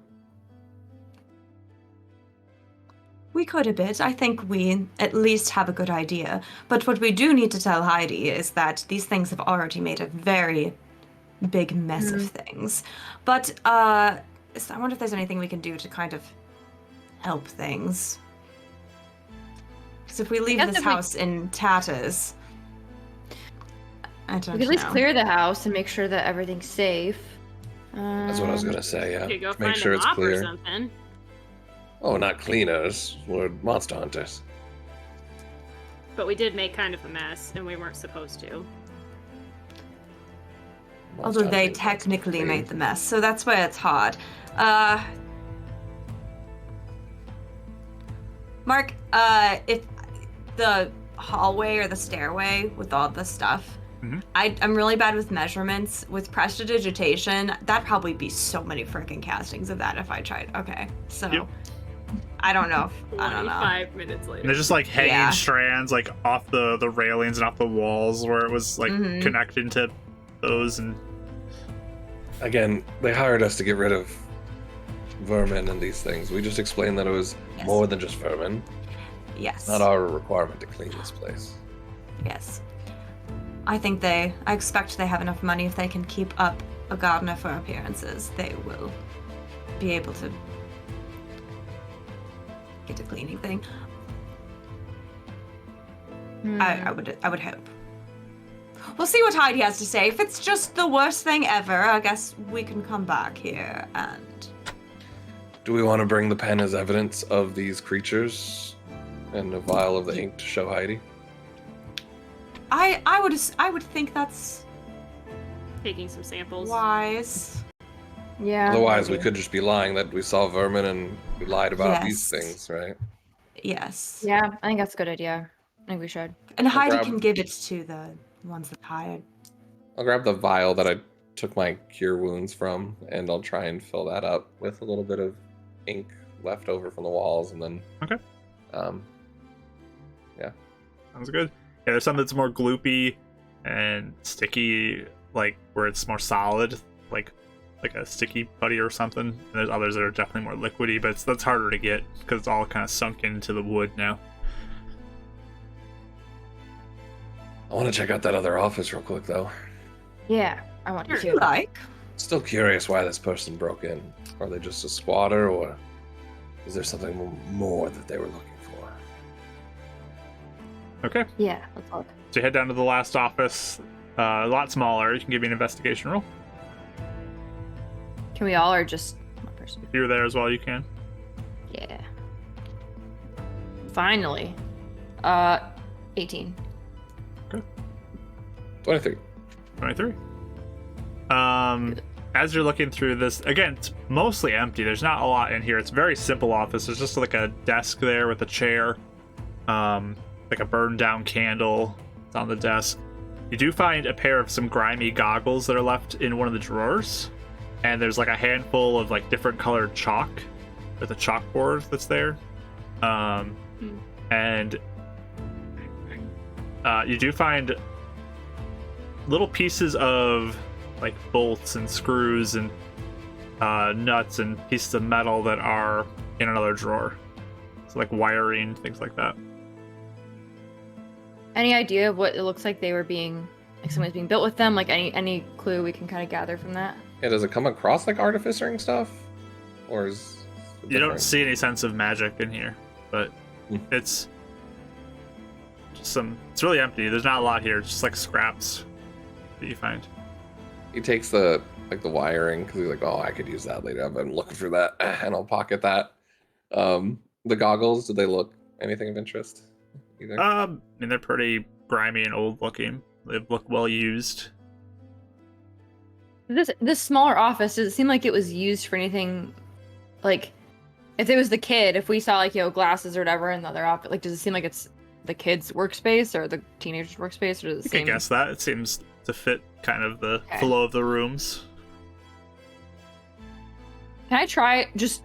We could a bit. I think we at least have a good idea. But what we do need to tell Heidi is that these things have already made a very big mess of things. But I wonder if there's anything we can do to kind of help things. Because if we leave guess this if we- house in tatters, I don't We could at least know. clear the house and make sure that everything's safe. That's what I was going to say, yeah. You could go Make find sure a it's mop or clear. something. Oh, not cleaners. We're monster hunters. But we did make kind of a mess, and we weren't supposed to. Monster Although they hunting, technically clean. made the mess, so that's where it's hard. Mark, if the hallway or the stairway with all the stuff, I'm really bad with measurements. With prestidigitation, that'd probably be so many freaking castings of that if I tried. Okay, so Yep. I don't know. I don't know. 5 minutes later. And they're just like hanging Yeah. strands like off the railings and off the walls where it was like connected to those. And Again, they hired us to get rid of vermin and these things. We just explained that it was Yes. more than just vermin. Yes. Not our requirement to clean this place. Yes. I expect they have enough money. If they can keep up a gardener for appearances, they will be able to get a cleaning thing. I would hope. We'll see what Heidi has to say. If it's just the worst thing ever, I guess we can come back here and... Do we want to bring the pen as evidence of these creatures and a vial of the ink to show Heidi? I would think that's Taking some samples. wise. Yeah. Otherwise, we maybe. could just be lying that we saw vermin and we lied about these Yes. things, right? Yes. Yeah, I think that's a good idea. I think we should. And Heidi grab- can give it to the ones that hired. I'll grab the vial that I took my cure wounds from, and I'll try and fill that up with a little bit of ink left over from the walls, and then... Okay. Yeah. sounds good. Yeah, there's some that's more gloopy and sticky, like where it's more solid, like a sticky putty or something. And there's others that are definitely more liquidy, but that's harder to get because it's all kind of sunk into the wood now. I want to check out that other office real quick, though. Yeah, I want to If you too. like. Still curious why this person broke in. Are they just a squatter, or is there something more that they were looking for? Okay, Yeah, let's look. so you head down to the last office. A lot smaller. You can give me an investigation roll. Can we all or just one person? If you're there as well, you can. Yeah. Finally. 18. 23. 23. As you're looking through this, again, it's mostly empty. There's not a lot in here. It's a very simple office. There's just like a desk there with a chair, like a burned down candle. It's on the desk. You do find a pair of some grimy goggles that are left in one of the drawers, and there's like a handful of like different colored chalk with a chalkboard that's there, and you do find little pieces of like bolts and screws and nuts and pieces of metal that are in another drawer. So like wiring, things like that. Any idea of what it looks like they were being, like someone's being built with them? Like any clue we can kind of gather from that? Yeah, does it come across like artificering stuff? Or is it You don't different? see any sense of magic in here, but it's just it's really empty. There's not a lot here. It's just like scraps that you find. He takes the wiring because he's like, oh, I could use that later. I've been looking for that, and I'll pocket that. The goggles, do they look anything of interest? Either? I mean, they're pretty grimy and old looking. They look well used. This smaller office, does it seem like it was used for anything? Like, if it was the kid, if we saw like glasses or whatever in the other office, like, does it seem like it's the kid's workspace or the teenager's workspace, or does it You can seem? guess that. It seems to fit kind of the Okay. flow of the rooms. Can I try just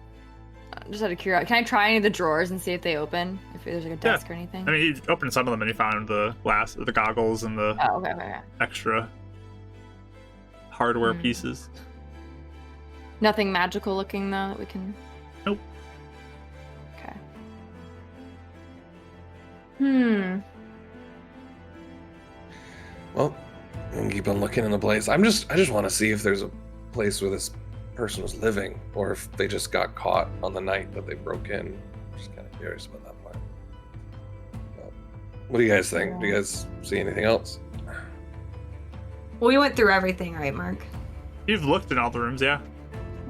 out of curiosity? Can I try any of the drawers and see if they open? If there's like a desk or anything? I mean, you opened some of them and you found the goggles and the Oh, okay. extra hardware Hmm. pieces. Nothing magical looking though that we can. Nope. Okay. Well, we can keep on looking in the place. I just want to see if there's a place where this person was living, or if they just got caught on the night that they broke in. I'm just kind of curious about that part. But what do you guys think? Do you guys see anything else? We went through everything, right, Mark? You've looked in all the rooms, yeah.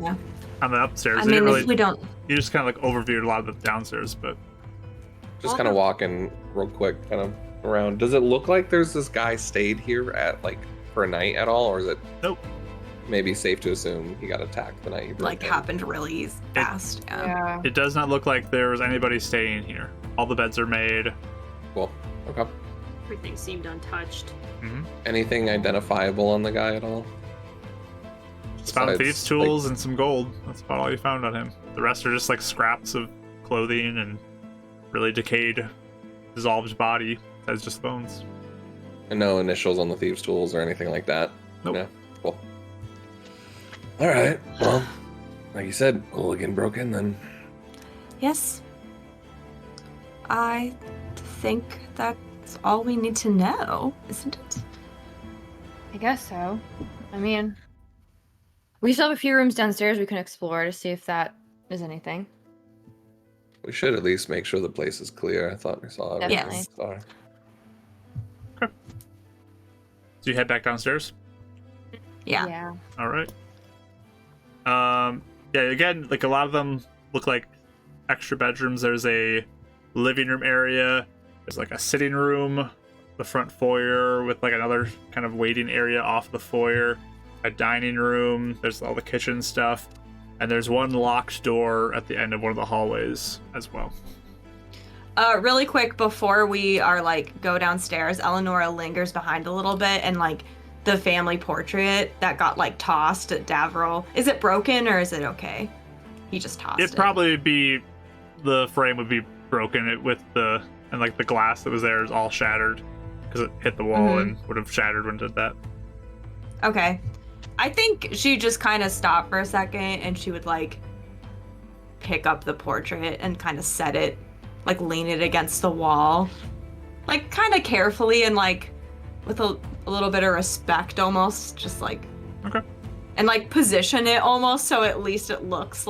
Yeah. On the upstairs. I You didn't mean, really, if we don't. you just kind of like overviewed a lot of the downstairs, but Just kind of walking real quick, kind of around. Does it look like there's this guy stayed here at like for a night at all, or is it nope. maybe safe to assume he got attacked the night he broke Like in? happened really fast. Yeah. Yeah. It does not look like there was anybody staying here. All the beds are made. Cool. Okay. Everything seemed untouched. Anything identifiable on the guy at all? Just found Besides, thieves' tools and some gold. That's about all you found on him. The rest are just like scraps of clothing and really decayed, dissolved body. That's just bones. And no initials on the thieves' tools or anything like that? Nope. No? Cool. Alright, well, like you said, hooligan broke in then. Yes. I think that's all we need to know, isn't it? I guess so. I mean, we still have a few rooms downstairs we can explore to see if that is anything. We should at least make sure the place is clear. I thought we saw everything. Definitely. Sorry. So you head back downstairs? Yeah. All right. Yeah, again, like a lot of them look like extra bedrooms. There's a living room area. There's like a sitting room, the front foyer with like another kind of waiting area off the foyer, a dining room. There's all the kitchen stuff. And there's one locked door at the end of one of the hallways as well. Really quick before we are go downstairs, Eleonora lingers behind a little bit and the family portrait that got tossed at Davriel. Is it broken or is it okay? He just tossed it. It'd probably be, the frame would be broken with the glass that was there is all shattered because it hit the wall and would have shattered when it did that. Okay. I think she'd just kind of stop for a second and she would pick up the portrait and kind of set it, lean it against the wall, kind of carefully and with a little bit of respect almost, just Okay. and position it almost so at least it looks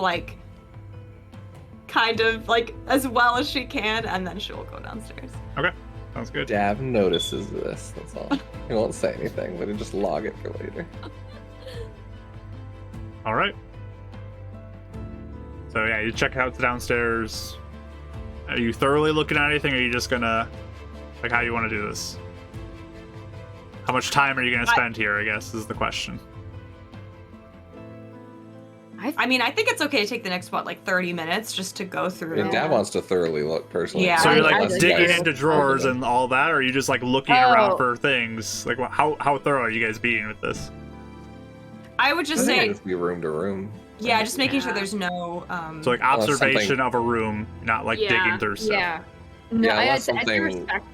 kind of as well as she can, and then she will go downstairs. Okay, sounds good. Dav notices this, that's all. He won't say anything, but he'll just log it for later. All right. So yeah, you check out the downstairs. Are you thoroughly looking at anything, or are you just gonna, how do you want to do this? How much time are you gonna spend here, I guess, is the question. I mean, I think it's okay to take the next 30 minutes just to go through. And Dav wants to thoroughly look personally. Yeah. So you're Unless you digging guys- into drawers and all that, or are you just looking around for things? How thorough are you guys being with this? I would just I think say, it'd just be room to room. yeah, just making sure there's no So observation something- of a room, not digging through stuff. Yeah. No, Yeah, I'd unless say something- respect,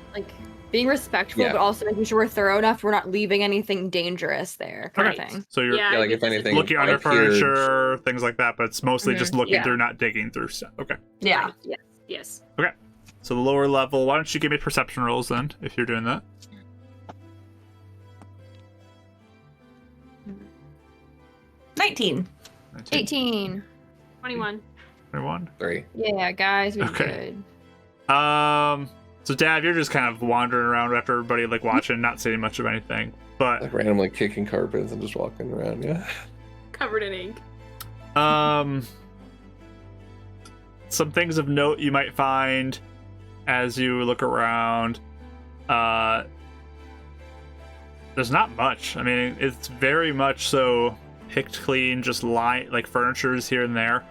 being respectful, Yeah. but also making sure we're thorough enough we're not leaving anything dangerous there, kind Okay. of thing. So you're Yeah, Yeah, I like if think this is- anything looking under appeared- furniture, things like that, but it's mostly just looking Yeah. through, not digging through stuff. Okay. yeah. Right, yes, yes. Okay. So the lower level, why don't you give me perception rolls then, if you're doing that? 19. 18. 21. 21. 3. Yeah, guys, we're Okay. good. So Dav, you're just kind of wandering around after everybody watching, not seeing much of anything. But Like randomly kicking carpets and just walking around, yeah. Covered in ink. some things of note you might find as you look around. There's not much. I mean, it's very much so picked clean, just furniture's here and there.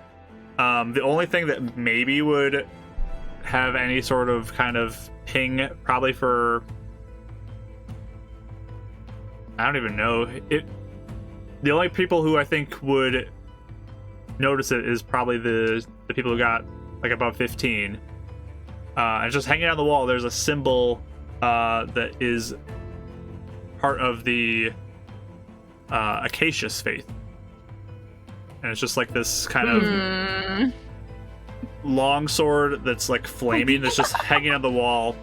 The only thing that maybe would have any sort of kind of ping, probably for, I don't even know it. The only people who I think would notice it is probably the people who got above 15. And just hanging on the wall, there's a symbol that is part of the Acacius faith, and it's just this kind of long sword that's flaming, that's just hanging on the wall,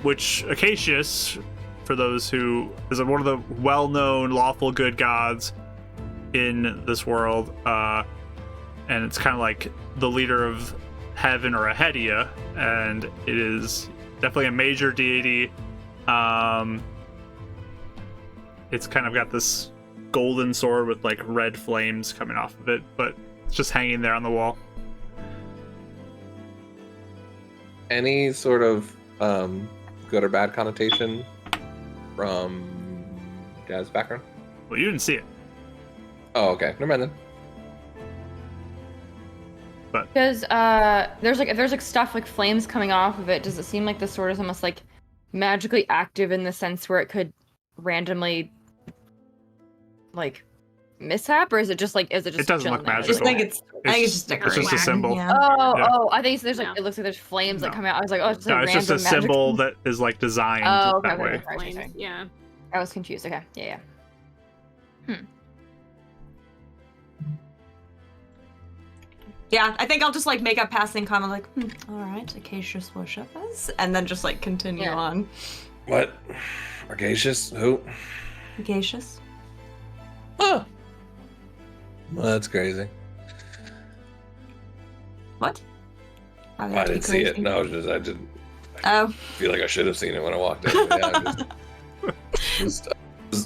which Acacius, for those who, is one of the well-known lawful good gods in this world, and it's kind of the leader of heaven, or a Hedia, and it is definitely a major deity. It's kind of got this golden sword with red flames coming off of it, but it's just hanging there on the wall. Any sort of good or bad connotation from Jazz background? Well, you didn't see it. Oh, okay. Never mind then. But Does there's like stuff like flames coming off of it? Does it seem like the sword is almost like magically active in the sense where it could randomly like mishap, or is it just It doesn't chilling look there? magical. I think it's just it's decoration. just a symbol. Yeah. Oh, Yeah. I think there's like No. it looks like there's flames that No. come out. I was like, oh, it's just No, a it's random just a magic symbol that is like designed Oh, okay, that way. okay. Right. Flames, yeah. I was confused. Okay, yeah. Yeah, I think I'll just like make a passing comment like, all right, Acacious worshippers, and then just like continue Yeah. on. What? Arcacious? Who? Acacious. Huh. Well, that's crazy. What? Why would I that be didn't see it. crazy? No, I didn't Oh, feel like I should have seen it when I walked in. But yeah,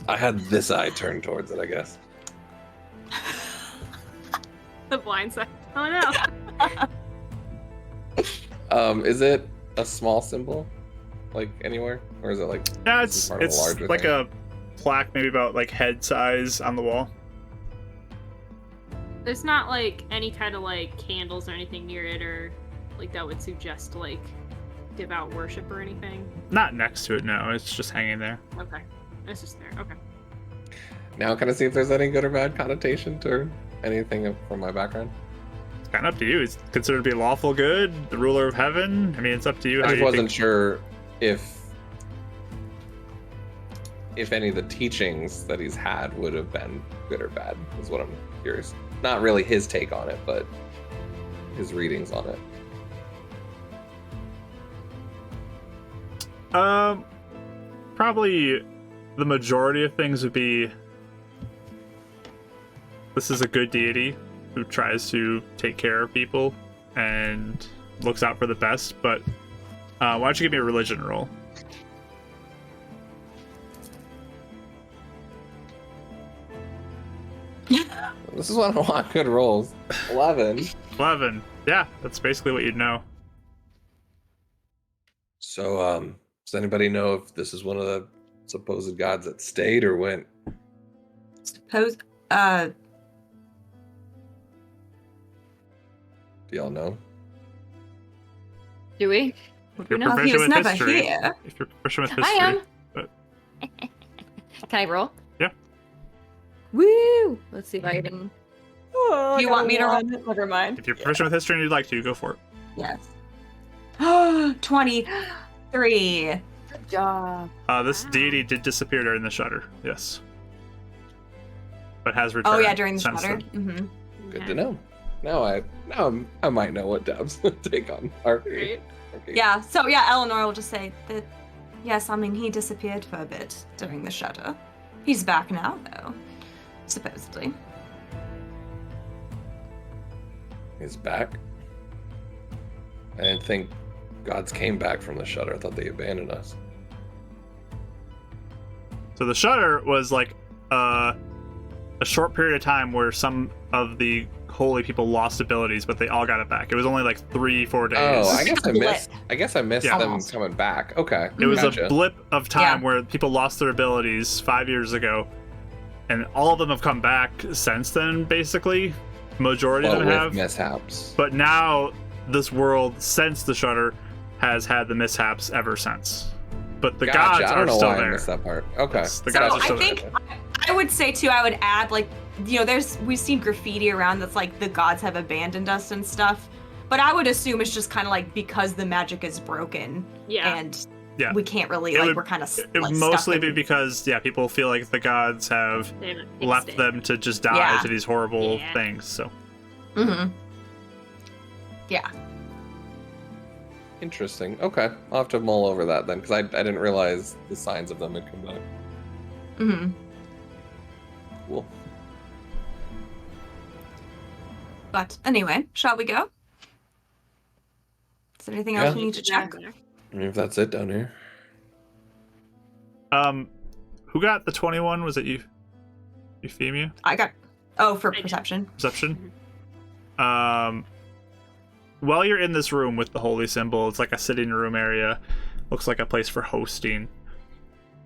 I had this eye turned towards it, I guess. The blind side. Oh no. Is it a small symbol, like anywhere, or is it like? Yeah, This is it's part of a larger like thing. a plaque, maybe about like head size on the wall. There's not like any kind of like candles or anything near it, or like that would suggest like devout worship or anything. Not next to it, no. It's just hanging there. Okay, it's just there. Okay. Now, can I see if there's any good or bad connotation to anything from my background? It's kind of up to you. It's considered to be lawful good, the ruler of heaven. I mean, it's up to you. I how just you wasn't think. sure if any of the teachings that he's had would have been good or bad. Is what I'm curious. Not really his take on it, but his readings on it. Probably the majority of things would be this is a good deity who tries to take care of people and looks out for the best, but why don't you give me a religion roll? This is one I want good rolls. 11. 11. Yeah, that's basically what you'd know. So, does anybody know if this is one of the supposed gods that stayed or went? suppose. Do y'all know? Do we? If you're know? Well, he proficient was with never history. here. If you're proficient with I history. am. Can I roll? Yeah. Woo! Let's see if I can. Oh, Do you I want got me to roll? one. Never mind. If you're proficient with history and you'd like to, go for it. Yes. 23. Good job. This deity did disappear during the shudder, yes. But has returned. Oh yeah, during the since shutter. then. Mm-hmm. Good to know. Now I might know what Dab's take on our. Great. Okay. Yeah. So yeah, Eleanor will just say that. Yes, I mean he disappeared for a bit during the shutter. He's back now, though. Supposedly. He's back. I didn't think gods came back from the shutter. I thought they abandoned us. So the shudder was like a short period of time where some of the holy people lost abilities, but they all got it back. It was only like 3-4 days. Oh, I guess I Blip. missed. I guess I missed Yeah. them Almost. coming back. Okay. It was gotcha. a blip of time Yeah. where people lost their abilities 5 years ago, and all of them have come back since then. Basically, majority But of them with have. mishaps. But now this world, since the shutter, has had the mishaps ever since. But the Gotcha. gods I don't are know still why I there. missed that part. Okay. Yes, the So gods are I still think there. I would say too. I would add like we've seen graffiti around that's like the gods have abandoned us and stuff. But I would assume it's just kind of like because the magic is broken Yeah. and Yeah. we can't really It like would- we're kind of It would mostly be because people feel like the gods have They haven't left fixed it. them to just die Yeah. to these horrible Yeah. things. So Mm-hmm. Yeah. Interesting. Okay. I'll have to mull over that then, because I didn't realize the signs of them had come back. Mm-hmm. Cool. But anyway, shall we go? Is there anything else Yeah. we need to check? I mean, if that's it down here. who got the 21? Was it you? Euphemia? I got. Oh, for I did. perception. Perception? While you're in this room with the holy symbol, it's like a sitting room area. Looks like a place for hosting.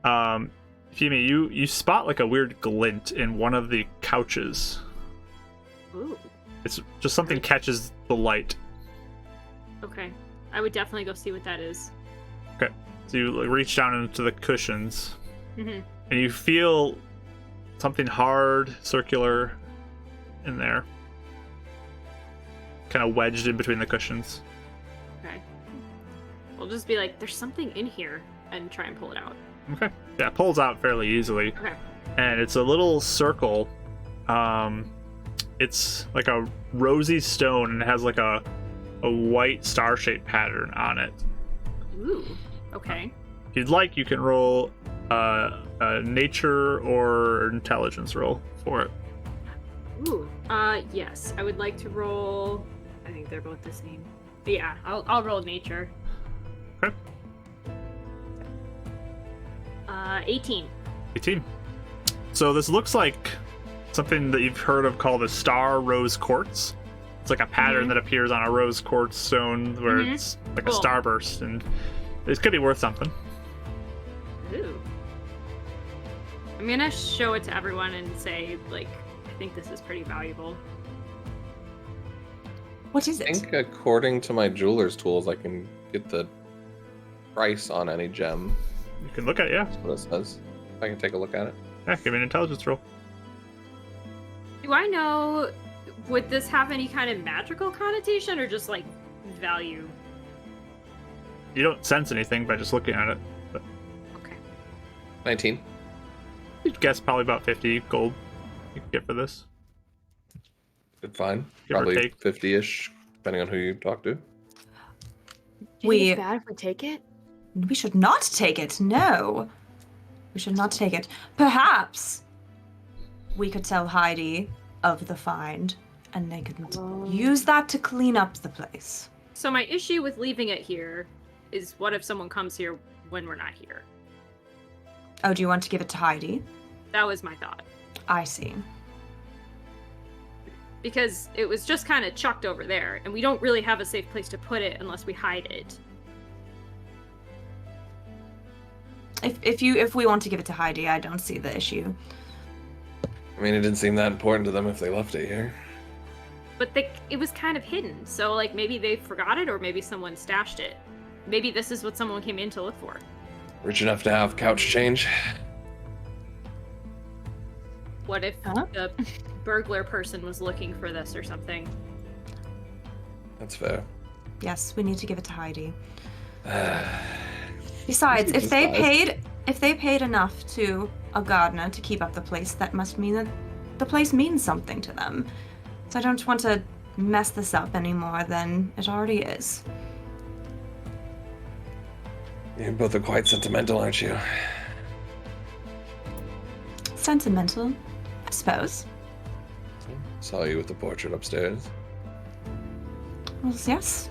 Euphemia, you spot like a weird glint in one of the couches. Ooh. It's just something catches the light. Okay. I would definitely go see what that is. Okay. So you like, reach down into the cushions, Mm-hmm. and you feel something hard, circular, in there, kind of wedged in between the cushions. Okay. We'll just be like, there's something in here, and try and pull it out. Okay. Yeah, it pulls out fairly easily. Okay. And it's a little circle. It's like a rosy stone, and it has like a white star-shaped pattern on it. Ooh. Okay. If you'd like, you can roll a nature or intelligence roll for it. Ooh. Yes. I would like to roll. I think they're both the same. But yeah, I'll roll nature. Okay. 18. 18. So this looks like something that you've heard of called a star rose quartz. It's like a pattern that appears on a rose quartz stone where it's like a Cool. starburst, and this could be worth something. Ooh. I'm gonna show it to everyone and say, like, I think this is pretty valuable. What is I it? think according to my jeweler's tools, I can get the price on any gem. You can look at it, yeah. That's what it says. If I can take a look at it. Yeah, give me an intelligence roll. Do I know, would this have any kind of magical connotation or just like value? You don't sense anything by just looking at it. But Okay. 19. you'd guess probably about 50 gold you could get for this. Good find. Give or Probably take. 50-ish, depending on who you talk to. Do you We- think it's bad if we take it? We should not take it. No. We should not take it. Perhaps we could tell Heidi of the find, and they could use that to clean up the place. So my issue with leaving it here is what if someone comes here when we're not here? Oh, do you want to give it to Heidi? That was my thought. I see. Because it was just kind of chucked over there, and we don't really have a safe place to put it unless we hide it. If we want to give it to Heidi, I don't see the issue. I mean, it didn't seem that important to them if they left it here. But it was kind of hidden, so like maybe they forgot it or maybe someone stashed it. Maybe this is what someone came in to look for. Rich enough to have couch change. What if Huh? the burglar person was looking for this or something? That's fair. Yes, we need to give it to Heidi. Besides, if Jesus they Christ. paid enough to a gardener to keep up the place, that must mean that the place means something to them. So I don't want to mess this up any more than it already is. You both are quite sentimental, aren't you? Sentimental, I suppose. Saw you with the portrait upstairs. Well, yes.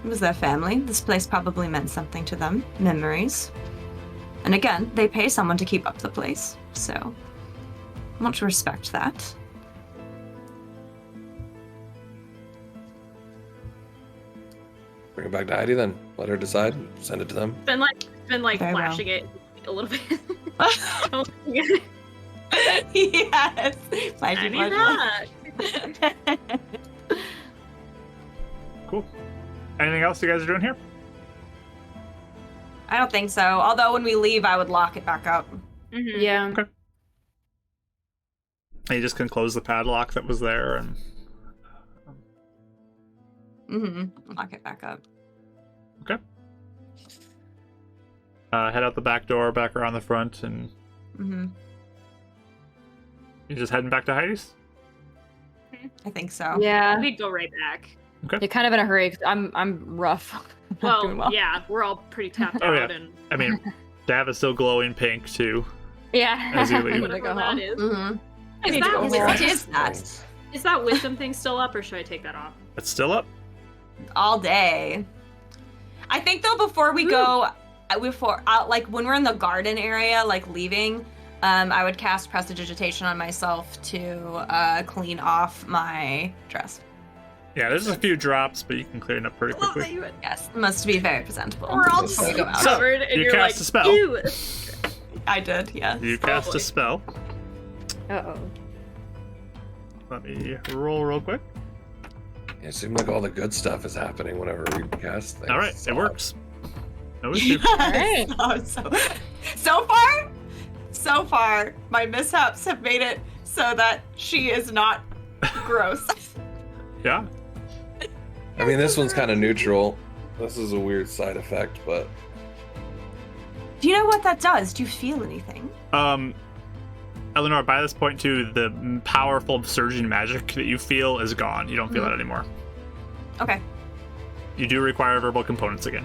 It was their family. This place probably meant something to them. Memories. And again, they pay someone to keep up the place, so I want to respect that. Bring it back to Heidi then. Let her decide. Send it to them. Been like Very well. flashing it a little bit. Yes. I need that. Cool. Anything else you guys are doing here? I don't think so. Although when we leave, I would lock it back up. Mhm. Yeah. And you just can close the padlock that was there, and Lock it back up. head out the back door, back around the front, and you're just heading back to Heidi's? I think so. Yeah. We'd go right back. You're kind of in a hurry because I'm rough. Not doing Well, yeah, we're all pretty tapped Oh, out yeah. and I mean, Dav is still glowing pink, too. Yeah. As you leave. I'm whatever gonna go that home. is. Mm-hmm. Is need to that, go is, home. What is that? is that wisdom thing still up or should I take that off? It's still up? All day. I think though before we go, like when we're in the garden area, like leaving, I would cast Prestidigitation on myself to clean off my dress. Yeah, there's a few drops, but you can clear it up pretty quickly. Yes, must be very presentable. We're all before we go out. So, covered and you you're cast like, a spell. ew. I did, yes. You cast boy. a spell. Uh-oh. Let me roll real quick. It seemed like all the good stuff is happening whenever we cast things. All right, So, it works. No issue. Yes. So far, my mishaps have made it so that she is not gross. Yeah. I mean, this one's kind of neutral. This is a weird side effect, but Do you know what that does? Do you feel anything? Eleanor, by this point too, the powerful surging magic that you feel is gone. You don't feel that anymore. Okay. You do require verbal components again.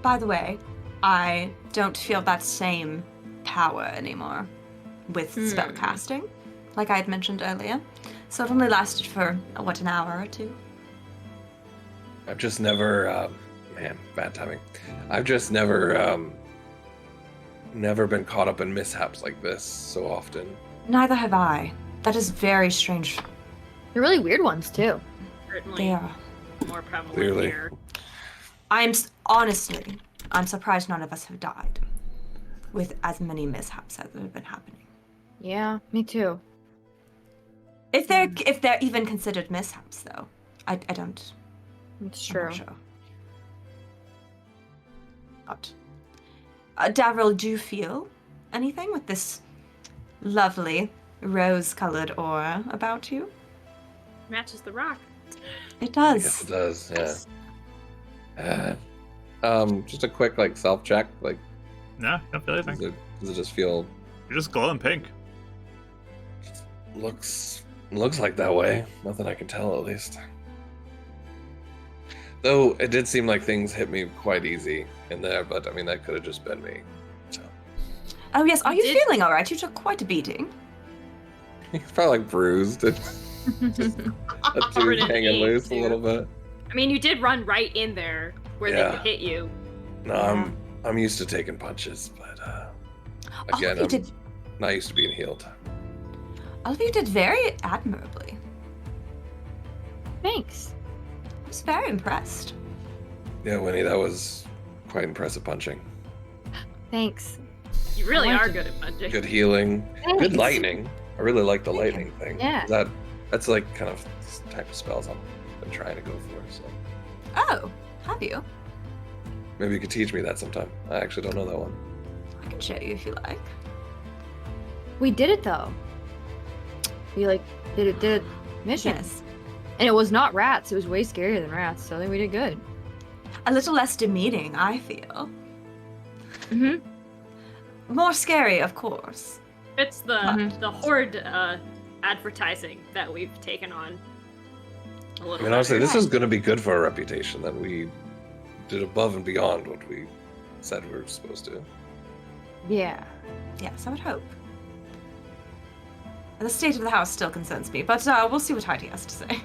By the way, I don't feel that same power anymore with spellcasting, like I had mentioned earlier. So it only lasted for, what, an hour or two? I've just never, man, bad timing. I've just never been caught up in mishaps like this so often. Neither have I. That is very strange. They're really weird ones too. Certainly They are. more prevalent Clearly. here. Honestly, I'm surprised none of us have died with as many mishaps as have been happening. Yeah, me too. If they're even considered mishaps, though, I don't. It's I'm true. not sure. But, Davril, do you feel anything with this lovely rose-colored aura about you? Matches the rock. It Yes, does. it does, yeah. Just a quick, like, self-check. Like, No, don't feel anything. does it just feel, You're just glowing pink. looks like that way. Nothing I can tell, at least. Though, it did seem like things hit me quite easy in there, but, I mean, that could have just been me. So, Oh yes, are you Did- feeling all right? You took quite a beating. it's probably, like, bruised. And a Covered tooth in hanging ink, loose a too. little bit. I mean, you did run right in there where they Yeah. could hit you. No, Yeah. I'm used to taking punches, but All again, of you I'm did. not used to being healed. All of you did very admirably. Thanks. I was very impressed. Yeah, Winnie, that was quite impressive punching. Thanks. You really I like are it. good at punching. Good healing. Thanks. Good lightning. I really like the Thank you. lightning thing. Yeah. That's like kind of type of spells I've been trying to go for. So Oh, have you? maybe you could teach me that sometime. I actually don't know that one. I can show you if you like. We did it though. We like did a mission. Yes. And it was not rats, it was way scarier than rats, so I think we did good. A little less demeaning, I feel. Mm-hmm. More scary, of course. It's the Mhm. the horde advertising that we've taken on. A little I mean, honestly, better. this is going to be good for our reputation that we did above and beyond what we said we were supposed to. Yeah. Yes, I would hope. The state of the house still concerns me, but we'll see what Heidi has to say.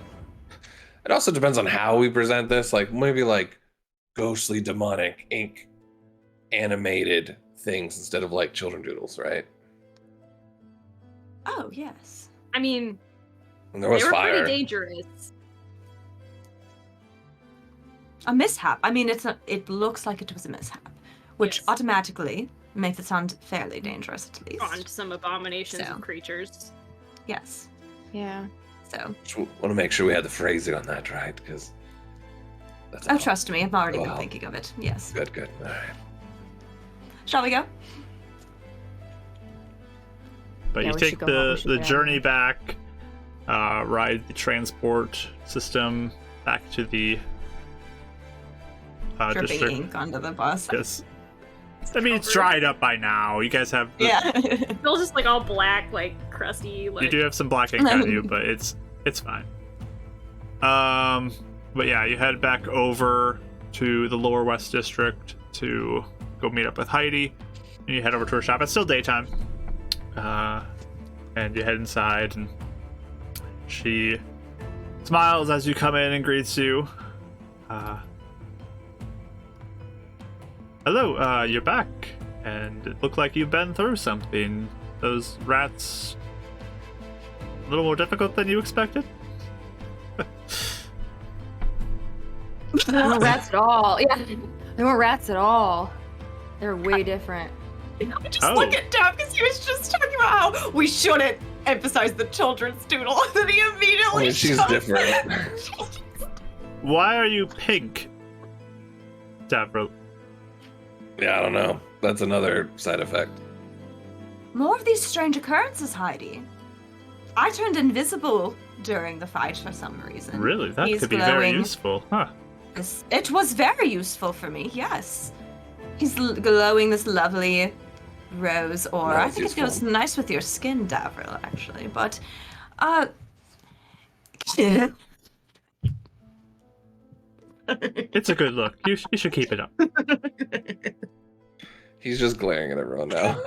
It also depends on how we present this. Like maybe like ghostly, demonic, ink, animated things instead of like children doodles, right? Oh, yes. I mean, And there was they were fire. pretty dangerous. A mishap. I mean, it looks like it was a mishap, which Yes. automatically makes it sound fairly dangerous, at least. On some abominations So. of creatures. Yes. Yeah. So, Just want to make sure we had the phrasing on that right, because that's oh, all. trust me, I've already been Wow. thinking of it. Yes. Good. All right. Shall we go? But Yeah, you we take should go home. We should the get out of journey here. back, ride the transport system back to the Dripping district. ink onto the bus. Yes. I mean, it's Covered. dried up by now. You guys have Yeah. It's all just like all black, like crusty. Like you do have some black ink on you, but it's fine. But yeah, you head back over to the Lower West District to go meet up with Heidi, and you head over to her shop. It's still daytime, and you head inside, and she smiles as you come in and greets you. Hello, you're back, and it looked like you've been through something. Those rats a little more difficult than you expected? They weren't rats at all. Yeah. They weren't rats at all. They're way different. I just look at Deb because he was just talking about how we shouldn't emphasize the children's doodle, and then he immediately She's shows- different. Why are you pink, Davril? Yeah, I don't know. That's another side effect. More of these strange occurrences, Heidi. I turned invisible during the fight for some reason. Really? That He's could be very glowing. useful, huh? It was very useful for me, yes. He's glowing this lovely rose aura. No, I it's think useful. it goes nice with your skin, Davril, actually. But, It's a good look. You should keep it up. He's just glaring at everyone now.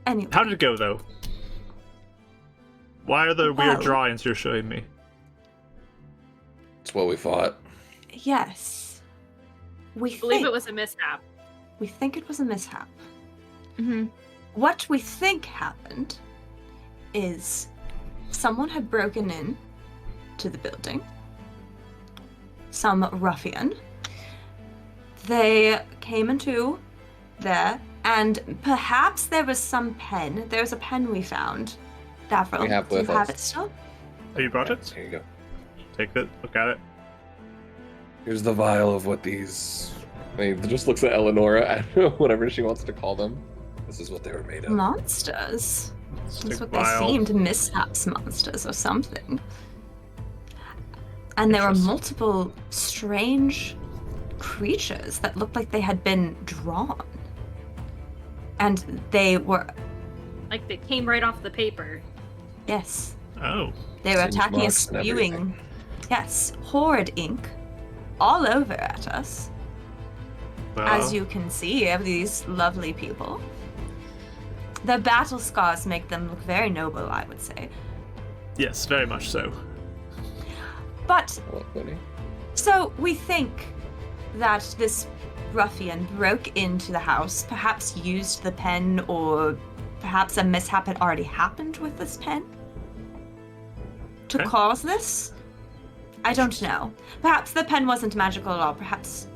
Anyway, How did it go, though? Why are the weird Well- drawings you're showing me? It's what we fought. yes. We I believe think it was a mishap. we think it was a mishap. Mm-hmm. What we think happened is someone had broken in to the building. Some ruffian. They came into there, and perhaps there was some pen. There was a pen we found. Davril, We have do you with have us. it still? Oh, you brought it? Here you go. Take it. Look at it. Here's the vial of what these. I mean, just looks at Eleonora. I don't know, whatever she wants to call them. This is what they were made of. Monsters. That's Stick what vial. they seemed, mishaps monsters or something. And there were Interesting. multiple strange creatures that looked like they had been drawn. And they were, Like they came right off the paper. yes, Oh. they were Singe attacking us, marks and everything. spewing, yes, horrid ink all over at us. Well, As you can see, of these lovely people. Their battle scars make them look very noble, I would say. yes, very much so. But What, Winnie? so we think that this ruffian broke into the house, perhaps used the pen, or perhaps a mishap had already happened with this pen to Okay. cause this. I don't know. Perhaps the pen wasn't magical at all. Perhaps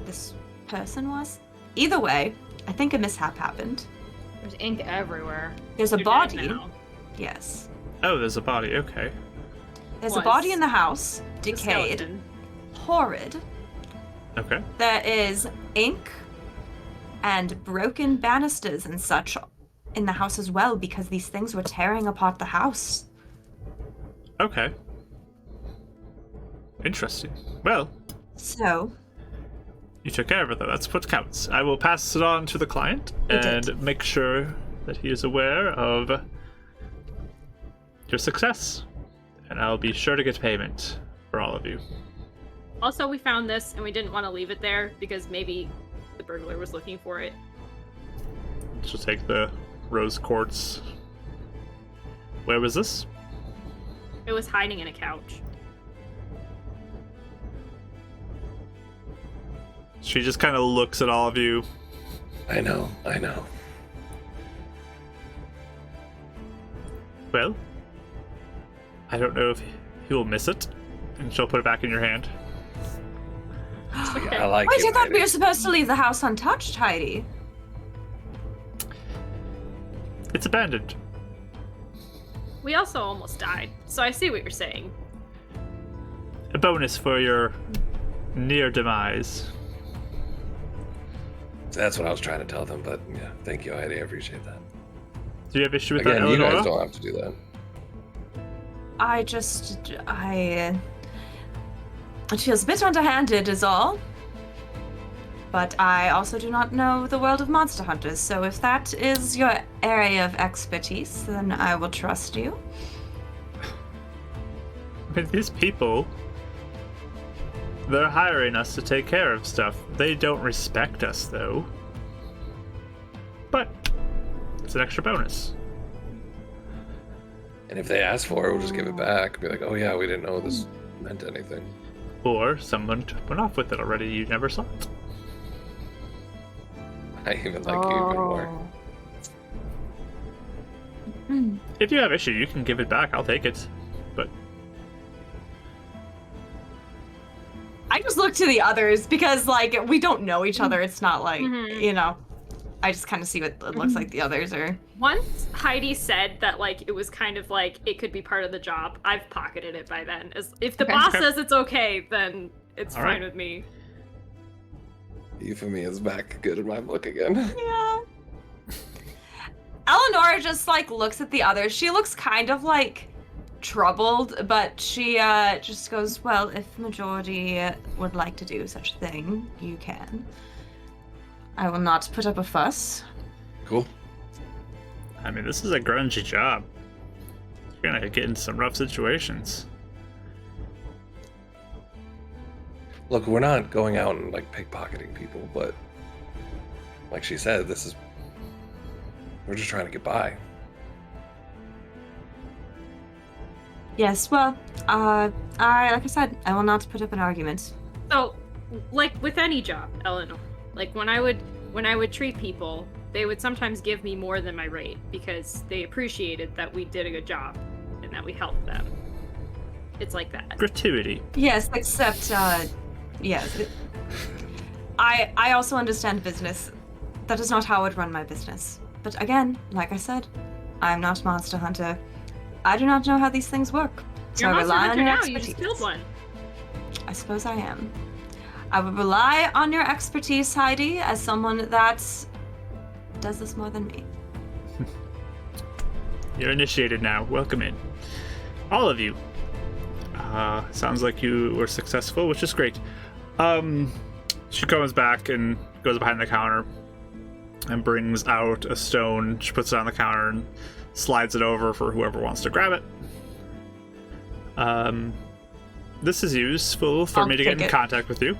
this person was. Either way, I think a mishap happened. There's ink everywhere. There's a You're dead body. now. Yes. Oh, there's a body. Okay. There's a Was. body in the house, The decayed, skeleton. horrid. Okay. There is ink and broken banisters and such in the house as well because these things were tearing apart the house. Okay. Interesting. Well, So, you took care of it, though. That's what counts. I will pass it on to the client You and did. make sure that he is aware of your success. And I'll be sure to get payment for all of you. Also, we found this and we didn't want to leave it there because maybe the burglar was looking for it. So take the rose quartz. Where was this? It was hiding in a couch. She just kind of looks at all of you. I know. I know. Well, I don't know if he will miss it. And she'll put it back in your hand. I like wait, it. I thought we Heidi. were supposed to leave the house untouched, Heidi. It's abandoned. We also almost died, so I see what you're saying. A bonus for your near demise. That's what I was trying to tell them, but yeah, thank you, Heidi. I appreciate that. Do you have issue with Again, that, you Eleonora? guys don't have to do that. It feels a bit underhanded is all. But I also do not know the world of monster hunters, so if that is your area of expertise, then I will trust you. I mean, these people, they're hiring us to take care of stuff. They don't respect us, though. But it's an extra bonus. And if they ask for it, we'll just give it back. Be like, oh yeah, we didn't know this meant anything. Or someone went off with it already. You never saw it. I even like you even more. Hmm. If you have issue, you can give it back. I'll take it. But I just look look to the others because, like, we don't know each other. It's not like, Mhm. you know, I just kind of see what it looks like the others are. Once Heidi said that, like, it was kind of like it could be part of the job, I've pocketed it by then. If the Okay. boss Okay. says it's okay, then it's All fine right. with me. Euphemy is back good in my book again. Yeah. Eleanor just, like, looks at the others. She looks kind of, like, troubled, but she just goes, well, if majority would like to do such a thing, you can. I will not put up a fuss. Cool. I mean, this is a grungy job. You're gonna get in some rough situations. Look, we're not going out and like pickpocketing people, but like she said, we're just trying to get by. Yes, well, like I said, I will not put up an argument. So, like with any job, Eleanor, like when I would treat people, they would sometimes give me more than my rate because they appreciated that we did a good job and that we helped them. It's like that. Gratuity. Yes, except, yes. I also understand business. That is not how I would run my business. But again, like I said, I am not Monster Hunter. I do not know how these things work. So You're I a Monster rely on Hunter your now. You expertise. just killed one. I suppose I am. I will rely on your expertise, Heidi, as someone that does this more than me. You're initiated now. Welcome in. All of you. Sounds like you were successful, which is great. She comes back and goes behind the counter and brings out a stone. She puts it on the counter and slides it over for whoever wants to grab it. This is useful for I'll me to get take in it. contact with you.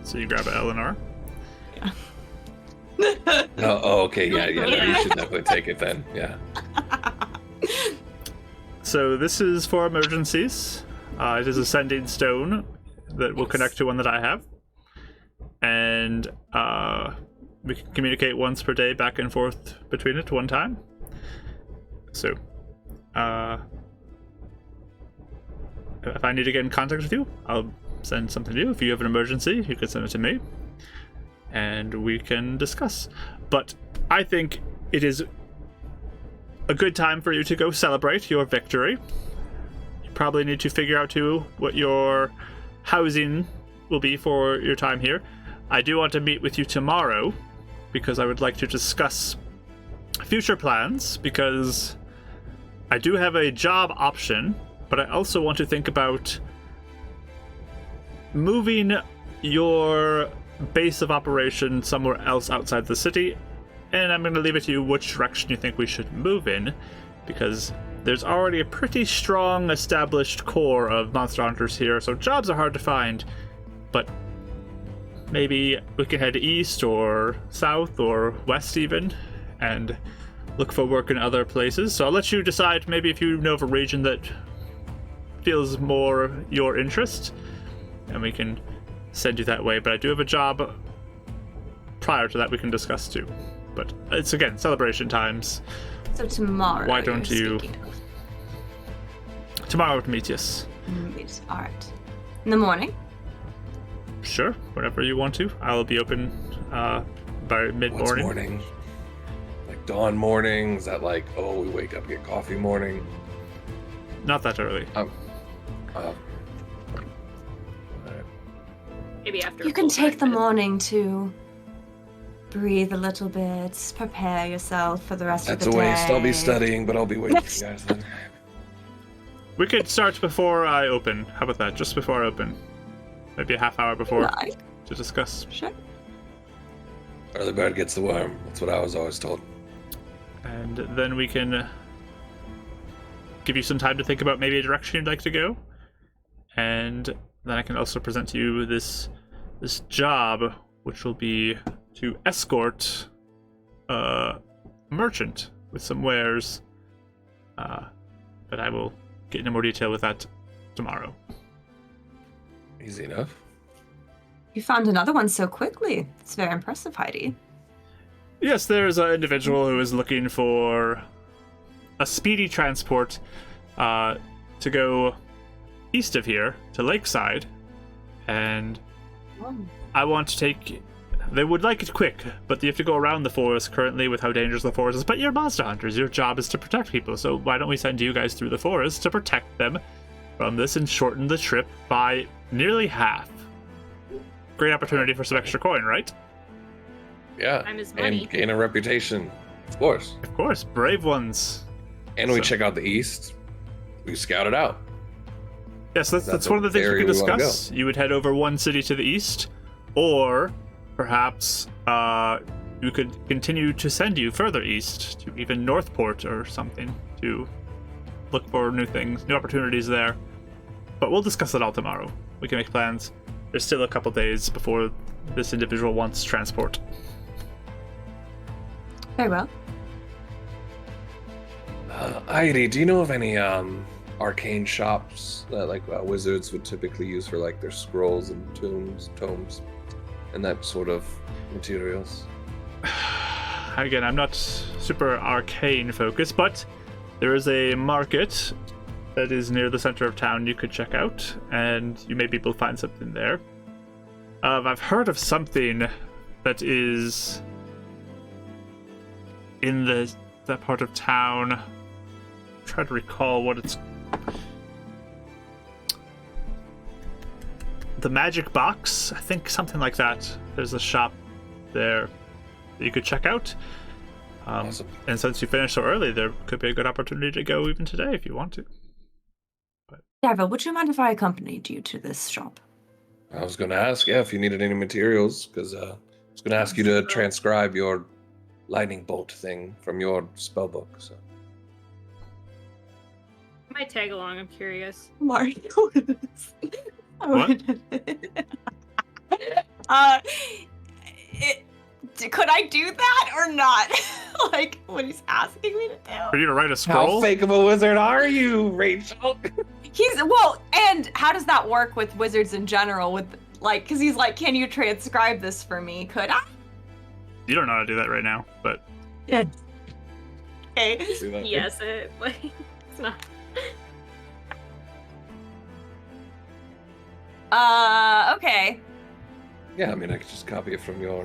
So you grab it, Eleanor. No, oh, okay, yeah, you Yeah. should definitely take it then. Yeah. So this is for emergencies. It is a sending stone that will connect to one that I have. And we can communicate once per day back and forth between it one time. So, if I need to get in contact with you, I'll send something to you. If you have an emergency, you can send it to me. And we can discuss. But I think it is a good time for you to go celebrate your victory. You probably need to figure out too what your housing will be for your time here. I do want to meet with you tomorrow because I would like to discuss future plans because I do have a job option, but I also want to think about moving your base of operation somewhere else outside the city, and I'm going to leave it to you which direction you think we should move in, because there's already a pretty strong established core of monster hunters here, so jobs are hard to find, but maybe we can head east or south or west even, and look for work in other places. So I'll let you decide maybe if you know of a region that feels more your interest, and we can send you that way. But I do have a job prior to that we can discuss too. But it's, again, celebration times. So tomorrow. Why don't you're you- speaking of. Tomorrow to meet us. All right. In the morning. Sure, whenever you want to. I'll be open by What's mid-morning. morning? Like dawn morning? Is that like, oh, we wake up, get coffee morning? Not that early. Maybe after. You a can full take the breakfast. morning to breathe a little bit, prepare yourself for the rest That's of a the day. waste. I'll be studying, but I'll be waiting for you guys then. We could start before I open. How about that? Just before I open. Maybe a half hour before Like, to discuss. sure. Early bird gets the worm. That's what I was always told. And then we can give you some time to think about maybe a direction you'd like to go. And then I can also present to you this job, which will be to escort a merchant with some wares. But I will get into more detail with that tomorrow. Easy enough. You found another one so quickly. It's very impressive, Heidi. Yes, there's an individual who is looking for a speedy transport to go east of here to Lakeside, and I want to take... They would like it quick, but you have to go around the forest currently with how dangerous the forest is. But you're monster hunters. Your job is to protect people. So why don't we send you guys through the forest to protect them from this and shorten the trip by nearly half? Great opportunity for some extra coin, right? Yeah, Time is money. and gain a reputation, of course. Of course, brave ones. And we So- check out the east. We scout it out. Yes, that's That's one of the things we area can we wanna discuss. You would head over one city to the east, or perhaps you could continue to send you further east to even Northport or something to look for new things, new opportunities there. But we'll discuss it all tomorrow. We can make plans. There's still a couple days before this individual wants transport. Very well. Heidi, do you know of any arcane shops that wizards would typically use for like their scrolls and tomes, and that sort of materials? Again, I'm not super arcane focused, but there is a market that is near the center of town you could check out, and you may be able to find something there. I've heard of something that is in that part of town. I'm trying to recall what it's... The Magic Box? I think something like that. There's a shop there that you could check out. Awesome. And since you finished so early, there could be a good opportunity to go even today if you want to. Diva, would you mind if I accompanied you to this shop? I was going to ask, if you needed any materials, because I was going to ask you to transcribe your lightning bolt thing from your spellbook. So. I might tag along. I'm curious. Mario. What? Could I do that or not? Like what he's asking me to For do? you to write a scroll? How fake of a wizard are you, Rachel? And how does that work with wizards in general? With like, because he's like, can you transcribe this for me? Could I? You don't know how to do that right now, but Yeah. Okay. See that? Yes, it's not. Okay. Yeah, I mean, I could just copy it from your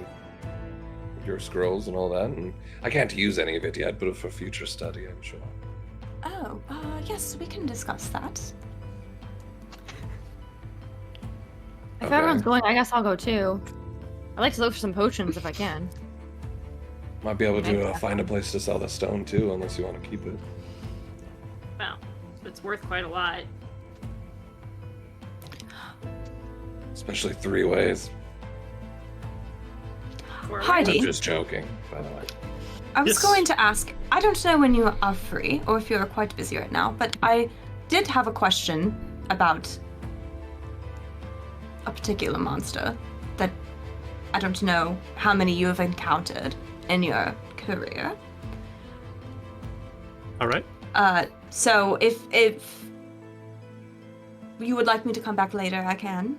scrolls and all that, and I can't use any of it yet, but for future study, I'm sure. Oh, yes, we can discuss that. If Okay. everyone's going, I guess I'll go too. I like to look for some potions if I can. Might be able to find a place to sell the stone too, unless you want to keep it. Well, it's worth quite a lot. Especially 3 ways. For Heidi. I'm just joking, by the way. I was Yes. going to ask, I don't know when you are free or if you're quite busy right now, but I did have a question about a particular monster that I don't know how many you have encountered in your career. all right. So if you would like me to come back later, I can.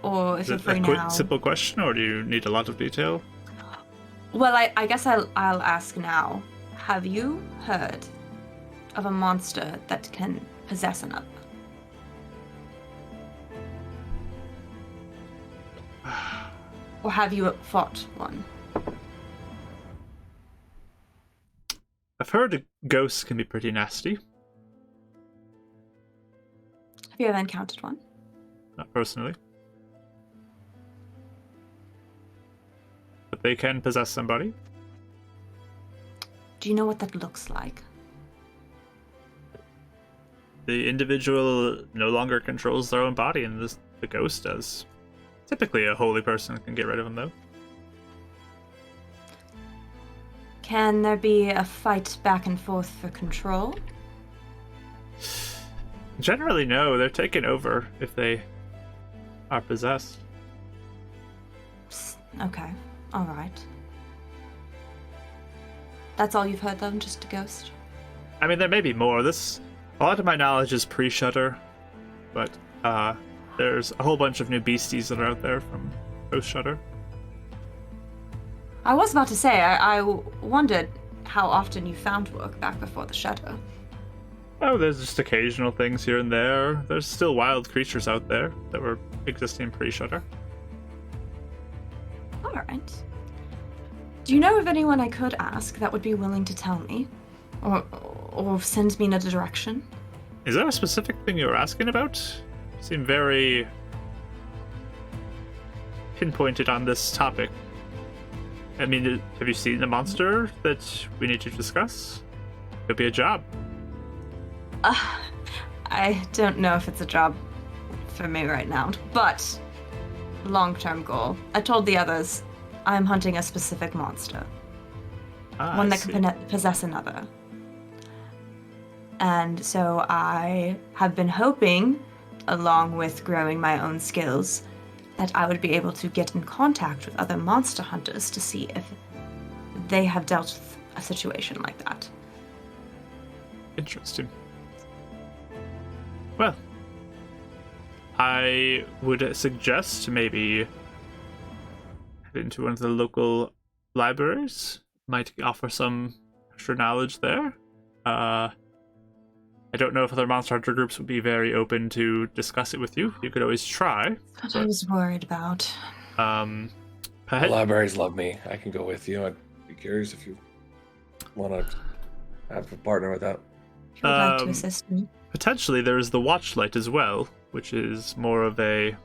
Or if Is you're it free a quick, now. simple question, or do you need a lot of detail? Well, I guess I'll ask now. Have you heard of a monster that can possess an up? Or have you fought one? I've heard ghosts can be pretty nasty. Have you ever encountered one? Not personally. But they can possess somebody. Do you know what that looks like? The individual no longer controls their own body, and the ghost does. Typically, a holy person can get rid of them, though. Can there be a fight back and forth for control? Generally, no. They're taken over if they are possessed. Okay, alright. That's all you've heard, though? Just a ghost? I mean, there may be more. A lot of my knowledge is pre-Shutter, but there's a whole bunch of new beasties that are out there from post-Shutter. I was about to say, I wondered how often you found work back before the Shadow. Oh, there's just occasional things here and there. There's still wild creatures out there that were existing pre-Shutter. All right. Do you know of anyone I could ask that would be willing to tell me? Or send me in a direction? Is there a specific thing you're asking about? You seem very pinpointed on this topic. I mean, have you seen the monster that we need to discuss? Could be a job. I don't know if it's a job for me right now, but long-term goal. I told the others I'm hunting a specific monster. One I that see. can possess another. And so I have been hoping, along with growing my own skills, that I would be able to get in contact with other monster hunters to see if they have dealt with a situation like that. Interesting. Well, I would suggest maybe head into one of the local libraries. Might offer some extra knowledge there. I don't know if other monster hunter groups would be very open to discuss it with you. You could always try. That's what I was worried about. The libraries love me. I can go with you. I'd be curious if you want to have a partner with that. If you would like to assist me. Potentially, there is the Watchlight as well, which is more of a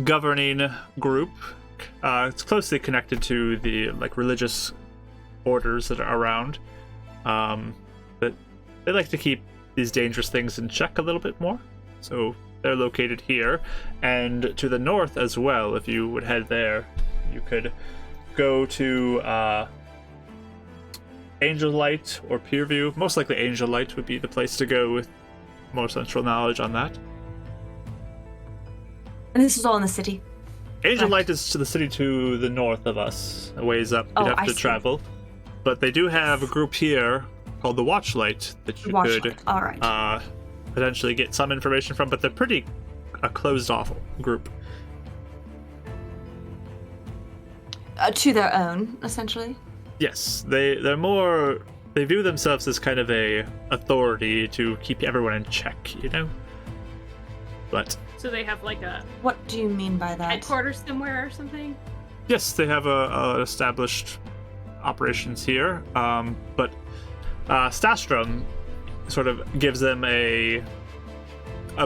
governing group. It's closely connected to the religious orders that are around. But they like to keep these dangerous things in check a little bit more. So they're located here, and to the north as well. If you would head there, you could go to Angel Light or Peerview. Most likely Angel Light would be the place to go with more central knowledge on that. And this is all in the city. Angel Correct. Light is to the city to the north of us, a ways up. You'd have I to see. travel. But they do have a group here called the Watchlight that you could Watchlight. All right. potentially get some information from, but they're pretty a closed-off group. To their own, essentially. Yes, they're more. They view themselves as kind of a authority to keep everyone in check, you know. But So they have like a What do you mean by that? headquarters somewhere or something? yes, they have a established operations here. But Stastrom sort of gives them a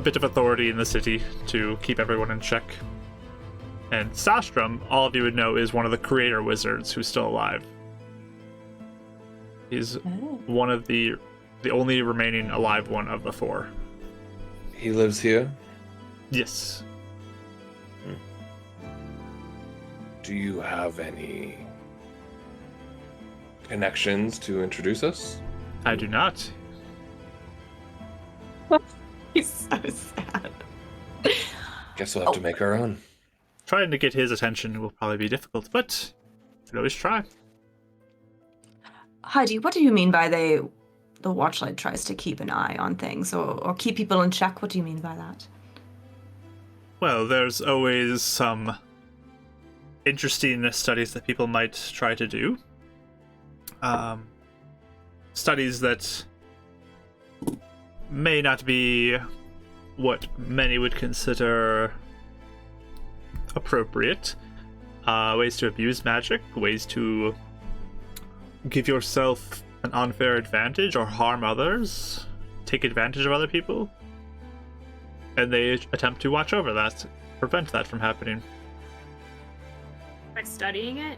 bit of authority in the city to keep everyone in check. And Stastrom, all of you would know, is one of the creator wizards who's still alive. He's Oh. one of the only remaining alive one of the four. He lives here. Yes. Do you have any connections to introduce us? I do not. He's so sad. Guess we'll have to make our own. Trying to get his attention will probably be difficult, but you can always try. Heidi, what do you mean by the Watchlight tries to keep an eye on things or keep people in check? What do you mean by that? Well, there's always some interesting studies that people might try to do. Studies that may not be what many would consider appropriate. Ways to abuse magic, ways to give yourself an unfair advantage or harm others, take advantage of other people. And they attempt to watch over that, prevent that from happening. By studying it?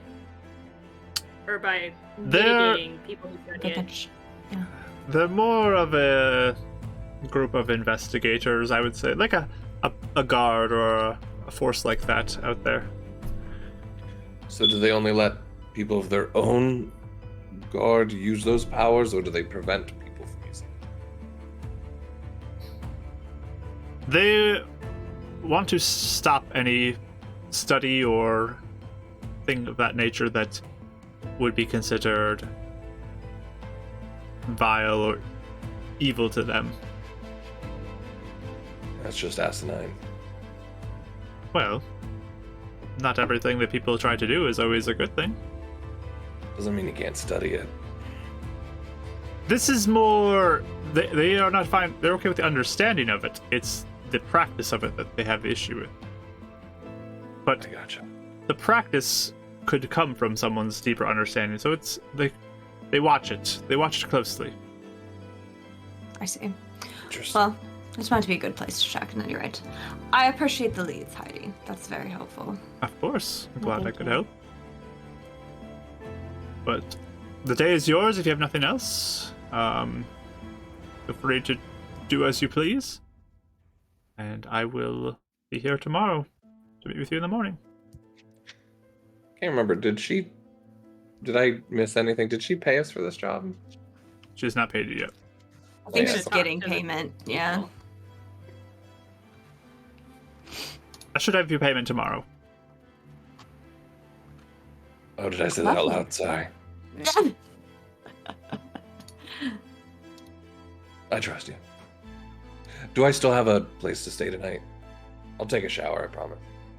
Or by They're- mitigating people who study it? They're more of a group of investigators, I would say, like a guard or a force like that out there. So do they only let people of their own guard use those powers, or do they prevent people from using them? They want to stop any study or thing of that nature that would be considered vile or evil to them. That's just asinine. Well, not everything that people try to do is always a good thing. Doesn't mean you can't study it. This is more. They are not fine. They're okay with the understanding of it. It's the practice of it that they have the issue with. But I gotcha. the practice could come from someone's deeper understanding. So it's they watch it. They watch it closely. I see. Interesting. Well, I just wanted to be a good place to check, and then you're right. I appreciate the leads, Heidi. That's very helpful. Of course. I'm No, glad I thank could you. help. But the day is yours if you have nothing else. Feel free to do as you please. And I will be here tomorrow to meet with you in the morning. Can't remember. Did I miss anything? Did she pay us for this job? She's not paid you yet. I think Yeah. she's getting payment. Yeah. I should have your payment tomorrow. Oh, did I say that out loud? Sorry. I trust you. Do I still have a place to stay tonight? I'll take a shower, I promise.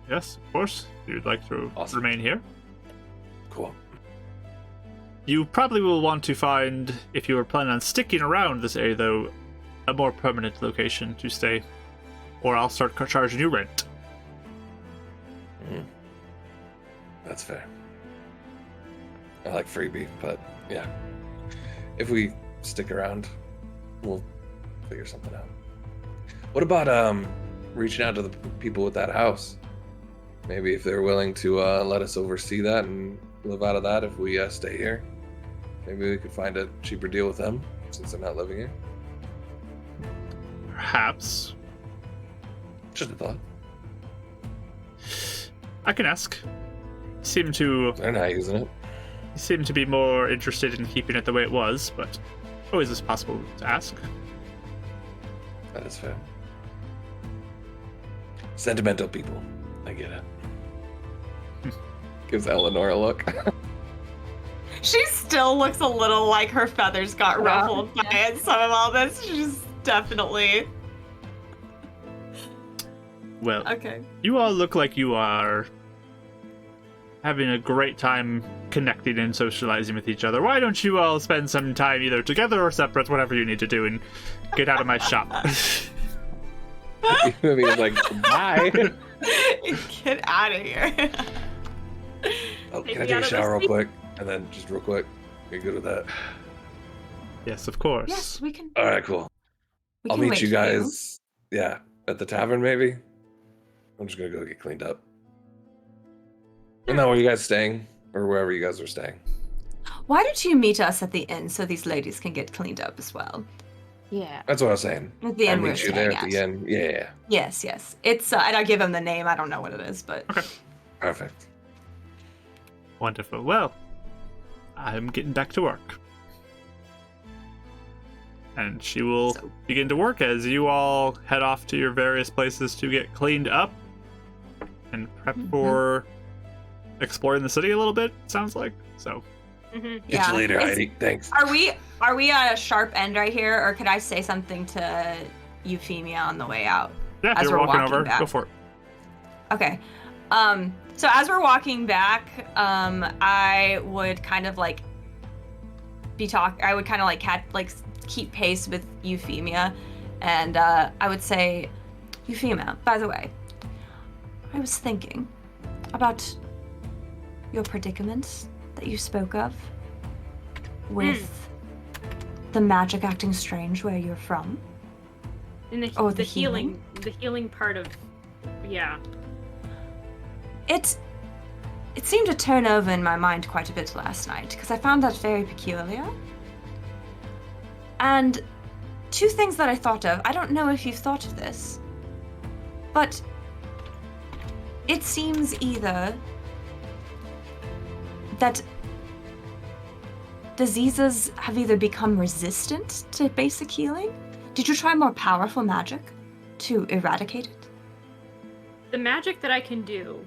Yes, of course. If you'd like to Awesome. remain here. Cool. You probably will want to find, if you are planning on sticking around this area though, a more permanent location to stay. Or I'll start charging you rent. That's fair. I like freebie, but yeah. If we stick around, we'll figure something out. What about reaching out to the people with that house? Maybe if they're willing to let us oversee that and live out of that if we stay here. Maybe we could find a cheaper deal with them since they're not living here. Perhaps. Just a thought. I can ask. They're not using it. You seem to be more interested in keeping it the way it was, but always is possible to ask. That is fair. Sentimental people. I get it. Gives Eleanor a look. She still looks a little like her feathers got ruffled by it. Some of all this, she's definitely Well, okay. you all look like you are having a great time connecting and socializing with each other. Why don't you all spend some time either together or separate, whatever you need to do, and get out of my shop? Maybe it's like, bye. Get out of here. Oh, Take can I me take out a of shower this real quick? And then just real quick. You're good with that? Yes, of course. Yes, we can. All right, cool. We I'll can meet wait you for guys. Yeah, at the tavern maybe. I'm just gonna go get cleaned up. And then where you guys staying, or wherever you guys are staying. Why don't you meet us at the inn so these ladies can get cleaned up as well? Yeah. That's what I was saying. At the I'll inn we're meet you there staying at the end. Yeah, Yes, yes. It's and I'll give him the name. I don't know what it is, but perfect. Wonderful. Well, I'm getting back to work. And she will So- begin to work as you all head off to your various places to get cleaned up and prep for exploring the city a little bit, sounds like. So, Get Yeah, you later, it's- Heidi. Thanks. Are we at a sharp end right here, or could I say something to Euphemia on the way out? yeah, As you're we're walking walking over. back. Go for it. Okay. So as we're walking back, I would kind of like I would kind of like keep pace with Euphemia, and I would say, Euphemia, by the way, I was thinking about your predicament that you spoke of with the magic acting strange where you're from. And the, Oh, the the healing, the healing part of, yeah. It seemed to turn over in my mind quite a bit last night, because I found that very peculiar. And two things that I thought of, I don't know if you've thought of this, but it seems either that diseases have either become resistant to basic healing. Did you try more powerful magic to eradicate it? The magic that I can do,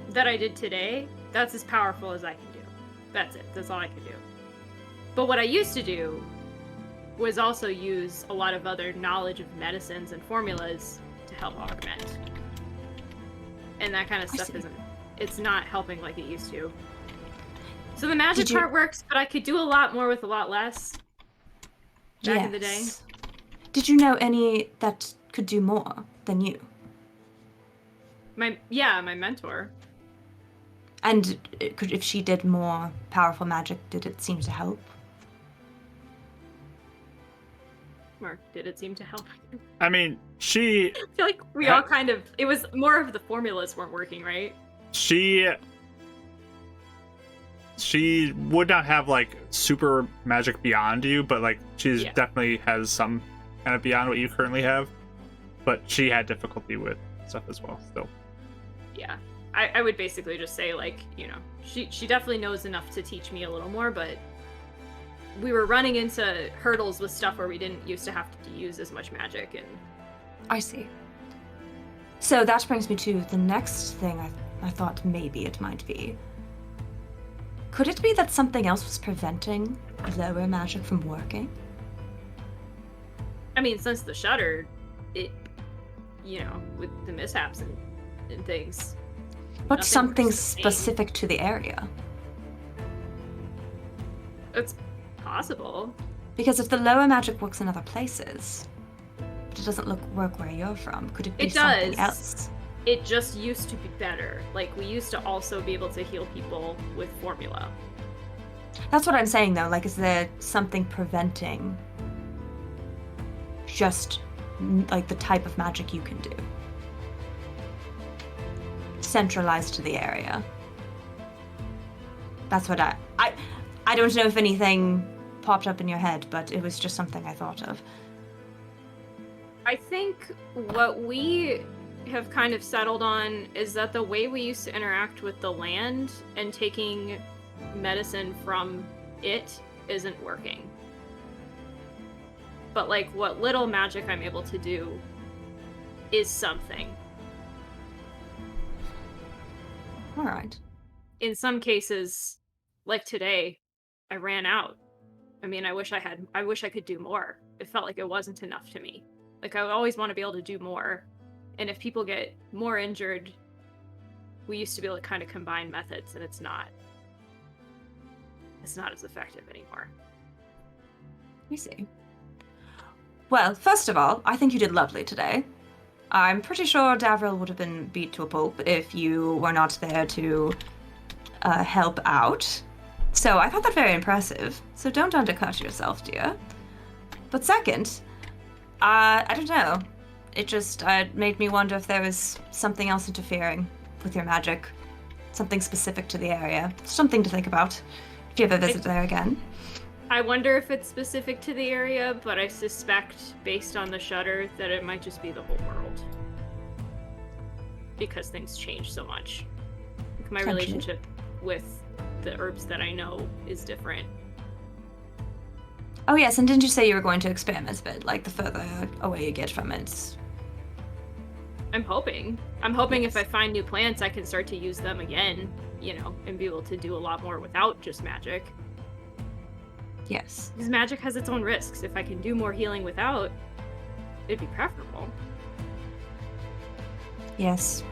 that I did today, that's as powerful as I can do. That's it. That's all I can do. But what I used to do was also use a lot of other knowledge of medicines and formulas to help augment. And that kind of I stuff see. it's not helping like it used to. So the magic Did you- part works, but I could do a lot more with a lot less back in the day. Yes. Did you know any that could do more than you? My mentor. And if she did more powerful magic, did it seem to help? Mark, did it seem to help? I mean, she I feel like we all kind of, it was more of the formulas weren't working, right? she would not have like super magic beyond you, but like she's Yeah. definitely has some kind of beyond what you currently have. But she had difficulty with stuff as well. Still, Yeah. I would basically just say, like, you know, she definitely knows enough to teach me a little more, but we were running into hurdles with stuff where we didn't used to have to use as much magic, and I see. So that brings me to the next thing I thought maybe it might be. Could it be that something else was preventing lower magic from working? I mean, since the shutter, it, you know, with the mishaps and things. But Nothing something works the same. specific to the area? It's possible. Because if the lower magic works in other places, but it doesn't work where you're from, could it be It something does. else? It just used to be better. Like, we used to also be able to heal people with formula. That's what I'm saying though, like is there something preventing just like the type of magic you can do? Centralized to the area. That's what I don't know if anything popped up in your head, but it was just something I thought of. I think what we have kind of settled on is that the way we used to interact with the land and taking medicine from it isn't working. But like what little magic I'm able to do is something. All right. In some cases, like today, I ran out. I mean, I wish I could do more. It felt like it wasn't enough to me. Like I would always want to be able to do more. And if people get more injured, we used to be able to kind of combine methods, and it's not as effective anymore. We see. Well, first of all, I think you did lovely today. I'm pretty sure Davril would have been beat to a pulp if you were not there to help out. So I thought that very impressive. So don't undercut yourself, dear. But second, I don't know. It just made me wonder if there was something else interfering with your magic. Something specific to the area. Something to think about if you ever visit there again. I wonder if it's specific to the area, but I suspect, based on the shutter, that it might just be the whole world. Because things change so much. Like my Potentially. relationship with the herbs that I know is different. Oh yes, and didn't you say you were going to experiment a bit? Like the further away you get from it. I'm hoping. If Yes. I find new plants, I can start to use them again, you know, and be able to do a lot more without just magic. Yes. Because magic has its own risks. If I can do more healing without, it'd be preferable. Yes.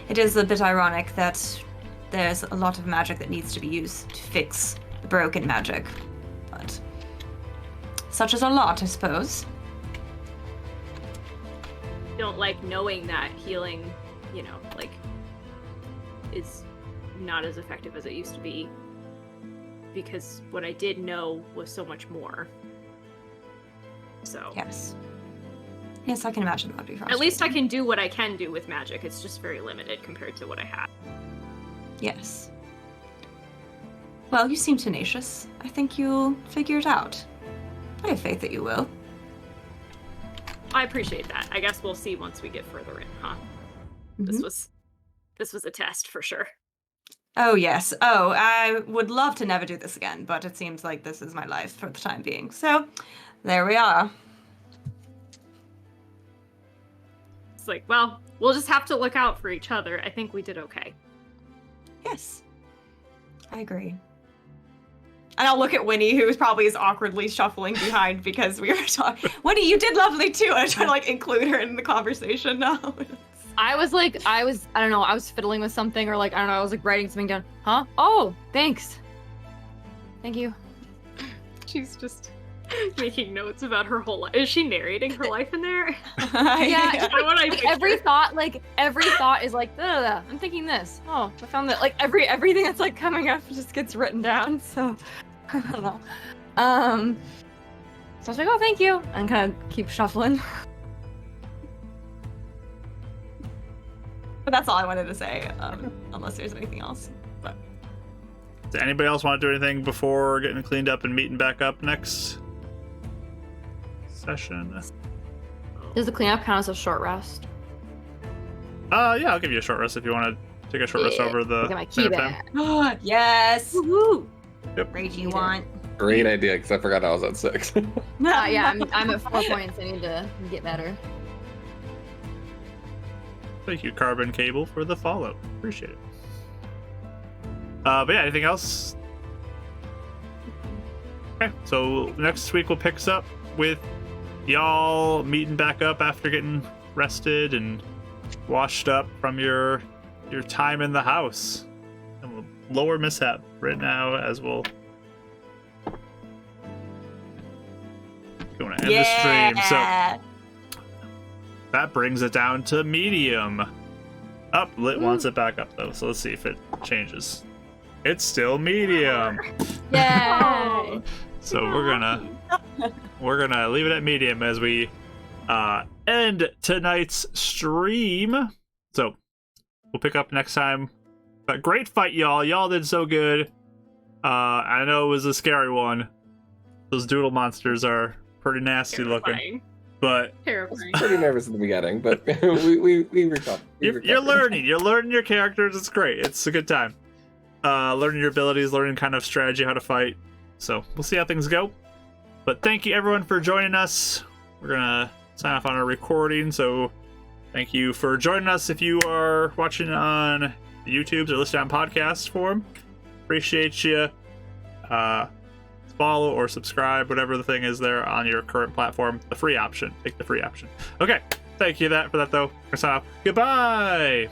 It is a bit ironic that there's a lot of magic that needs to be used to fix the broken magic. But such is a lot, I suppose. Don't like knowing that healing, you know, like, is not as effective as it used to be. Because what I did know was so much more. So, Yes. Yes, I can imagine that would be frustrating. at least I can do what I can do with magic. It's just very limited compared to what I had. Yes. Well, you seem tenacious. I think you'll figure it out. I have faith that you will. I appreciate that. I guess we'll see once we get further in, huh? This Mhm. was a test for sure. Oh, yes. Oh, I would love to never do this again, but it seems like this is my life for the time being. So, there we are. It's like, well, we'll just have to look out for each other. I think we did okay. Yes. I agree. And I'll look at Winnie, who probably is awkwardly shuffling behind because we were talking. Winnie, you did lovely too. I try to like include her in the conversation now. I don't know, I was fiddling with something or like, I don't know, I was like writing something down. Huh? Oh, thanks. Thank you. She's just Making notes about her whole life. Is she narrating her life in there? Yeah, Is that what I every picture? thought is like, "Ugh, I'm thinking this. Oh, I found that. Like everything that's like coming up just gets written down. So I don't know. So I was like, oh, thank you, and kind of keep shuffling. But that's all I wanted to say, unless there's anything else. But Does anybody else want to do anything before getting cleaned up and meeting back up next session? Does the cleanup count as a short rest? Yeah, I'll give you a short rest if you want to take a short rest Yeah, over the Look at my key cleanup time. back. yes, Woohoo! rage you Need it. want. Great idea, because I forgot I was at 6. Yeah, I'm at 4 points. I need to get better. Thank you, Carbon Cable, for the follow. Appreciate it. But yeah, anything else? Okay, so next week we'll pick us up with y'all meeting back up after getting rested and washed up from your time in the house. And we'll lower Mishap right now as we'll going to end the stream. So that brings it down to medium. Up, Lit wants it back up though, so let's see if it changes. It's still medium. Yay! So we're gonna leave it at medium as we end tonight's stream. So we'll pick up next time. But great fight, y'all. Y'all did so good. I know it was a scary one. Those doodle monsters are pretty nasty looking. Terrifying. But Terrifying. Pretty nervous in the beginning, but we recovered. you're learning. You're learning your characters. It's great. It's a good time. Learning your abilities, learning kind of strategy, how to fight. So we'll see how things go. But thank you everyone for joining us. We're gonna sign off on our recording. So thank you for joining us. If you are watching on YouTube or listening on podcast form, appreciate you. Follow or subscribe, whatever the thing is there on your current platform. The free option. Take the free option. Okay. Thank you for that though. We're signing off. Goodbye.